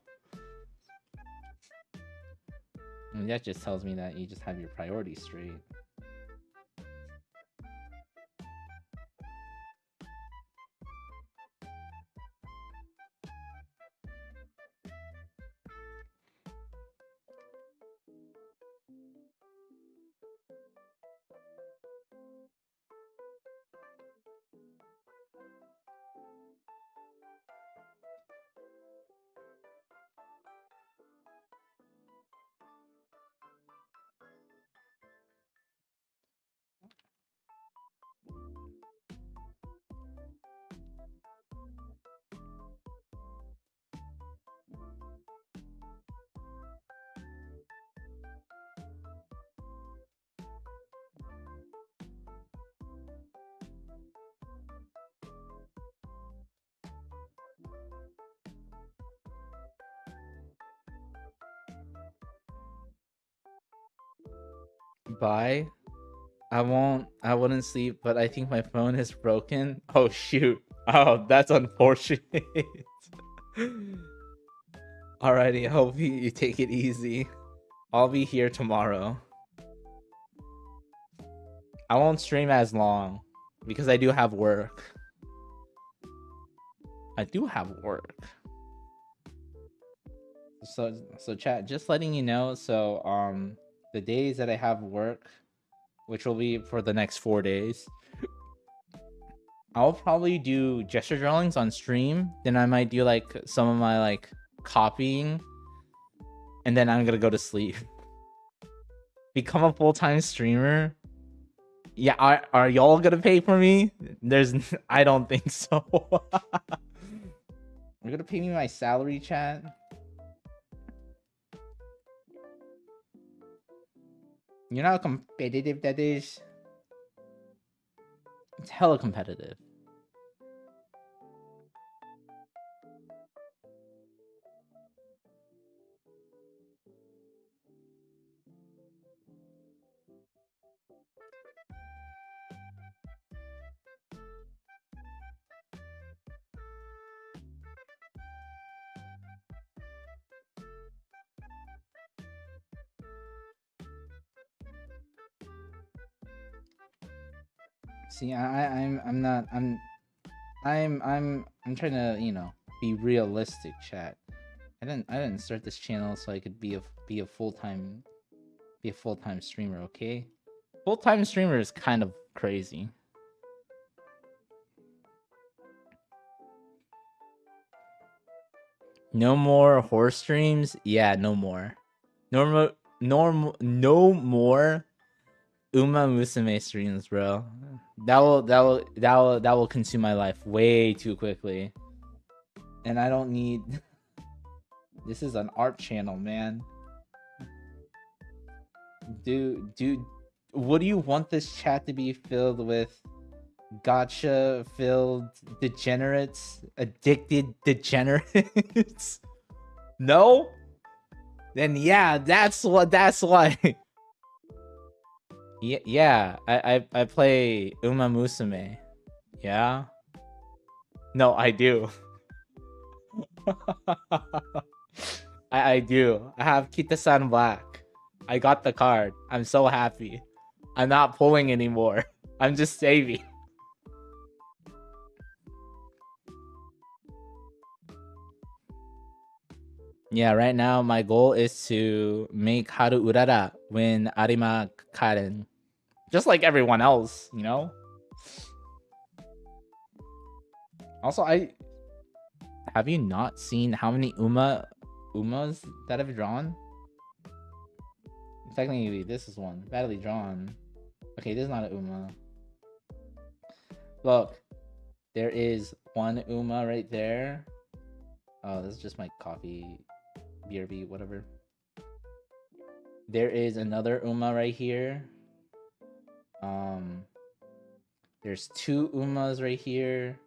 And that just tells me that you just have your priorities straight. Bye. I wouldn't sleep, but I think my phone is broken. Oh shoot. Oh, that's unfortunate. Alrighty, I hope you take it easy. I'll be here tomorrow. I won't stream as long because I do have work. I do have work. So chat, just letting you know. So the days that I have work, which will be for the next 4 days, I'll probably do gesture drawings on stream. Then I might do like some of my like copying, and then I'm gonna go to sleep. Become a full-time streamer. Yeah, are y'all gonna pay for me? I don't think so. You're gonna pay me my salary, chat? You know how competitive that is? It's hella competitive. See, I'm not I'm trying to, you know, be realistic, chat. I didn't start this channel so I could be a full-time streamer, okay? Full-time streamer is kind of crazy. No more horse streams? Yeah, no more. No more Uma Musume streams, bro. That will consume my life way too quickly. And I don't need this is an art channel, man. Dude, what do you want this chat to be filled with? Gotcha filled degenerates, addicted degenerates. No? Then yeah, that's why. Yeah, I play Uma Musume. Yeah? No, I do. I do. I have Kita-san Black. I got the card. I'm so happy. I'm not pulling anymore. I'm just saving. Yeah, right now my goal is to make Haru Urara win Arima Karen. Just like everyone else, you know? Also, have you not seen how many Umas that I've drawn? Technically, this is one. Badly drawn. Okay, this is not an Uma. Look, there is one Uma right there. Oh, this is just my coffee, BRB, whatever. There is another Uma right here. There's two Umas right here.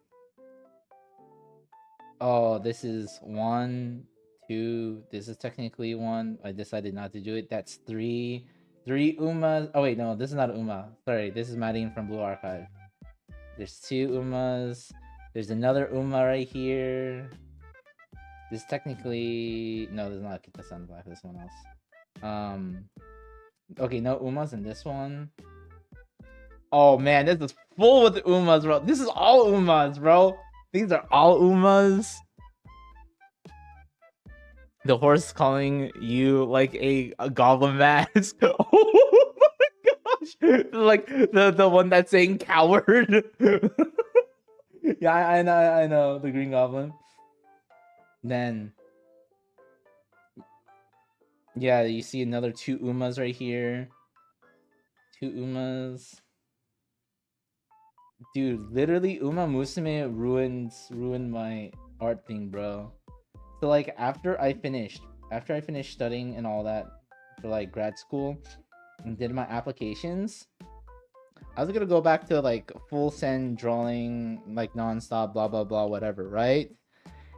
Oh, this is 1, 2. This is technically 1. I decided not to do it. That's 3. 3 Umas. Oh wait, no, this is not Uma. Sorry, this is Maddie from Blue Archive. There's 2 Umas. There's another Uma right here. This technically no, this is not Kita-san Black. This one else. Okay, no Umas in this one. Oh man, this is full with Umas, bro. This is all Umas, bro. These are all Umas. The horse calling you like a goblin mask. Oh my gosh! Like the one that's saying coward. Yeah, I know the Green Goblin. Then, yeah, you see another 2 Umas right here. 2 Umas. Dude, literally Uma Musume ruined my art thing, bro. So like after I finished studying and all that for like grad school and did my applications, I was gonna go back to like full send drawing, like nonstop, blah blah blah, whatever, right?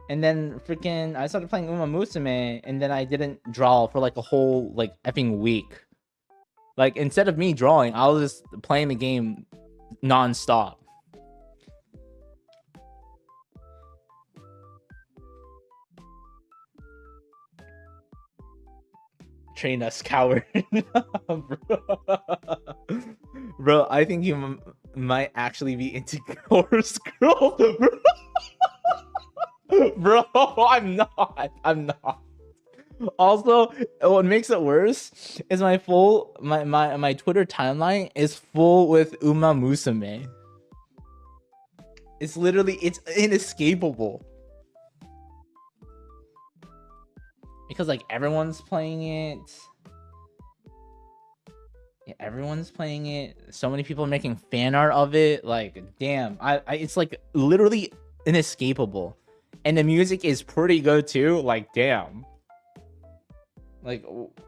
And then freaking I started playing Uma Musume and then I didn't draw for like a whole like effing week. Like instead of me drawing, I was just playing the game non-stop. Train us, coward. Bro, I think you might actually be into horse girl. Bro, I'm not. Also, what makes it worse is my Twitter timeline is full with Uma Musume. It's literally, it's inescapable. Because like everyone's playing it. Yeah, everyone's playing it. So many people are making fan art of it. Like, damn, it's like literally inescapable. And the music is pretty good too. Like, damn. Like,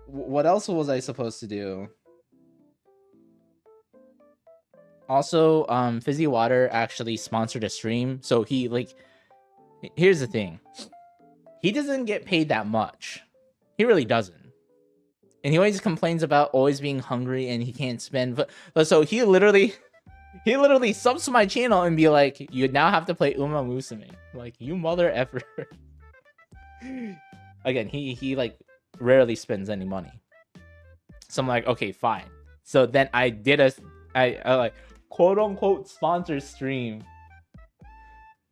what else was I supposed to do? Also, Fizzy Water actually sponsored a stream. So he, like, here's the thing. He doesn't get paid that much. He really doesn't. And he always complains about always being hungry and he can't spend. But so he literally subs to my channel and be like, you now have to play Uma Musume. Like, you mother effer. Again, he like rarely spends any money. So I'm like, okay, fine. So then I like, quote unquote sponsor stream.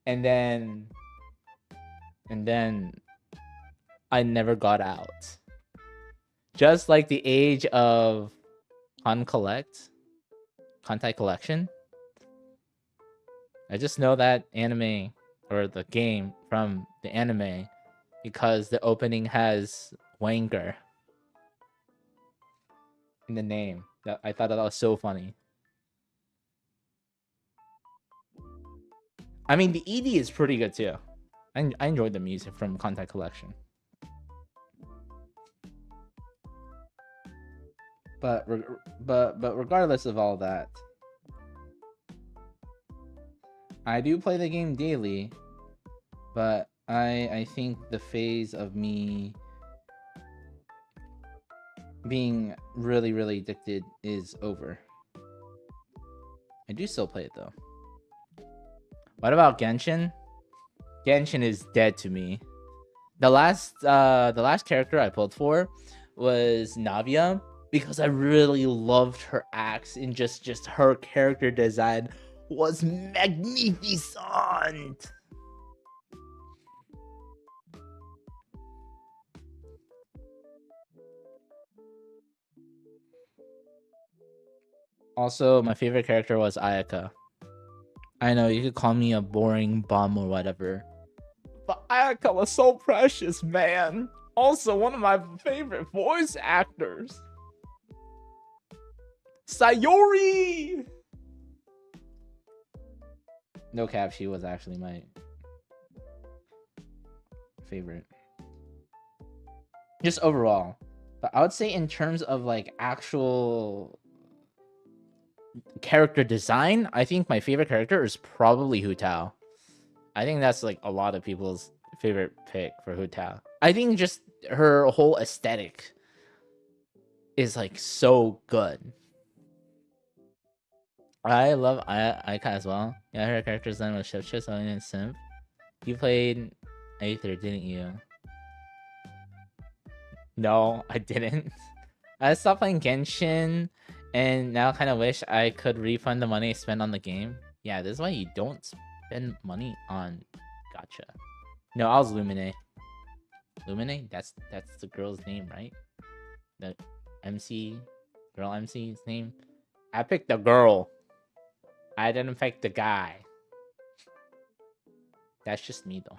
And then I never got out. Just like the age of Contact Collection. I just know that anime or the game from the anime because the opening has Wanger in the name. I thought that was so funny. I mean, the ED is pretty good too. I enjoyed the music from Contact Collection. But regardless of all that, I do play the game daily, but I think the phase of me being really, really addicted is over. I do still play it though. What about Genshin? Genshin is dead to me. The last character I pulled for was Navia because I really loved her acts and just her character design was magnificent. Also, my favorite character was Ayaka. I know you could call me a boring bum or whatever, but Ayaka was so precious, man. Also, one of my favorite voice actors. Sayori! No cap, she was actually my favorite. Just overall. But I would say in terms of like actual character design, I think my favorite character is probably Hu Tao. I think that's like a lot of people's favorite pick for Hu Tao. I think just her whole aesthetic is like so good. I love Aika as well. Yeah, her character design was Chef Chef, so I didn't simp. You played Aether, didn't you? No, I didn't. I stopped playing Genshin, and now kind of wish I could refund the money I spent on the game. Yeah, this is why you don't spend money on gacha. No, I was Lumine. Lumine? That's the girl's name, right? The MC, girl MC's name. I picked the girl. I didn't pick the guy. That's just me though.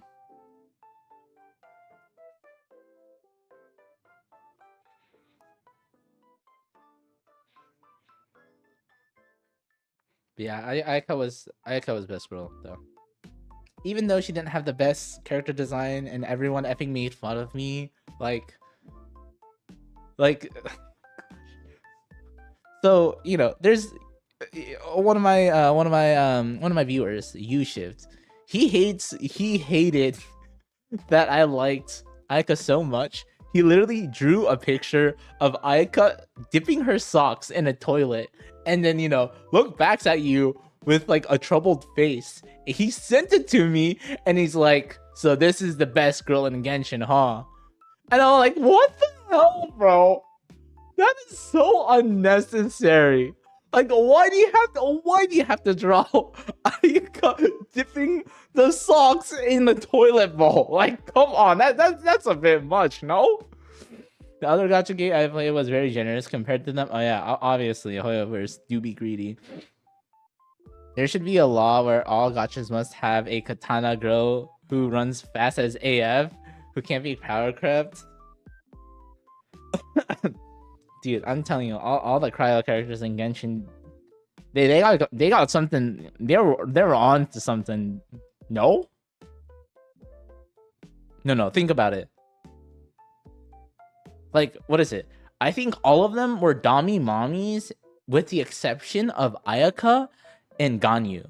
But yeah, Ayaka was best girl though. Even though she didn't have the best character design and everyone effing made fun of me, like so, you know, there's one of my viewers, U-Shift. He hated that I liked Ayaka so much. He literally drew a picture of Ayaka dipping her socks in a toilet and then, you know, look back at you with like a troubled face. He sent it to me and he's like, so this is the best girl in Genshin, huh? And I'm like, what the hell, bro? That is so unnecessary. Like, why do you have to draw Ayaka dipping the socks in the toilet bowl? Like, come on, that's a bit much, no? The other gacha game I played was very generous compared to them. Oh yeah, obviously, however, do be greedy. There should be a law where all gachas must have a katana girl who runs fast as AF, who can't be power crept. Dude, I'm telling you, all the cryo characters in Genshin, they got something. They were on to something. No, think about it. Like, what is it? I think all of them were Dami mommies, with the exception of Ayaka and Ganyu.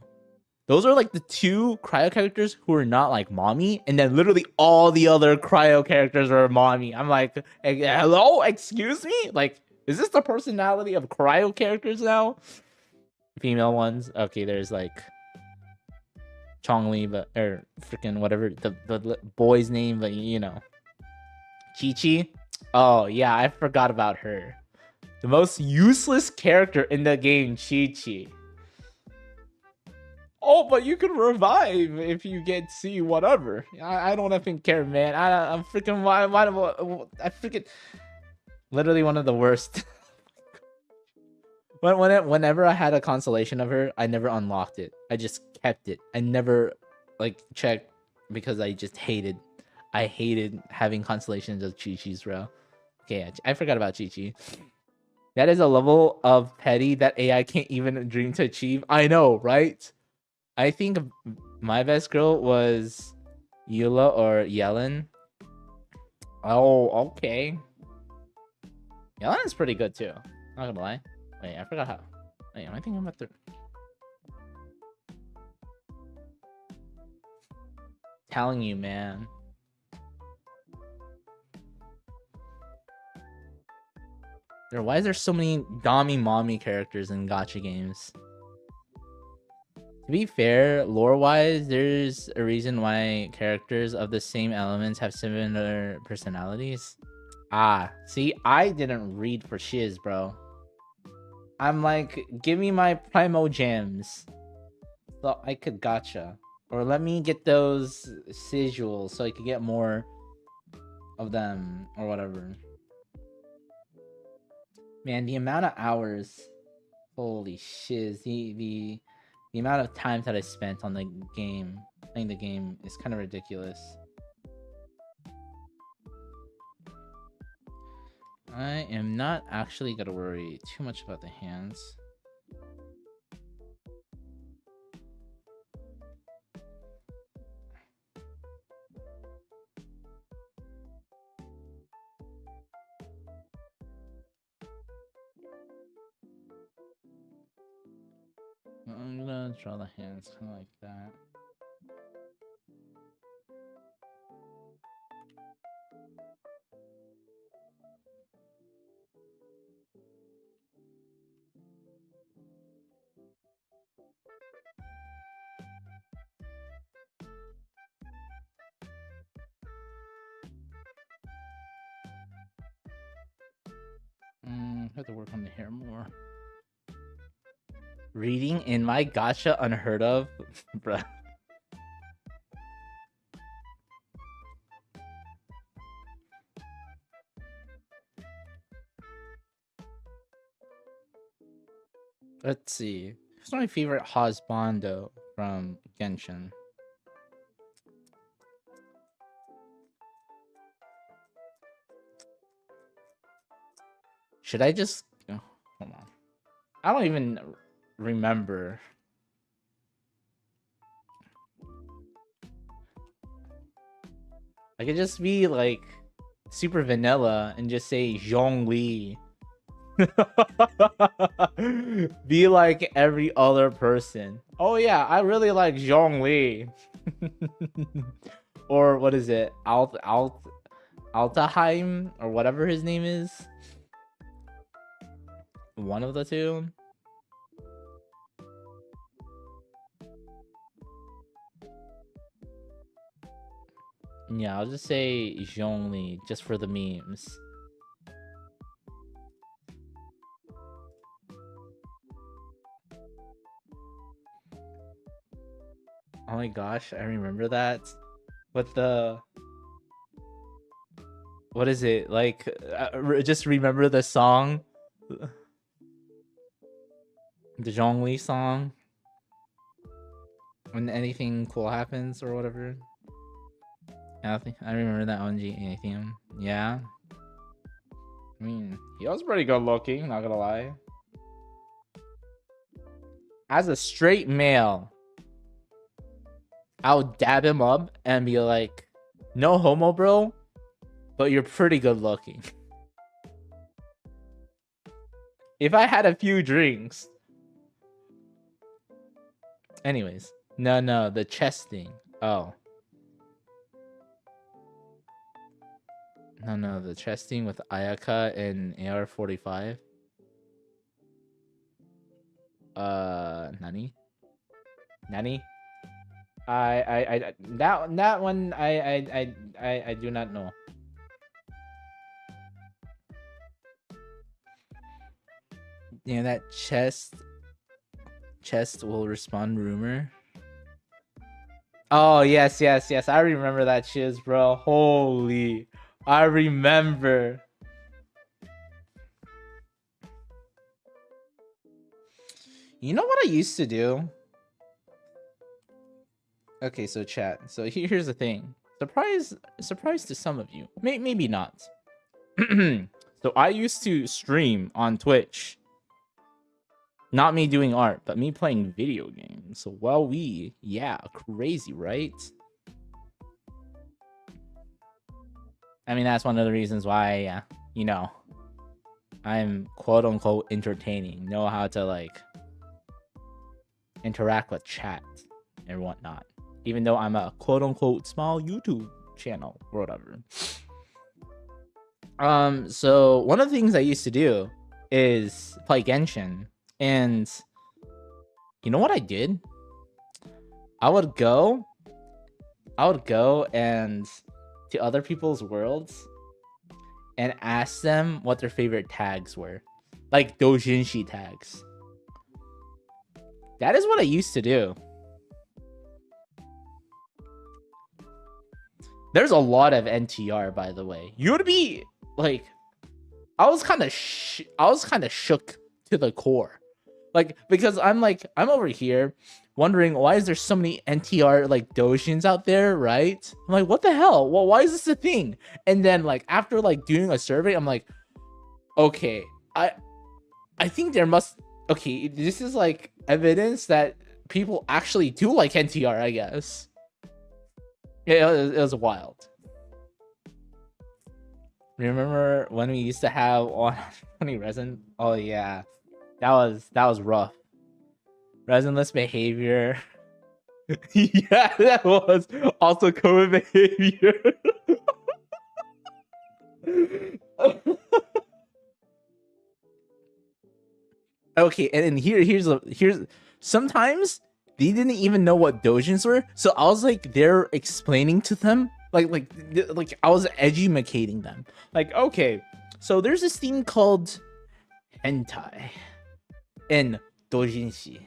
Those are like the two cryo characters who are not like mommy, and then literally all the other cryo characters are mommy. I'm like, hello, excuse me? Like, is this the personality of cryo characters now? Female ones? Okay, there's like Chongli, but or freaking whatever the boy's name, but you know, Chi-Chi. Oh yeah, I forgot about her. The most useless character in the game, Chi-Chi. Oh, but you can revive if you get C whatever. I don't even care, man. I'm freaking why I freaking literally one of the worst. Whenever I had a constellation of her, I never unlocked it. I just kept it. I never like checked because I hated having constellations of Chi-Chi's, bro. Okay, I forgot about Chi-Chi. That is a level of petty that AI can't even dream to achieve. I know, right? I think my best girl was Eula or Yellen. Oh, okay. Yellen is pretty good too. Not gonna lie. Wait, I forgot how. Wait, am I thinking about the? Telling you, man. Why is there so many Dommy Mommy characters in gacha games? To be fair, lore-wise, there's a reason why characters of the same elements have similar personalities. Ah, see, I didn't read for shiz, bro. I'm like, give me my Primo gems so I could gacha. Or let me get those sigils so I could get more of them or whatever. Man, the amount of hours, holy shiz, the amount of time that I spent on the game, playing the game, is kind of ridiculous. I am not actually gonna worry too much about the hands. I'm gonna draw the hands kind of like that. Have to work on the hair more. Reading in my gacha unheard of, bruh. Let's see. Who's my favorite husbando from Genshin? Should I just... Oh, hold on. I don't even remember. I could just be like super vanilla and just say Zhongli. Be like every other person. Oh yeah, I really like Zhongli. Or what is it? Altaheim or whatever his name is. One of the two. Yeah, I'll just say Zhongli just for the memes. Oh my gosh, I remember that. But the... What is it? Like, just remember the song? The Zhongli song? When anything cool happens or whatever? I remember that on GATM. Yeah. I mean, he was pretty good looking, not gonna lie. As a straight male, I would dab him up and be like, no homo, bro, but you're pretty good looking. If I had a few drinks. Anyways, no, the chest thing. Oh. No, the chest thing with Ayaka and AR-45. Nani? That one I do not know. Yeah, that chest will respond rumor. Oh yes, yes, yes. I remember that shiz, bro. Holy, I remember. You know what I used to do? Okay, so chat. So here's the thing. Surprise to some of you. Maybe not. So I used to stream on Twitch. Not me doing art, but me playing video games. So yeah, crazy, right? I mean, that's one of the reasons why, you know, I'm quote unquote entertaining. Know how to like interact with chat and whatnot. Even though I'm a quote unquote small YouTube channel or whatever. So one of the things I used to do is play Genshin, and you know what I did? I would go and to other people's worlds and ask them what their favorite tags were, like doujinshi tags. That is what I used to do. There's a lot of NTR, by the way. You would be like, I was kind of shook to the core, like, because I'm over here wondering why is there so many NTR like doujins out there, right? I'm like, what the hell? Well, why is this a thing? And then like after like doing a survey, I'm like, okay, I think there must. Okay, this is like evidence that people actually do like NTR, I guess. Yeah, it was wild. Remember when we used to have 120 resin? Oh yeah, that was rough. Resinless behavior. Yeah, that was also COVID behavior. Okay, and then here's sometimes they didn't even know what dojins were, so I was like they're explaining to them, like I was educating them. Like, okay, so there's this thing called hentai and dojinshi.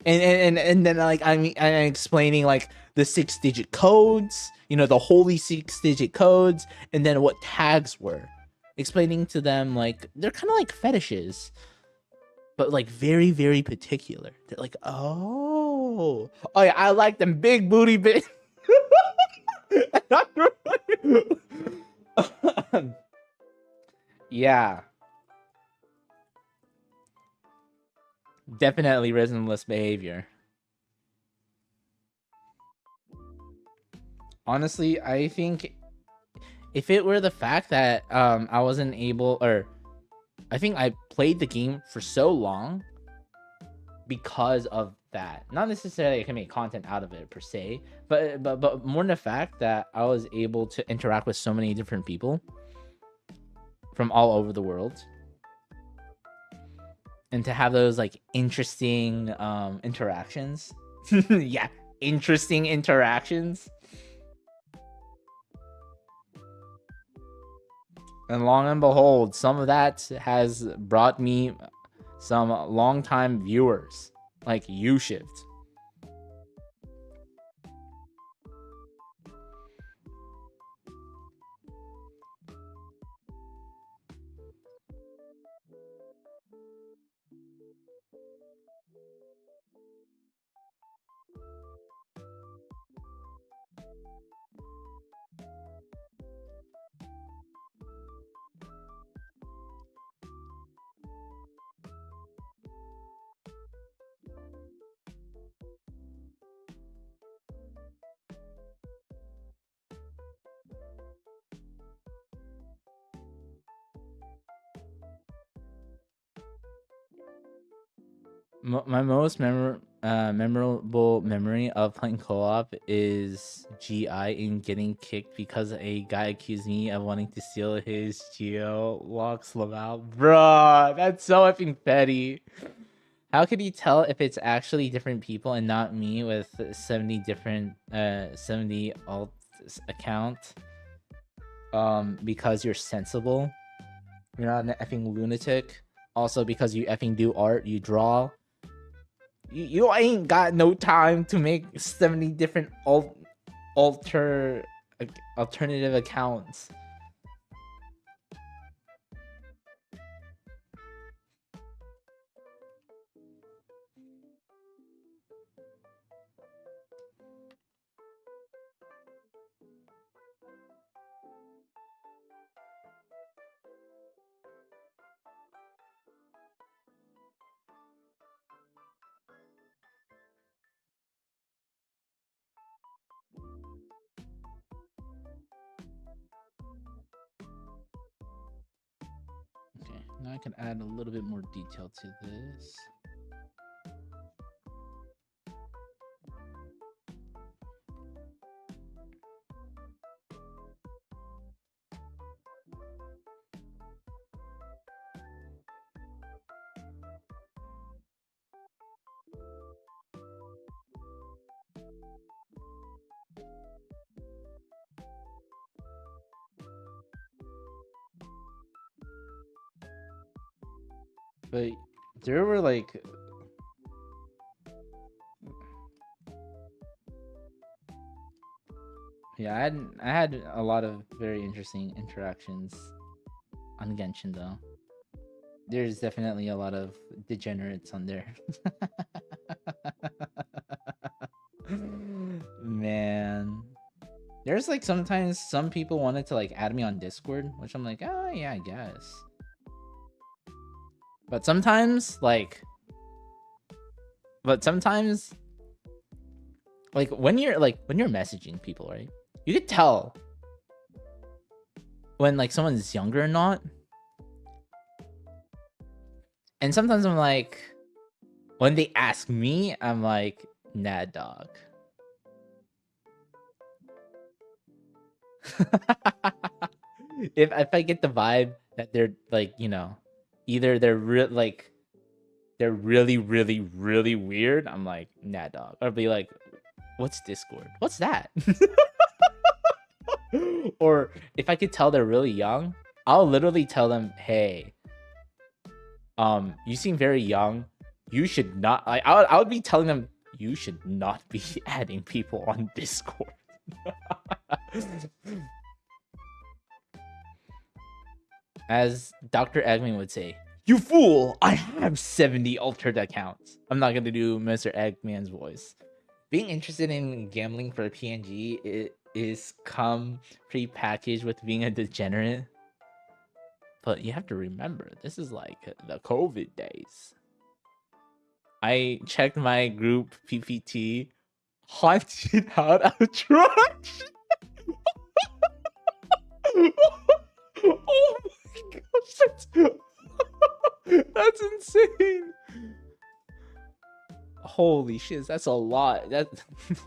And then like I'm explaining like the 6-digit codes, you know, the holy 6-digit codes, and then what tags were. Explaining to them like they're kind of like fetishes, but like very, very particular. They're like, oh yeah, I like them big booty bit. Yeah, definitely reasonless behavior. Honestly, I think if it were the fact that I wasn't able, or I think I played the game for so long because of that. Not necessarily I can make content out of it per se, but more than the fact that I was able to interact with so many different people from all over the world, and to have those like interesting interactions. Yeah, interesting interactions. And long and behold, some of that has brought me some long-time viewers, like U-Shift. My most memorable memory of playing co-op is GI and getting kicked because a guy accused me of wanting to steal his Geo locks Laval. Bruh, that's so effing petty. How could you tell if it's actually different people and not me with 70 different 70 alt account? Because you're sensible. You're not an effing lunatic. Also because you effing do art, you draw. You ain't got no time to make 70 different alternative accounts. Okay, now I can add a little bit more detail to this. But there were like yeah, I had a lot of very interesting interactions on Genshin though. There's definitely a lot of degenerates on there. Man. There's like sometimes some people wanted to like add me on Discord, which I'm like, oh yeah, I guess. But sometimes like when you're messaging people, right? You could tell when like someone's younger or not. And sometimes I'm like, when they ask me, I'm like, nah, dog. If I get the vibe that they're like, you know, either they're really really weird, I'm like, nah, dog. Or be like, what's Discord? What's that? Or if I could tell they're really young, I'll literally tell them, hey, you seem very young. You should not. I would be telling them you should not be adding people on Discord. As Dr. Eggman would say, you fool! I have 70 altered accounts. I'm not gonna do Mr. Eggman's voice. Being interested in gambling for PNG is come pre-packaged with being a degenerate. But you have to remember, this is like the COVID days. I checked my group PPT, haunted out attraction. Oh my gosh, that's insane. Holy shit, that's a lot. That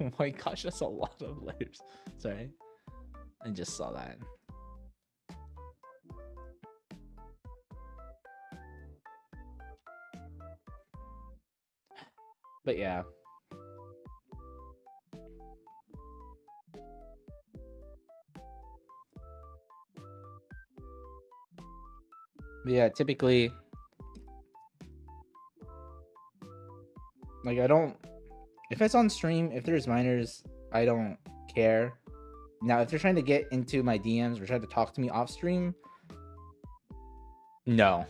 oh my gosh, that's a lot of layers. Sorry, I just saw that. But yeah. But yeah, typically, like, I don't, if it's on stream, if there's minors, I don't care. Now, if they're trying to get into my DMs or try to talk to me off stream, no.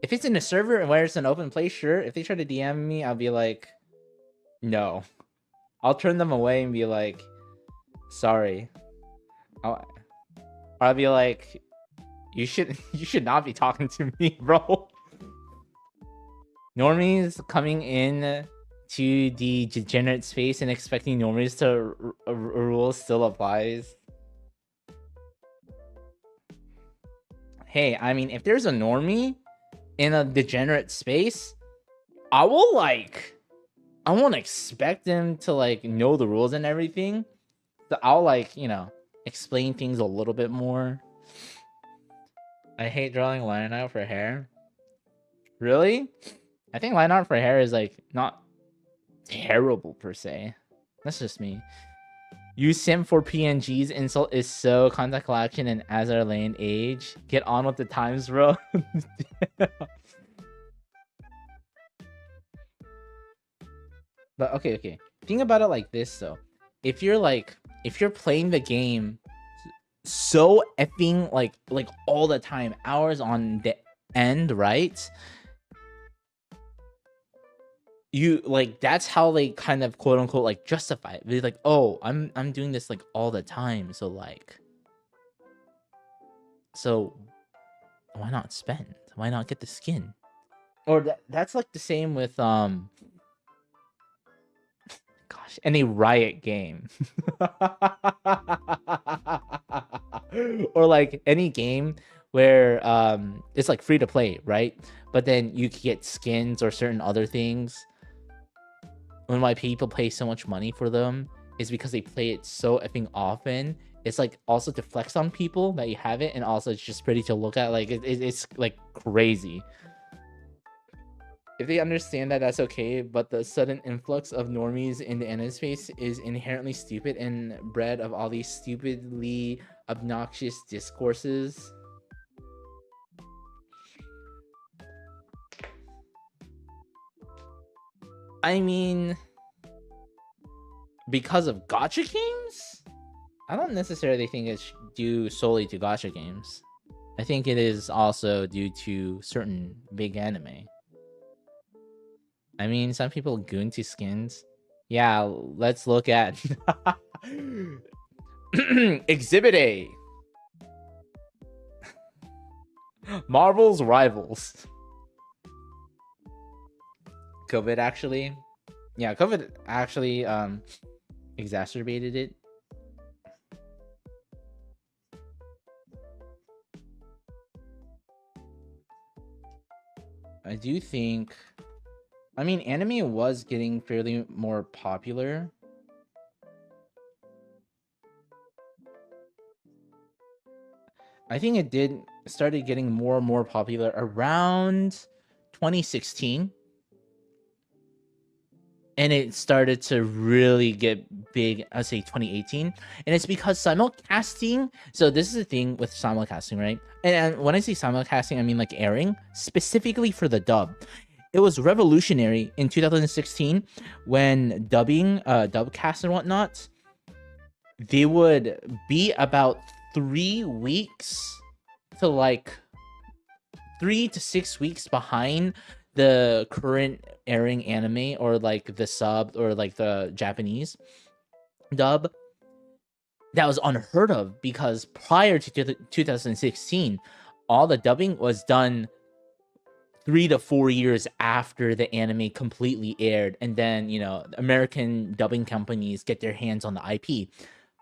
If it's in a server where it's an open place, sure. If they try to DM me, I'll be like, no. I'll turn them away and be like, sorry. I'll be like, you should not be talking to me, bro. Normies coming in to the degenerate space and expecting normies to rules still applies. Hey, I mean, if there's a normie in a degenerate space, I won't expect them to like know the rules and everything. So I'll like, you know, explain things a little bit more. I hate drawing line art for hair. Really? I think line art for hair is like not terrible per se. That's just me. You sim for PNGs insult is so contact collection and as our lane age. Get on with the times, bro. But okay. Think about it like this though. If you're playing the game so effing like all the time, hours on the end, right? You like that's how they kind of quote unquote like justify it. They're like, oh, I'm doing this like all the time, so why not spend? Why not get the skin? Or that's like the same with gosh, any Riot game. Or like any game where it's like free to play, right? But then you can get skins or certain other things. When why people pay so much money for them is because they play it so effing often. It's like also to flex on people that you have it, and also it's just pretty to look at. Like it's like crazy. If they understand that, that's okay, but the sudden influx of normies in the anime space is inherently stupid and bred of all these stupidly obnoxious discourses. I mean, because of gacha games? I don't necessarily think it's due solely to gacha games. I think it is also due to certain big anime. I mean, some people goon to skins. Yeah, let's look at Exhibit A. Marvel's Rivals. COVID actually. Yeah, COVID actually exacerbated it. I do think, I mean, anime was getting fairly more popular. I think it did started getting more and more popular around 2016. And it started to really get big, I'd say 2018. And it's because simulcasting. So this is the thing with simulcasting, right? And when I say simulcasting, I mean like airing, specifically for the dub. It was revolutionary in 2016 when dubcast and whatnot, they would be about 3 weeks to like 3 to 6 weeks behind the current airing anime, or like the sub or like the Japanese dub. That was unheard of because prior to 2016, all the dubbing was done 3 to 4 years after the anime completely aired, and then American dubbing companies get their hands on the IP.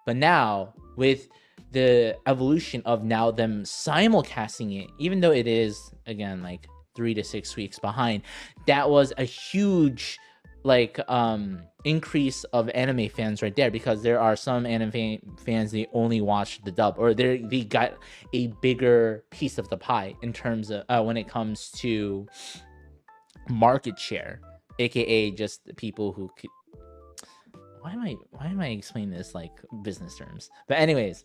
But now with the evolution of now them simulcasting it, even though it is again like 3 to 6 weeks behind, that was a huge increase of anime fans right there, because there are some anime fans, they only watch the dub, or they got a bigger piece of the pie in terms of when it comes to market share, aka just the people who could... why am I explaining this like business terms? But anyways,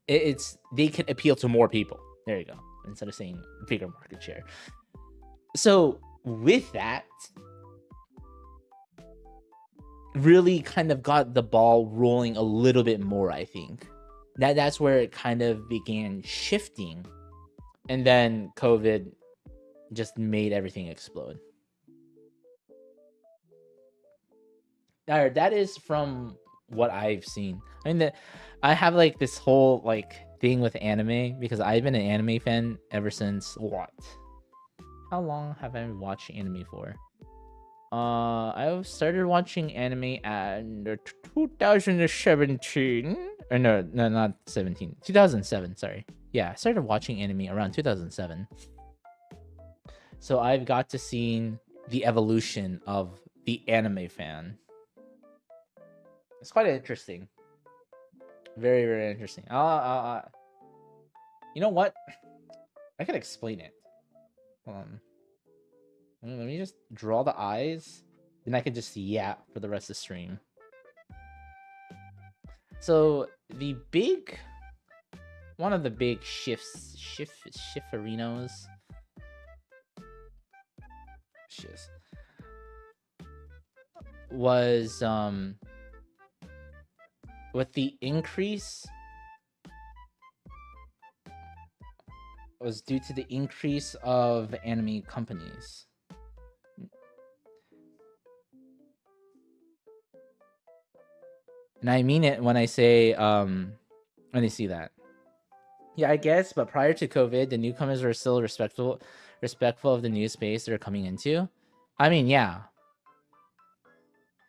it's they can appeal to more people. There you go. Instead of saying bigger market share. So with that, really kind of got the ball rolling a little bit more, I think. That's where it kind of began shifting. And then COVID just made everything explode. That is from what I've seen. I mean, I have like this whole like thing with anime, because I've been an anime fan ever since what? How long have I been watching anime for? I started watching anime at 2017. Or no, not 17. 2007, sorry. Yeah, I started watching anime around 2007. So I've got to see the evolution of the anime fan. It's quite interesting. Very, very interesting. You know what? I could explain it. Hold on. Let me just draw the eyes. Then I can just yap for the rest of the stream. So one of the big shifterinos. was with the increase was due to the increase of anime companies. And I mean it when I say when I see that. Yeah, I guess, but prior to COVID, the newcomers were still respectful of the new space they're coming into. I mean, yeah.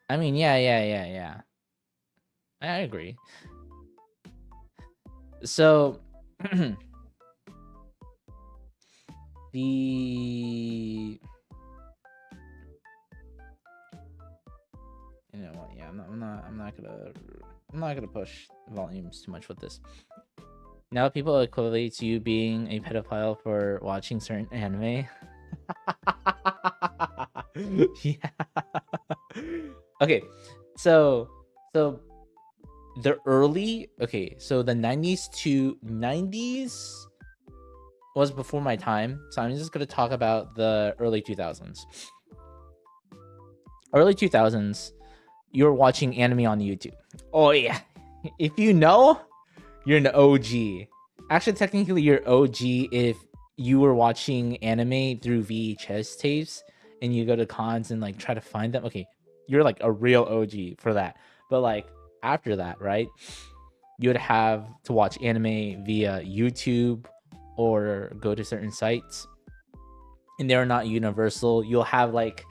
I mean, yeah. I agree. So the you know what? Yeah, I'm not gonna push volumes too much with this. Now people equate to you being a pedophile for watching certain anime. Yeah. Okay, so the early so the 90s was before my time, so I'm just gonna talk about the early 2000s. Early 2000s, you were watching anime on YouTube. Oh yeah, if you know, you're an OG. Actually, technically, you're OG if you were watching anime through VHS tapes and you go to cons and like try to find them. Okay, you're like a real OG for that. But like after that, right, you would have to watch anime via YouTube or go to certain sites, and they're not universal. You'll have like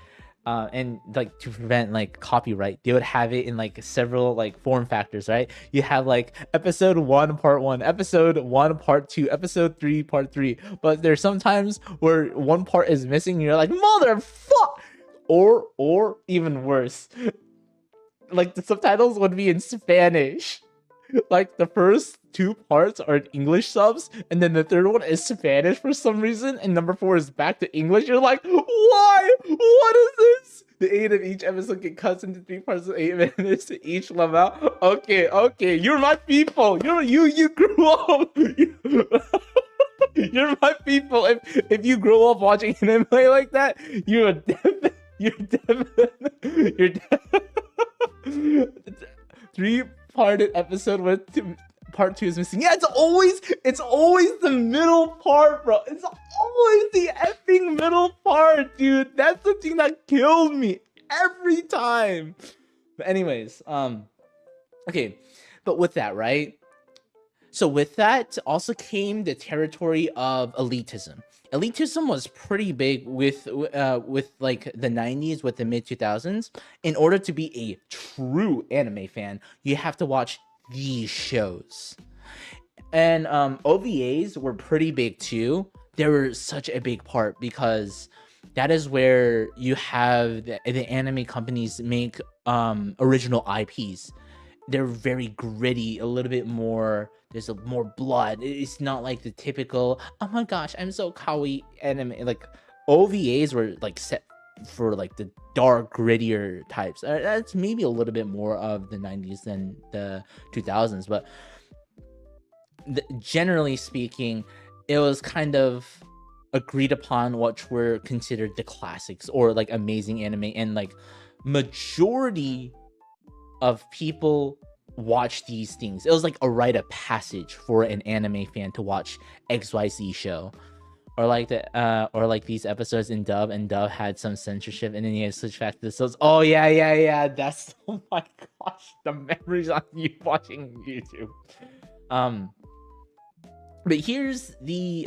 and like to prevent like copyright, they would have it in like several like form factors, right? You have like episode 1 part 1, episode 1 part 2, episode 3 part 3, but there's sometimes where one part is missing and you're like motherfuck, or even worse, like the subtitles would be in Spanish. Like the first 2 parts are English subs, and then the third one is Spanish for some reason, and number 4 is back to English. You're like, why? What is this? The 8 of each episode get cut into 3 parts of 8 minutes to each level. Okay, you're my people. You grew up. You're my people. If you grow up watching anime like that, you're definitely 3-parted episode with part 2 is missing. Yeah, it's always the middle part, bro. It's always the effing middle part, dude. That's the thing that killed me every time. But anyways, okay, but with that, right? So with that also came the territory of elitism. Elitism was pretty big with like the 90s, with the mid 2000s. In order to be a true anime fan, you have to watch these shows. And OVAs were pretty big too. They were such a big part because that is where you have the anime companies make original IPs. They're very gritty, a little bit more, there's more blood. It's not like the typical, oh my gosh, I'm so kawaii anime. Like OVAs were like set for like the dark, grittier types. That's maybe a little bit more of the 90s than the 2000s, but generally speaking, it was kind of agreed upon what were considered the classics or like amazing anime, and like majority of people watch these things. It was like a rite of passage for an anime fan to watch XYZ show, or like these episodes in dub, and dub had some censorship, and then you had to switch back to the subs. Oh yeah, that's, oh my gosh, the memories on you watching YouTube. But here's the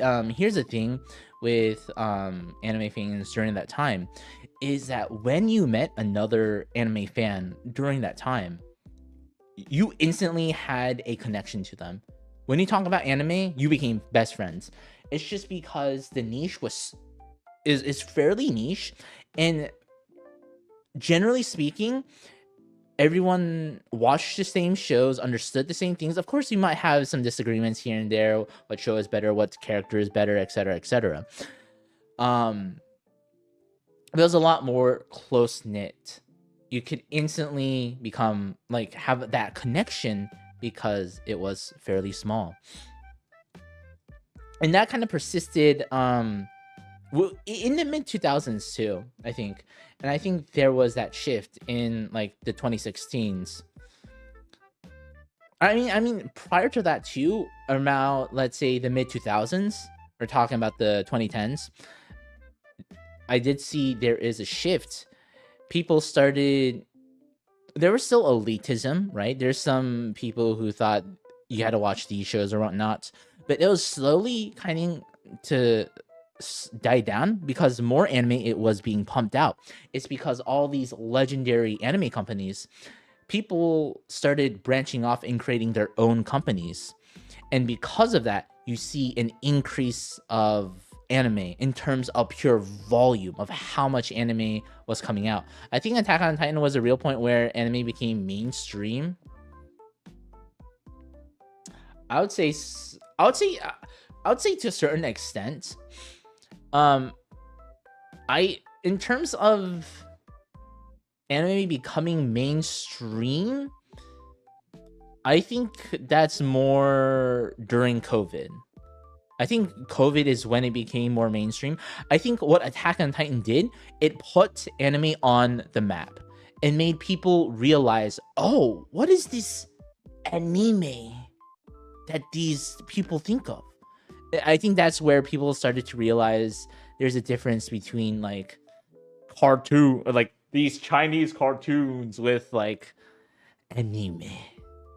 thing with anime fans during that time, is that when you met another anime fan during that time, you instantly had a connection to them. When you talk about anime, you became best friends. It's just because the niche is fairly niche, and generally speaking, everyone watched the same shows, understood the same things. Of course, you might have some disagreements here and there. What show is better? What character is better? Etc. Etc. There's a lot more close knit. You could instantly become like have that connection because it was fairly small, and that kind of persisted in the mid 2000s too, I think. And I think there was that shift in like the 2016s. I mean prior to that too, around let's say the mid 2000s, we're talking about the 2010s, I did see there is a shift. People started, there was still elitism, right? There's some people who thought you had to watch these shows or whatnot, but it was slowly kind of to die down because more anime it was being pumped out. It's because all these legendary anime companies, people started branching off and creating their own companies, and because of that you see an increase of anime in terms of pure volume of how much anime was coming out. I think Attack on Titan was a real point where anime became mainstream. I would say to a certain extent. In terms of anime becoming mainstream, I think that's more during COVID. I think COVID is when it became more mainstream. I think what Attack on Titan did, it put anime on the map and made people realize, oh, what is this anime that these people think of? I think that's where people started to realize there's a difference between like cartoon, like these Chinese cartoons with like anime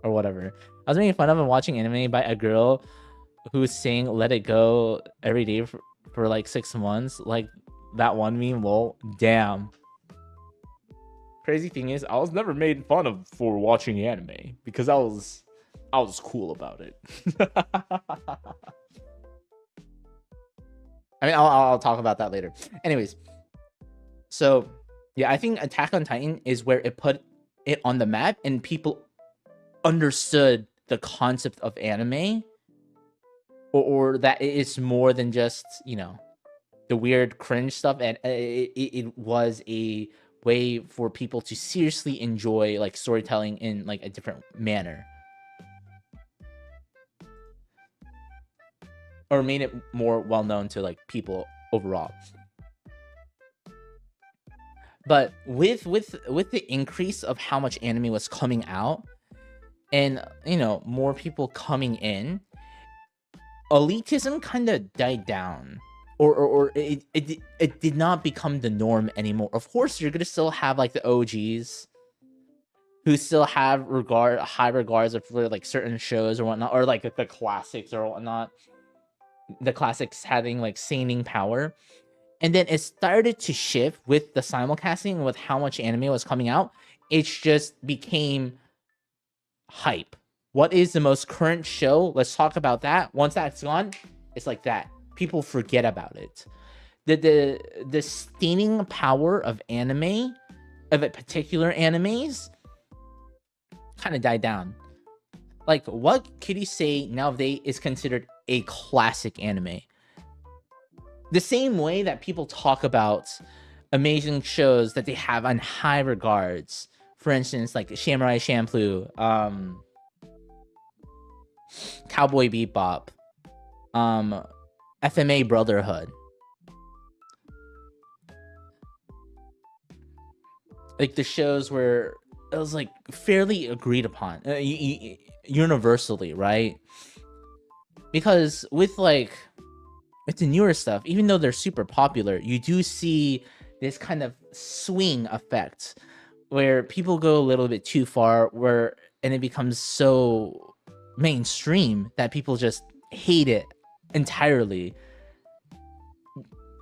or whatever. I was making fun of and watching anime by a girl who's saying "Let It Go" every day for like 6 months, like that one meme. Well, damn. Crazy thing is, I was never made fun of for watching anime because I was cool about it. I mean, I'll talk about that later. Anyways, so yeah, I think Attack on Titan is where it put it on the map and people understood the concept of anime, or that it's more than just, you know, the weird cringe stuff, and it was a way for people to seriously enjoy like storytelling in like a different manner, or made it more well known to like people overall. But with the increase of how much anime was coming out, and you know, more people coming in, elitism kind of died down, or it did not become the norm anymore. Of course, you're gonna still have like the OGs who still have high regards for like certain shows or whatnot, or like the classics or whatnot. The classics having like seinen power, and then it started to shift with the simulcasting, with how much anime was coming out. It just became hype. What is the most current show? Let's talk about that. Once that's gone, it's like that. People forget about it. The staining power of anime, of a particular animes, kind of died down. Like, what could you say nowadays is considered a classic anime? The same way that people talk about amazing shows that they have on high regards. For instance, like Samurai Champloo, Cowboy Bebop, FMA Brotherhood. Like the shows where it was like fairly agreed upon, universally, right? Because with the newer stuff, even though they're super popular, you do see this kind of swing effect where people go a little bit too far, and it becomes so mainstream that people just hate it entirely.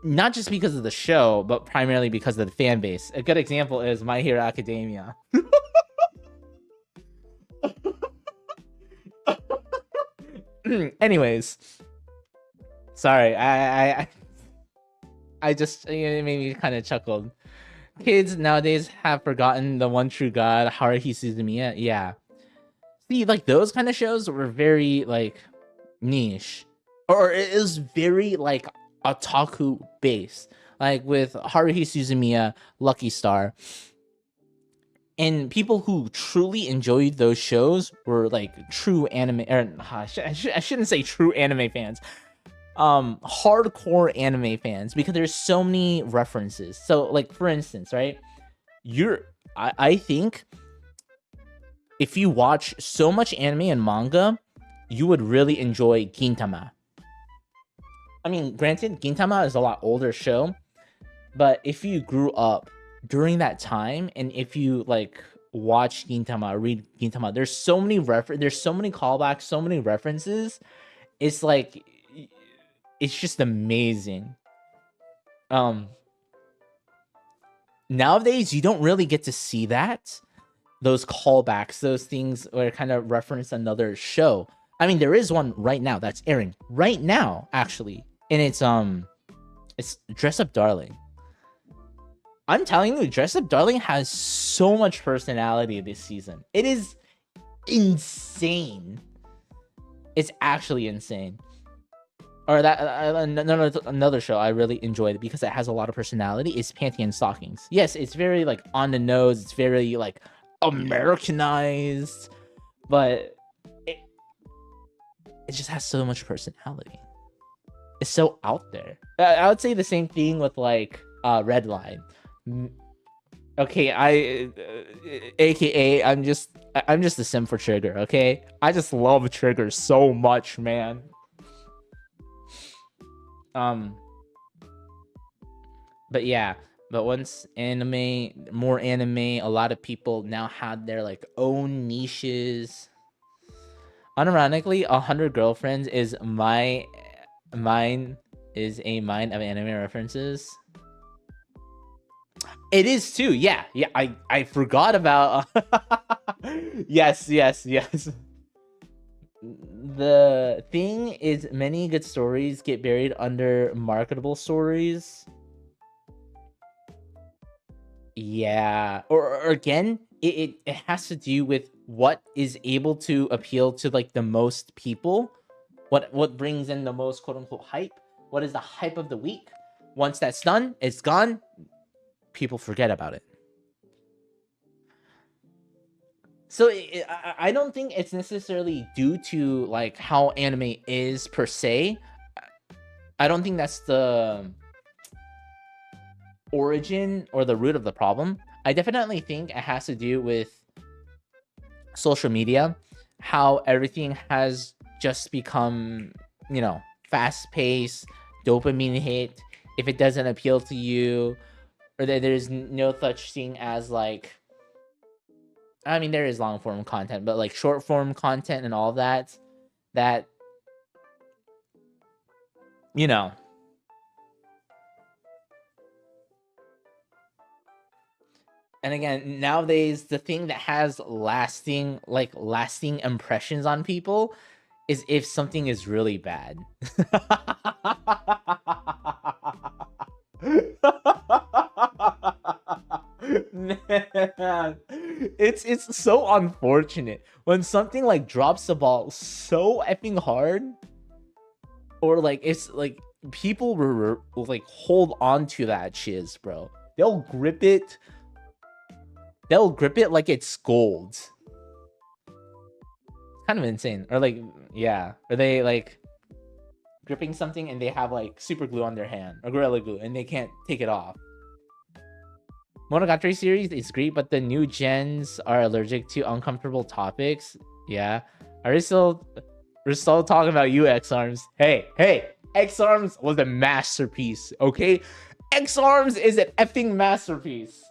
Not just because of the show, but primarily because of the fan base. A good example is My Hero Academia. Anyways, sorry, I just, it made me kind of chuckled. Kids nowadays have forgotten the one true god, Haruhi Suzumiya. Yeah, see, like those kind of shows were very like niche, or it was very like otaku based, like with Haruhi Suzumiya, Lucky Star. And people who truly enjoyed those shows were like true anime, or I shouldn't say true anime fans. hardcore anime fans, because there's so many references. So like, for instance, right, I think if you watch so much anime and manga, you would really enjoy Gintama. I mean, granted, Gintama is a lot older show, but if you grew up during that time, and if you like watch Gintama, read Gintama, there's so many callbacks, so many references. It's like, it's just amazing. Nowadays you don't really get to see that, those callbacks, those things where kind of reference another show. I mean, there is one right now that's airing right now, actually, and it's Dress Up Darling. I'm telling you, Dress Up Darling has so much personality this season. It is insane. It's actually insane. Or that another show I really enjoyed because it has a lot of personality is Panty and Stockings. Yes, it's very like on the nose. It's very like Americanized, but it just has so much personality. It's so out there. I would say the same thing with like Redline. Okay, AKA I'm just a sim for Trigger. Okay, I just love Trigger so much, man. But yeah, but once more anime, a lot of people now had their like own niches. Unironically, 100 Girlfriends is mine is a mine of anime references. It is too. Yeah. I forgot about. Yes. The thing is, many good stories get buried under marketable stories. Yeah. Or again, it has to do with what is able to appeal to like the most people. What brings in the most quote unquote hype? What is the hype of the week? Once that's done, it's gone. People forget about it. So I don't think it's necessarily due to like how anime is per se. I don't think that's the origin or the root of the problem. I definitely think it has to do with social media, how everything has just become, you know, fast-paced, dopamine hit. If it doesn't appeal to you, or that there's no such thing as like, I mean, there is long form content, but like short form content and all that, you know. And again, nowadays, the thing that has lasting impressions on people is if something is really bad. Man, it's so unfortunate when something like drops the ball so effing hard, or like it's like people will like hold on to that shiz, bro. They'll grip it like it's gold. Kind of insane. Or like, yeah, or they like gripping something and they have like super glue on their hand or Gorilla Glue and they can't take it off. Monogatari series is great, but the new gens are allergic to uncomfortable topics. Yeah. We're still talking about you, X-Arms. Hey, X-Arms was a masterpiece, okay? X-Arms is an effing masterpiece.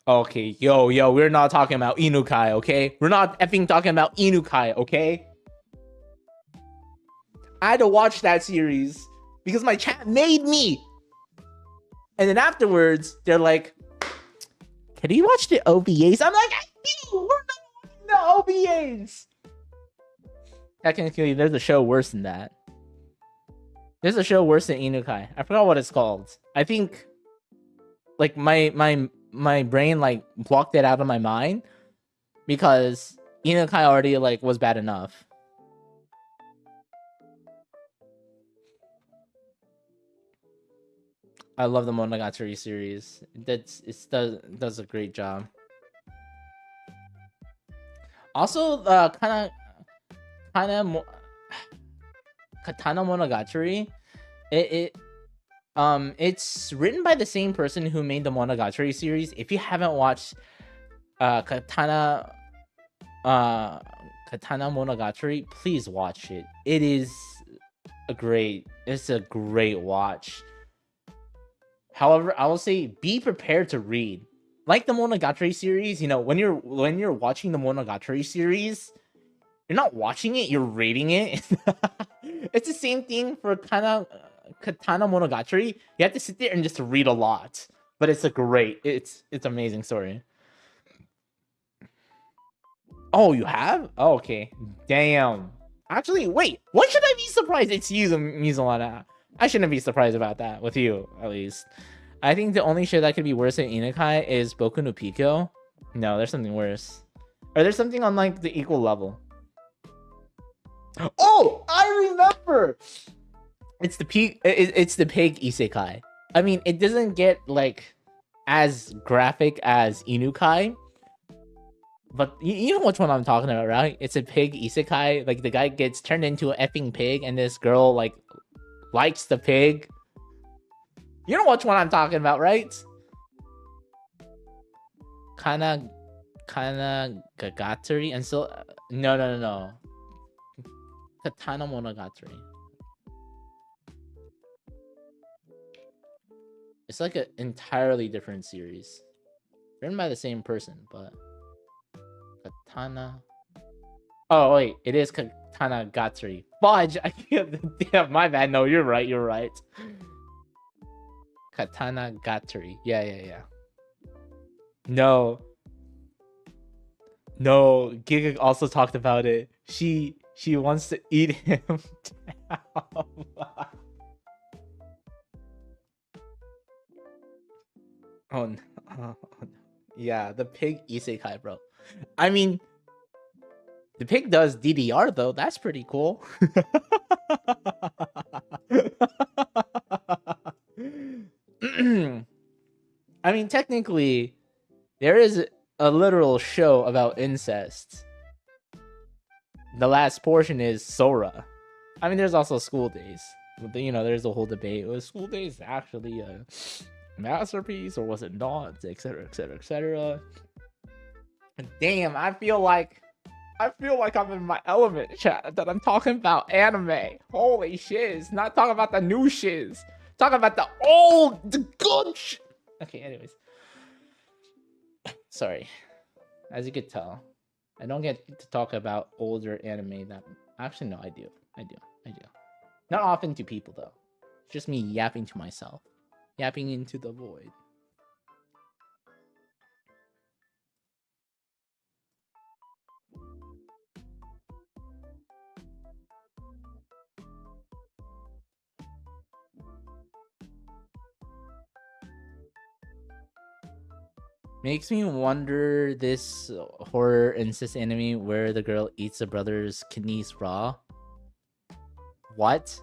Okay, yo, we're not talking about Inukai, okay? We're not effing talking about Inukai, okay? I had to watch that series because my chat made me. And then afterwards, they're like, can you watch the OVAs? I'm like, we're not watching the OVAs. Technically, there's a show worse than that. There's a show worse than Inukai. I forgot what it's called. I think, like, my brain, like, blocked it out of my mind because Inukai already, like, was bad enough. I love the Monogatari series. It does a great job. Also, kind of Katana Monogatari. It's written by the same person who made the Monogatari series. If you haven't watched Katana Monogatari, please watch it. It's a great watch. However, I will say be prepared to read. Like the Monogatari series, you know, when you're watching the Monogatari series, you're not watching it, you're reading it. It's the same thing for Katana Monogatari. You have to sit there and just read a lot. But it's it's amazing story. Oh, you have? Oh, okay. Damn. Actually, wait. Why should I be surprised it's you, Mizulana? I shouldn't be surprised about that, with you, at least. I think the only show that could be worse than Inukai is Boku no Pico. No, there's something worse. Or there's something on, like, the equal level. Oh! I remember! It's the pig isekai. I mean, it doesn't get, like, as graphic as Inukai. But you know which one I'm talking about, right? It's a pig isekai. Like, the guy gets turned into an effing pig, and this girl, like, likes the pig. You know which one I'm talking about, right? Kana Gagatari, and so no. Katana Monogatari. It's like an entirely different series, written by the same person, but Katana. Oh wait, it is Katana Gatsuri. Fudge! I can't. Damn, my bad. No, you're right. You're right. Katana Gatsuri. Yeah. No, Giga also talked about it. She wants to eat him down. Oh no. Yeah, the pig isekai, bro. I mean, the pig does DDR though. That's pretty cool. I mean, technically, there is a literal show about incest. The last portion is Sora. I mean, there's also School Days. You know, there's a whole debate. Was School Days actually a masterpiece or was it not? Etc. Damn, I feel like I'm in my element, chat. That I'm talking about anime. Holy shiz! Not talking about the new shiz. Talking about the good shit. Okay, anyways. Sorry. As you could tell, I don't get to talk about older anime that... Actually, no, I do. Not often to people, though. Just me yapping to myself. Yapping into the void. Makes me wonder this horror incest anime where the girl eats the brother's kidneys raw. What?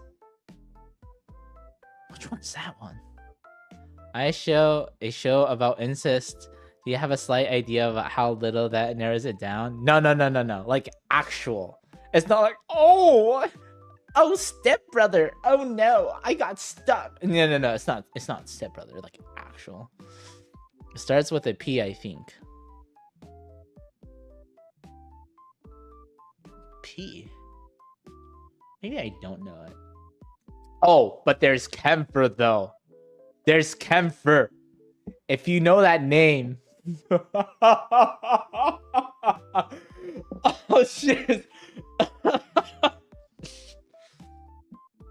Which one's that one? A show about incest. Do you have a slight idea of how little that narrows it down? No. Like actual. It's not like, oh, stepbrother. Oh no, I got stuck. No. It's not stepbrother. Like actual. It starts with a P, I think. P. Maybe I don't know it. Oh, but there's Kemper though. There's Kemper. If you know that name. Oh shit.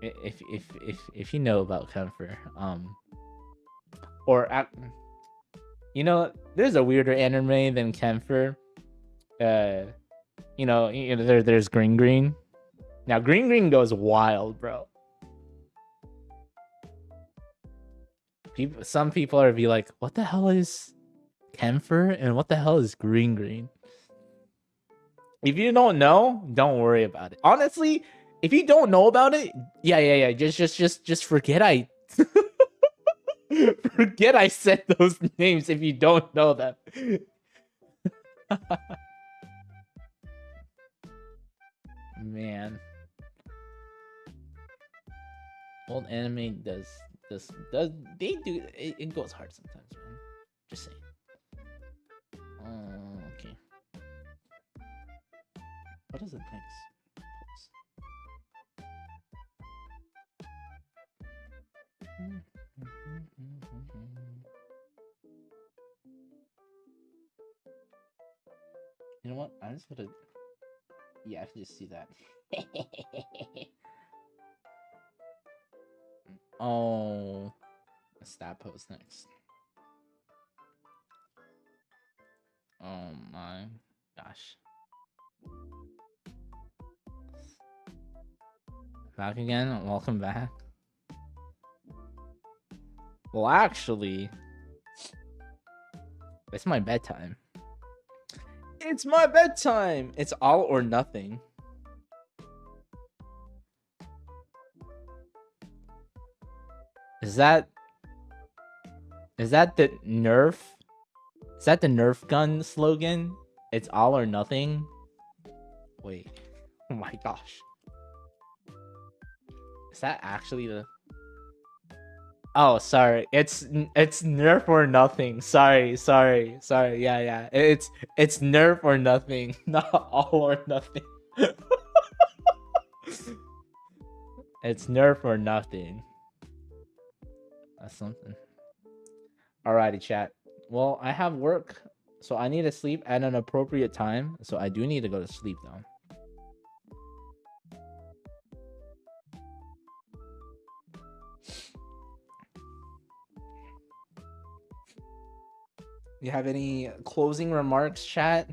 if you know about Kemper, you know, there's a weirder anime than Kemper. You know, there's Green. Now Green goes wild, bro. Some people are be like, what the hell is Kemper and what the hell is Green? If you don't know, don't worry about it. Honestly, if you don't know about it, yeah. Just forget I forget I said those names if you don't know them. man. Old anime does they do it goes hard sometimes, man. Just saying. Okay. What is the next post? You know what? I'm just gonna. Yeah, I can just see that. Oh, what's that post next? Oh my gosh. Back again? Welcome back. Well, actually, it's my bedtime. It's my bedtime! It's all or nothing. Is that the Nerf? Is that the Nerf gun slogan? It's all or nothing? Wait. Oh my gosh. Is that actually the... Oh, sorry. It's Nerf or nothing. Sorry. Yeah. It's Nerf or nothing, not all or nothing. It's Nerf or nothing. That's something. Alrighty, chat. Well, I have work, so I need to sleep at an appropriate time. So I do need to go to sleep, though. You have any closing remarks, chat?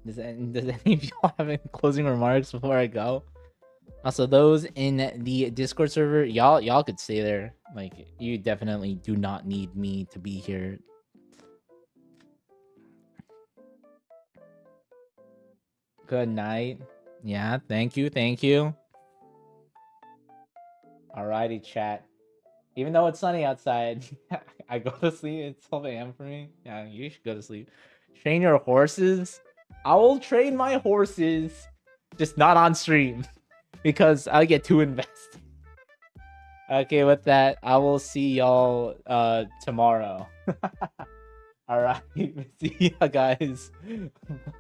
Does any of y'all have any closing remarks before I go? Also, those in the Discord server, y'all could stay there. Like, you definitely do not need me to be here. Good night. Yeah, thank you. Alrighty, chat. Even though it's sunny outside, I go to sleep. It's 12 a.m. for me. Yeah, you should go to sleep. Train your horses? I will train my horses, just not on stream, because I get too invested. Okay, with that, I will see y'all tomorrow. Alright, see ya, guys.